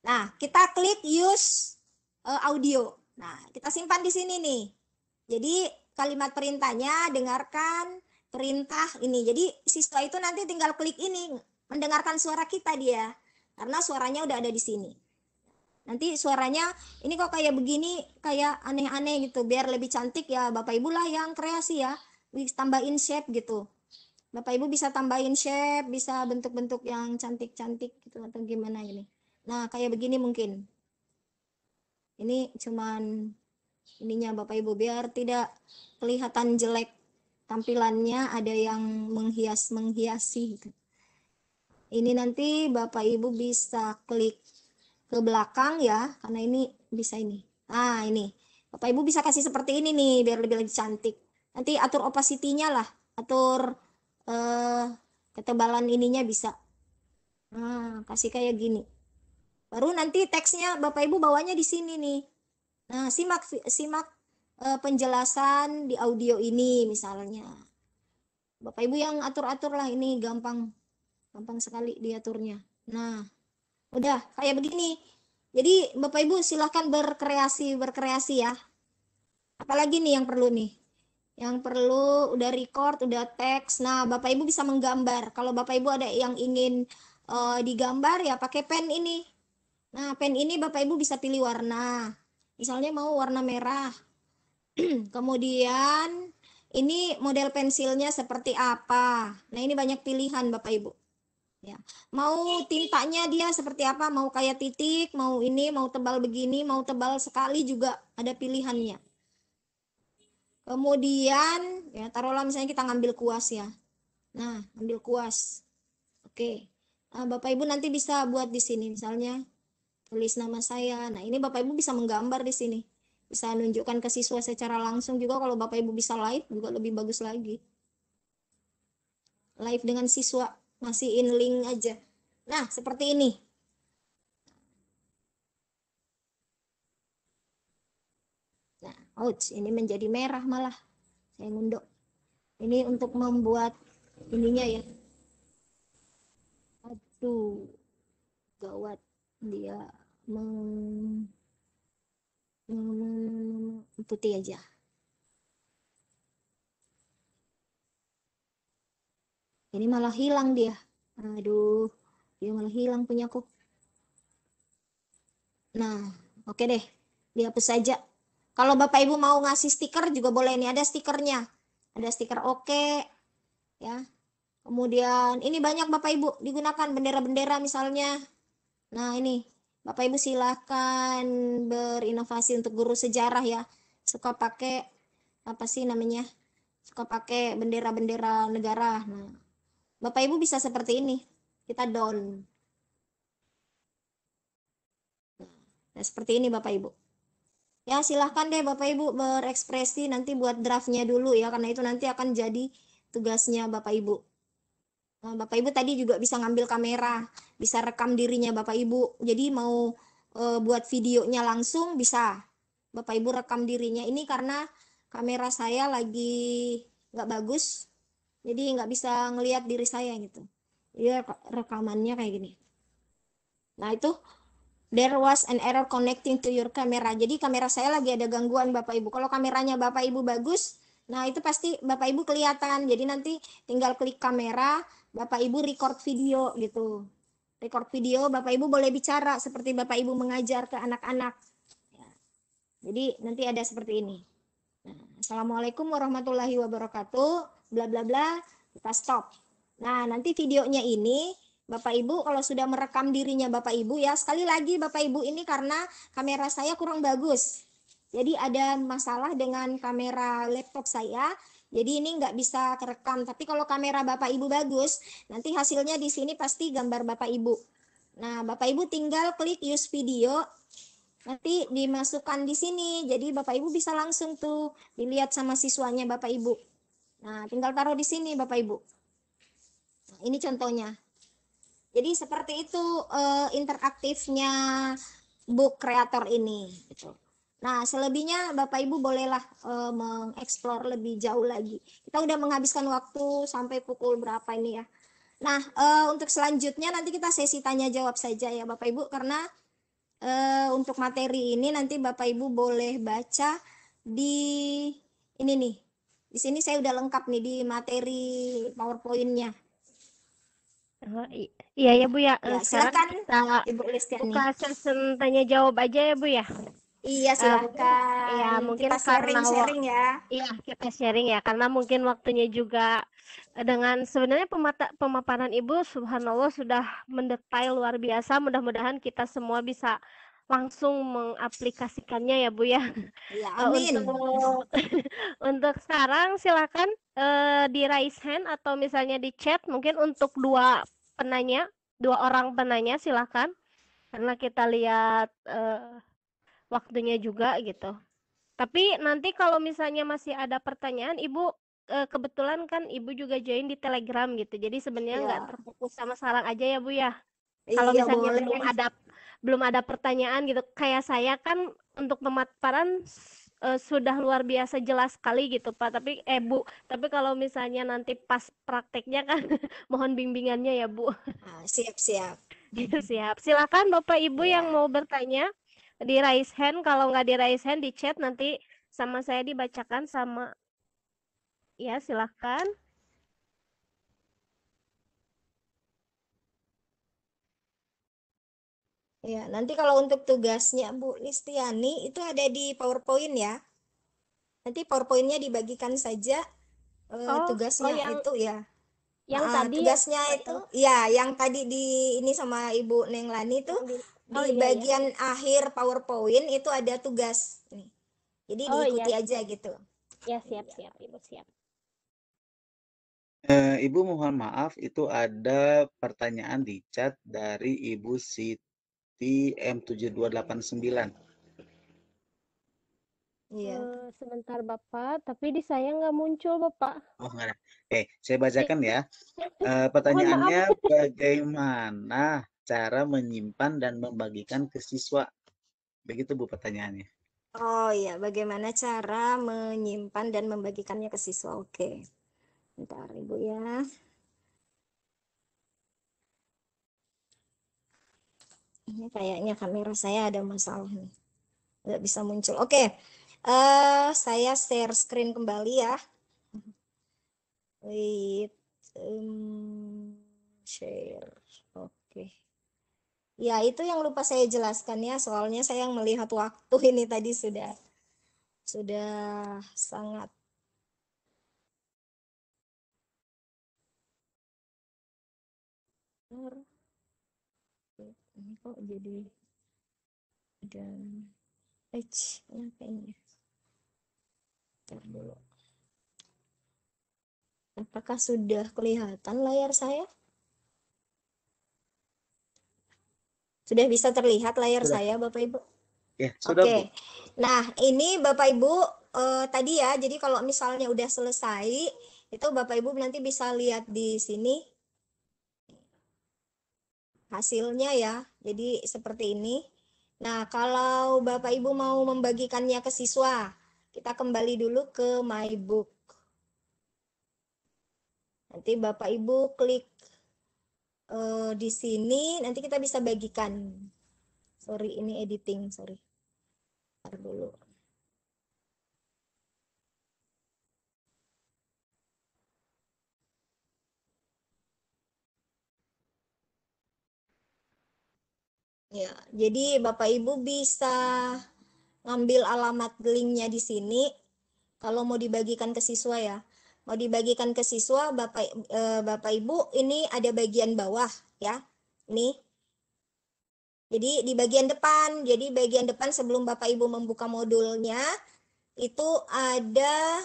Nah, kita klik use audio. Nah, kita simpan di sini nih. Jadi kalimat perintahnya dengarkan perintah ini. Jadi siswa itu nanti tinggal klik ini mendengarkan suara kita dia. Karena suaranya udah ada di sini. Nanti suaranya ini kok kayak begini, kayak aneh-aneh gitu. Biar lebih cantik ya Bapak Ibu lah yang kreasi ya. Tambahin shape gitu. Bapak Ibu bisa tambahin shape, bisa bentuk-bentuk yang cantik-cantik gitu atau gimana ini. Nah, kayak begini mungkin. Ini cuman ininya Bapak Ibu biar tidak kelihatan jelek tampilannya, ada yang menghiasi gitu. Ini nanti Bapak Ibu bisa klik ke belakang ya, karena ini bisa ini. Nah, ini. Bapak Ibu bisa kasih seperti ini nih biar lebih cantik. Nanti atur opacity-nya lah, atur ketebalan ininya bisa. Nah, kasih kayak gini. Baru nanti teksnya Bapak Ibu bawanya di sini nih. Nah, simak penjelasan di audio ini misalnya. Bapak Ibu yang atur-atur lah, ini gampang sekali diaturnya. Nah, udah kayak begini. Jadi Bapak Ibu silahkan berkreasi ya. Apalagi nih yang perlu nih? Yang perlu udah record, udah teks. Nah, Bapak Ibu bisa menggambar. Kalau Bapak Ibu ada yang ingin digambar ya pakai pen ini. Nah, pen ini Bapak Ibu bisa pilih warna. Misalnya mau warna merah. Kemudian ini model pensilnya seperti apa. Nah, ini banyak pilihan Bapak Ibu. Ya. Mau tintanya dia seperti apa, mau kayak titik, mau ini, mau tebal begini, mau tebal sekali juga ada pilihannya. Kemudian ya taruhlah misalnya kita ngambil kuas ya. Nah, ambil kuas. Oke. Nah, Bapak Ibu nanti bisa buat di sini misalnya tulis nama saya. Nah, ini Bapak Ibu bisa menggambar di sini. Bisa nunjukkan ke siswa secara langsung juga. Kalau Bapak Ibu bisa live juga lebih bagus lagi. Live dengan siswa, masihin link aja. Nah, seperti ini. Nah, ouch, ini menjadi merah malah. Saya ngunduk. Ini untuk membuat ininya ya. Aduh, gawat dia putih aja. Ini malah hilang dia. Aduh, dia malah hilang punyaku. Nah, oke deh. Dihapus saja. Kalau Bapak Ibu mau ngasih stiker juga boleh, nih ada stikernya. Ada stiker oke ya. Kemudian ini banyak Bapak Ibu digunakan bendera-bendera misalnya. Nah, ini Bapak Ibu silahkan berinovasi untuk guru sejarah ya. Suka pakai apa sih namanya? Suka pakai bendera-bendera negara. Nah, Bapak Ibu bisa seperti ini. Kita down. Nah, seperti ini Bapak Ibu. Ya, silahkan deh Bapak Ibu berekspresi, nanti buat draftnya dulu ya, karena itu nanti akan jadi tugasnya Bapak Ibu. Nah, Bapak Ibu tadi juga bisa ngambil kamera, bisa rekam dirinya Bapak Ibu. Jadi mau buat videonya langsung bisa. Bapak Ibu rekam dirinya. Ini karena kamera saya lagi nggak bagus, jadi nggak bisa ngelihat diri saya gitu. Jadi rekamannya kayak gini. Nah, itu there was an error connecting to your camera. Jadi kamera saya lagi ada gangguan Bapak Ibu. Kalau kameranya Bapak Ibu bagus, nah itu pasti Bapak Ibu kelihatan. Jadi nanti tinggal klik kamera, Bapak Ibu record video gitu. Record video, Bapak Ibu boleh bicara seperti Bapak Ibu mengajar ke anak-anak. Ya. Jadi nanti ada seperti ini. Nah, Assalamualaikum warahmatullahi wabarakatuh. Bla bla bla. Kita stop. Nah, nanti videonya ini Bapak Ibu kalau sudah merekam dirinya Bapak Ibu ya, sekali lagi Bapak Ibu ini karena kamera saya kurang bagus. Jadi ada masalah dengan kamera laptop saya. Jadi ini nggak bisa kerekam. Tapi kalau kamera Bapak Ibu bagus, nanti hasilnya di sini pasti gambar Bapak Ibu. Nah, Bapak Ibu tinggal klik use video. Nanti dimasukkan di sini. Jadi Bapak Ibu bisa langsung tuh dilihat sama siswanya Bapak Ibu. Nah, tinggal taruh di sini Bapak Ibu. Nah, ini contohnya. Jadi seperti itu interaktifnya book creator ini gitu. Nah, selebihnya Bapak Ibu bolehlah mengeksplor lebih jauh lagi. Kita udah menghabiskan waktu sampai pukul berapa ini ya. Nah, untuk selanjutnya nanti kita sesi tanya jawab saja ya Bapak Ibu, karena untuk materi ini nanti Bapak Ibu boleh baca di ini nih. Di sini saya udah lengkap nih di materi PowerPoint-nya. Oh, iya ya Bu ya. Ya, Sekarang silakan kita Ibu Listiani. buka sesi tanya jawab aja ya Bu ya. Iya, silakan. Mungkin Kita karena sharing-sharing ya. iya kita sharing ya, karena mungkin waktunya juga dengan sebenarnya pemaparan Ibu subhanallah sudah mendetail luar biasa. Mudah-mudahan kita semua bisa langsung mengaplikasikannya ya Bu ya. Iya, amin. Untuk untuk sekarang silakan di raise hand atau misalnya di chat, mungkin untuk dua orang penanya silakan, karena kita lihat waktunya juga gitu. Tapi nanti kalau misalnya masih ada pertanyaan, Ibu kebetulan kan Ibu juga join di Telegram gitu. Jadi sebenarnya nggak Iya. terfokus sama sarang aja ya Bu ya. Kalau Iya, misalnya boleh. belum ada pertanyaan gitu, kayak saya kan untuk pemaparan sudah luar biasa jelas sekali gitu Pak. Tapi Bu, tapi kalau misalnya nanti pas prakteknya kan mohon bimbingannya ya Bu. Nah, siap-siap. Siap. Silakan Bapak Ibu yang Ya. mau bertanya di raise hand. Kalau nggak di raise hand di chat nanti sama saya dibacakan sama ya silakan. Ya, nanti kalau untuk tugasnya Bu Listiani itu ada di PowerPoint ya. Nanti PowerPoint-nya dibagikan saja tugasnya Yang itu ya. tadi Tugasnya itu ya yang tadi di ini sama Ibu Neng Lani itu di iya, bagian akhir PowerPoint itu ada tugas nih. Jadi diikuti aja gitu. Ya siap Ibu siap. Ibu mohon maaf, itu ada pertanyaan di chat dari Ibu Siti M7289. Iya. Sebentar Bapak, tapi di saya nggak muncul Bapak. Oh, enggak ada. Saya bacakan ya. Mohon Pertanyaannya, maaf. bagaimana cara menyimpan dan membagikan ke siswa? Begitu Bu pertanyaannya. Oh iya, bagaimana cara menyimpan dan membagikannya ke siswa? Oke, bentar Ibu ya. Ini kayaknya kamera saya ada masalah nih, nggak bisa muncul. Oke, saya share screen kembali ya. Wait, share. Oke. Ya, itu yang lupa saya jelaskan ya, soalnya saya melihat waktu ini tadi sudah sangat ini kok jadi ada kenapa ini? Bentar dulu. Apakah sudah kelihatan layar saya? Sudah bisa terlihat layar Sudah. saya, Bapak Ibu? Ya, sudah Bu. Oke. Nah, ini Bapak Ibu tadi ya, jadi kalau misalnya udah selesai, itu Bapak Ibu nanti bisa lihat di sini hasilnya ya. Jadi seperti ini. Nah, kalau Bapak Ibu mau membagikannya ke siswa, kita kembali dulu ke My Book. Nanti Bapak Ibu klik di sini, nanti kita bisa bagikan. Sorry, ini editing, sorry. Ntar dulu. Ya, jadi Bapak Ibu bisa ngambil alamat linknya di sini. Kalau mau dibagikan ke siswa ya, mau dibagikan ke siswa, Bapak Ibu ini ada bagian bawah ya, nih. Jadi di bagian depan, sebelum Bapak Ibu membuka modulnya, itu ada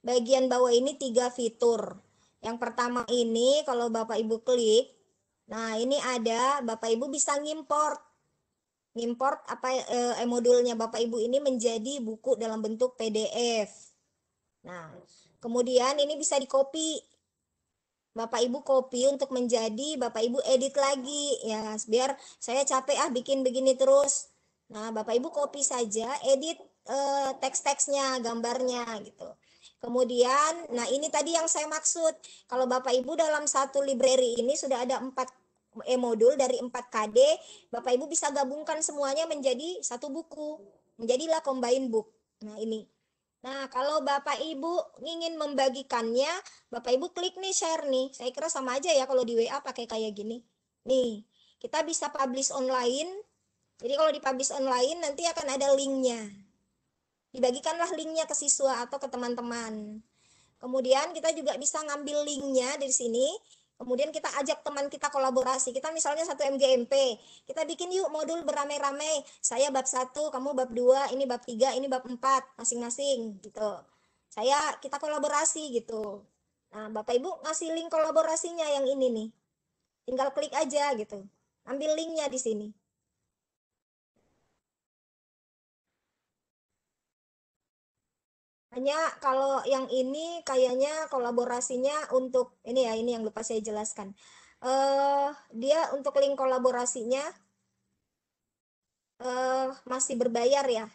bagian bawah ini 3 fitur. Yang pertama ini kalau Bapak Ibu klik, nah ini ada Bapak Ibu bisa ngimport modulnya Bapak Ibu ini menjadi buku dalam bentuk PDF. Nah, kemudian ini bisa di-copy. Bapak Ibu copy untuk menjadi Bapak Ibu edit lagi ya, biar saya capek bikin begini terus. Nah, Bapak Ibu copy saja, edit teks-teksnya, gambarnya gitu. Kemudian, nah ini tadi yang saya maksud. Kalau Bapak Ibu dalam satu library ini sudah ada 4 modul dari 4 KD, Bapak Ibu bisa gabungkan semuanya menjadi satu buku. Menjadilah combine book. Nah, ini. Nah, kalau Bapak Ibu ingin membagikannya, Bapak Ibu klik nih share nih. Saya kira sama aja ya kalau di WA pakai kayak gini. Nih, kita bisa publish online. Jadi kalau dipublish online nanti akan ada linknya. Dibagikanlah linknya ke siswa atau ke teman-teman. Kemudian kita juga bisa ngambil linknya dari sini. Kemudian kita ajak teman kita kolaborasi. Kita misalnya satu MGMP. Kita bikin yuk modul beramai-ramai. Saya bab 1, kamu bab 2, ini bab 3, ini bab 4 masing-masing gitu. Kita kolaborasi gitu. Nah, Bapak Ibu ngasih link kolaborasinya yang ini nih. Tinggal klik aja gitu. Ambil linknya di sini. Hanya kalau yang ini kayaknya kolaborasinya untuk ini ya, ini yang lupa saya jelaskan. Dia untuk link kolaborasinya masih berbayar ya.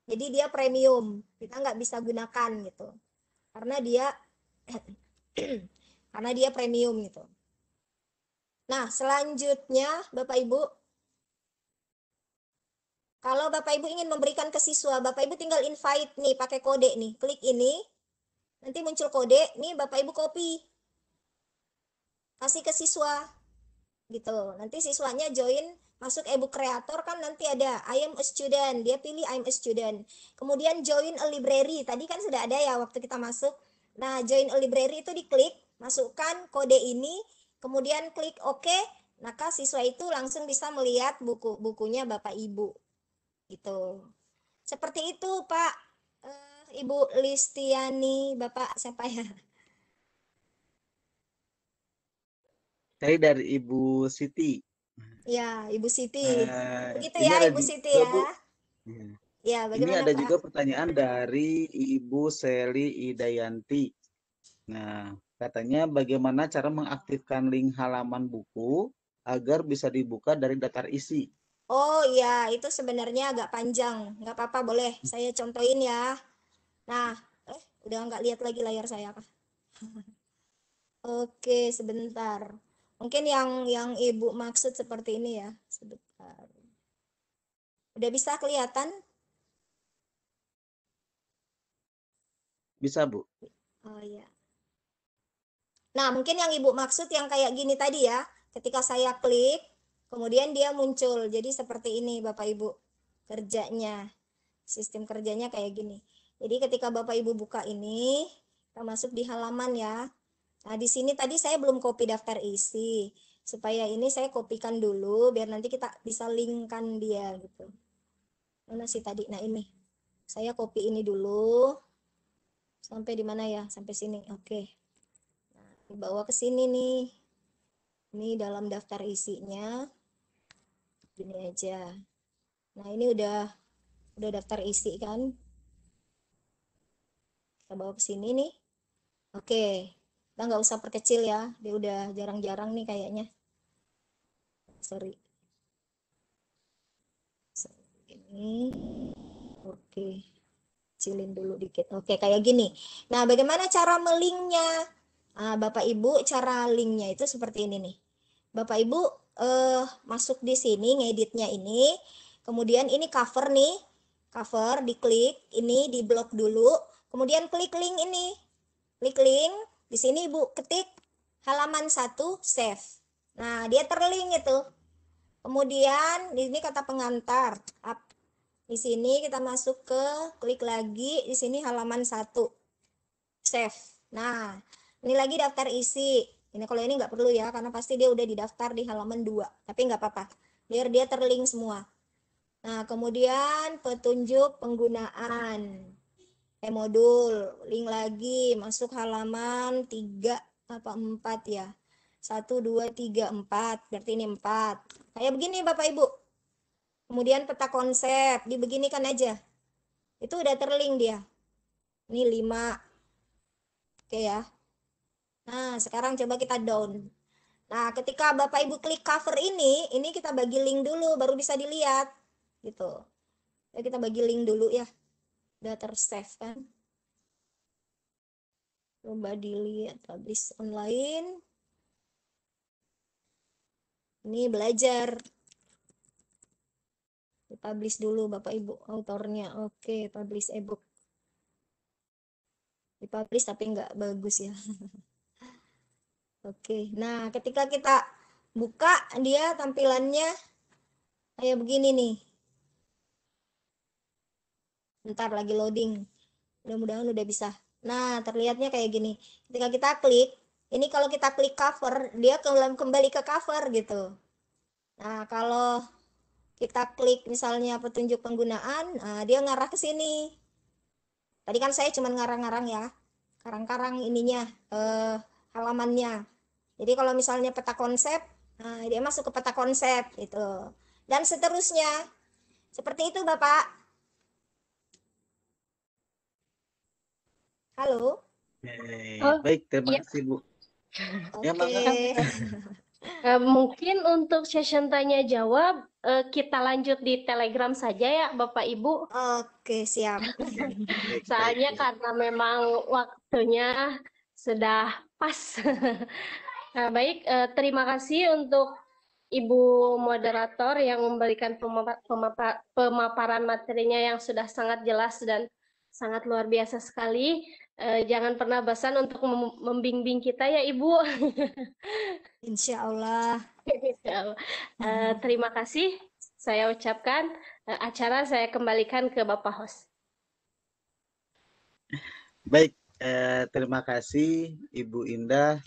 Jadi dia premium. Kita nggak bisa gunakan gitu. Karena dia premium gitu. Nah, selanjutnya Bapak Ibu, kalau Bapak Ibu ingin memberikan ke siswa, Bapak Ibu tinggal invite nih pakai kode nih. Klik ini, nanti muncul kode, nih Bapak Ibu copy. Kasih ke siswa. Gitu. Nanti siswanya join masuk ebook creator, kan nanti ada I am a student, dia pilih I'm a student. Kemudian join a library, tadi kan sudah ada ya waktu kita masuk. Nah, join a library itu diklik, masukkan kode ini, kemudian klik OK, maka siswa itu langsung bisa melihat buku-bukunya Bapak Ibu. Gitu. Seperti itu Pak Ibu Listiani, Bapak siapa ya? Saya dari Ibu Siti. Ya, Ibu Siti. Begitu Ini ya ada Ibu Siti juga ya. Bu. Ya, Ini bagaimana ada Pak? juga pertanyaan dari Ibu Seli Idayanti. Nah, katanya bagaimana cara mengaktifkan link halaman buku agar bisa dibuka dari daftar isi? Oh iya, itu sebenarnya agak panjang. Nggak apa-apa, boleh. Saya contohin ya. Nah, udah nggak lihat lagi layar saya kah? Oke, sebentar. Mungkin yang Ibu maksud seperti ini ya. Sebentar. Udah bisa kelihatan? Bisa, Bu. Oh iya. Nah, mungkin yang Ibu maksud yang kayak gini tadi ya. Ketika saya klik, kemudian dia muncul. Jadi seperti ini Bapak Ibu kerjanya. Sistem kerjanya kayak gini. Jadi ketika Bapak Ibu buka ini, kita masuk di halaman ya. Nah, di sini tadi saya belum copy daftar isi. Supaya ini saya kopikan dulu biar nanti kita bisa linkkan dia gitu. Mana sih tadi? Nah, ini. Saya copy ini dulu. Sampai di mana ya? Sampai sini. Oke. Nah, dibawa ke sini nih. Ini dalam daftar isinya. Gini aja. Nah, ini udah daftar isi kan. Kita bawa ke sini nih. Oke. Kita nggak usah perkecil ya. Dia udah jarang-jarang nih kayaknya. Sorry. Ini. Oke. Kecilin dulu dikit. Oke, kayak gini. Nah, bagaimana cara melinknya? Nah, Bapak Ibu, cara linknya itu seperti ini nih. Bapak Ibu masuk di sini, ngeditnya ini. Kemudian ini cover nih. Cover, diklik. Ini di blok dulu. Kemudian klik link ini. Klik link. Di sini Ibu ketik halaman 1, save. Nah, dia terlink itu. Kemudian ini kata pengantar. Di sini kita masuk ke klik lagi, di sini halaman 1. Save. Nah, ini lagi daftar isi. Ini kalau ini nggak perlu ya, karena pasti dia udah didaftar di halaman 2. Tapi nggak apa-apa, biar dia terlink semua. Nah, kemudian petunjuk penggunaan. Modul, link lagi, masuk halaman 3 apa 4 ya. 1, 2, 3, 4. Berarti ini 4. Kayak begini Bapak Ibu. Kemudian peta konsep, dibeginikan aja. Itu udah terlink dia. Ini 5. Oke ya. Nah, sekarang coba kita down. Nah, ketika Bapak Ibu klik cover ini kita bagi link dulu baru bisa dilihat. Gitu. Ya, kita bagi link dulu ya. Udah tersave kan. Coba dilihat publish online. Ini belajar. Publish dulu Bapak Ibu autornya. Oke, publish ebook. Dipublish tapi nggak bagus ya. Oke, nah ketika kita buka dia tampilannya kayak begini nih. Bentar lagi loading. Mudah-mudahan udah bisa. Nah, terlihatnya kayak gini. Ketika kita klik, ini kalau kita klik cover, dia kembali ke cover gitu. Nah, kalau kita klik misalnya petunjuk penggunaan, nah dia ngarah ke sini. Tadi kan saya cuma ngarang-ngarang ya. Karang-karang ininya, halamannya. Jadi kalau misalnya peta konsep, nah dia masuk ke peta konsep gitu. Dan seterusnya. Seperti itu, Bapak. Halo? Oh, Baik, terima iya. kasih, Bu. Ya, Oke. Mungkin untuk session tanya jawab kita lanjut di Telegram saja ya Bapak Ibu. Oke, siap. Baik, Soalnya baik. karena memang waktunya sudah pas. Nah, baik, terima kasih untuk Ibu moderator yang memberikan pemaparan materinya yang sudah sangat jelas dan sangat luar biasa sekali. Jangan pernah bosan untuk membimbing kita ya Ibu. Insya Allah. Terima kasih saya ucapkan. Acara saya kembalikan ke Bapak host. Baik, terima kasih Ibu Indah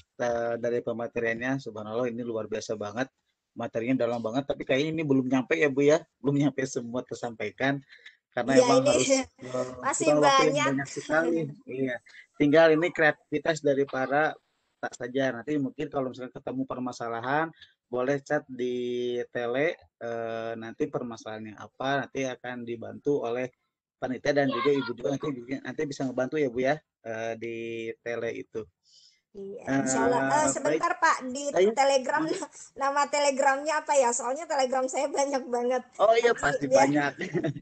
dari pemateriannya. Subhanallah, ini luar biasa banget. Materinya dalam banget, tapi kayaknya ini belum nyampe ya Bu ya. Belum nyampe semua tersampaikan. Karena Iya, emang ini harus masih kurang waktu yang banyak. banyak sekali. Iya. Tinggal ini kreativitas dari para tak saja. Nanti mungkin kalau misalnya ketemu permasalahan, boleh chat di tele, nanti permasalahannya apa, nanti akan dibantu oleh panitia dan juga Ibu juga nanti bisa ngebantu ya Bu ya, di tele itu. Iya, insya Allah. Baik, Sebentar Pak, di saya. Telegram nama Telegramnya apa ya? Soalnya Telegram saya banyak banget. Oh iya Nanti pasti biar banyak.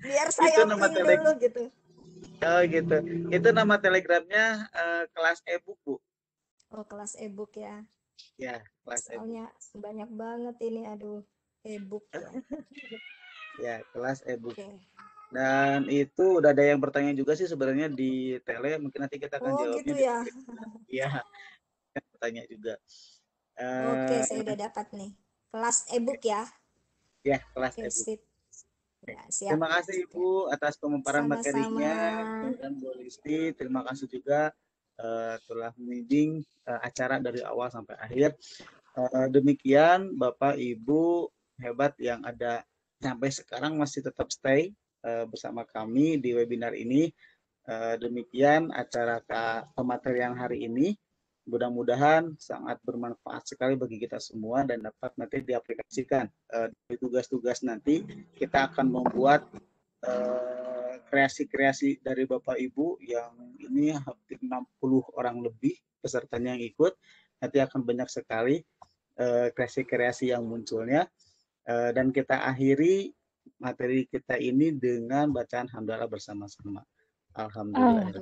biar Itu saya nama ping dulu gitu. Oh gitu. Itu nama Telegramnya kelas e-book, Bu. Oh, kelas e-book ya. Ya, kelas e-book. Soalnya banyak banget ini, aduh, e-book ya. Ya, kelas e-book. Oke. Dan itu udah ada yang bertanya juga sih sebenarnya di tele, mungkin nanti kita akan Oh, jawabnya gitu di ya. Iya, bertanya juga. Oke, Eh, saya udah dapat nih. Kelas e-book ya. ya, kelas Oke, e-book. sip. Ya, siap. Terima kasih Ibu atas pemaparan Sama-sama. materinya dan Bu Listi. Terima kasih juga telah membimbing acara dari awal sampai akhir. Demikian Bapak Ibu hebat yang ada sampai sekarang masih tetap stay bersama kami di webinar ini. Demikian acara pematerian hari ini. Mudah-mudahan sangat bermanfaat sekali bagi kita semua dan dapat nanti diaplikasikan di tugas-tugas nanti. Kita akan membuat kreasi-kreasi dari Bapak Ibu yang ini hampir 60 orang lebih pesertanya yang ikut. Nanti akan banyak sekali kreasi-kreasi yang munculnya. Dan kita akhiri materi kita ini dengan bacaan hamdalah bersama-sama. Alhamdulillah.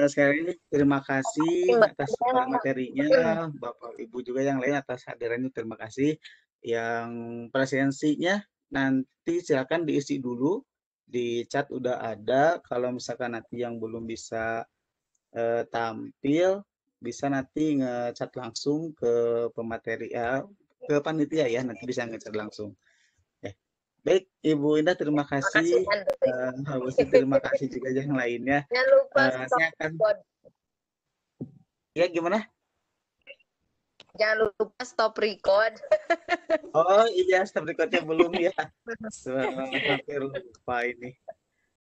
Sekali ini terima kasih atas materinya, Bapak Ibu juga yang lain atas hadirannya, terima kasih. Yang presensinya nanti silakan diisi dulu di chat udah ada. Kalau misalkan nanti yang belum bisa tampil bisa nanti ngechat langsung ke pemateri ke panitia ya, nanti bisa ngechat langsung. Baik, Ibu Indah terima kasih. Terima kasih juga yang lainnya. Jangan lupa Saya akan ya gimana? Jangan lupa stop record. Oh iya, stop recordnya belum ya. Hampir lupa ini.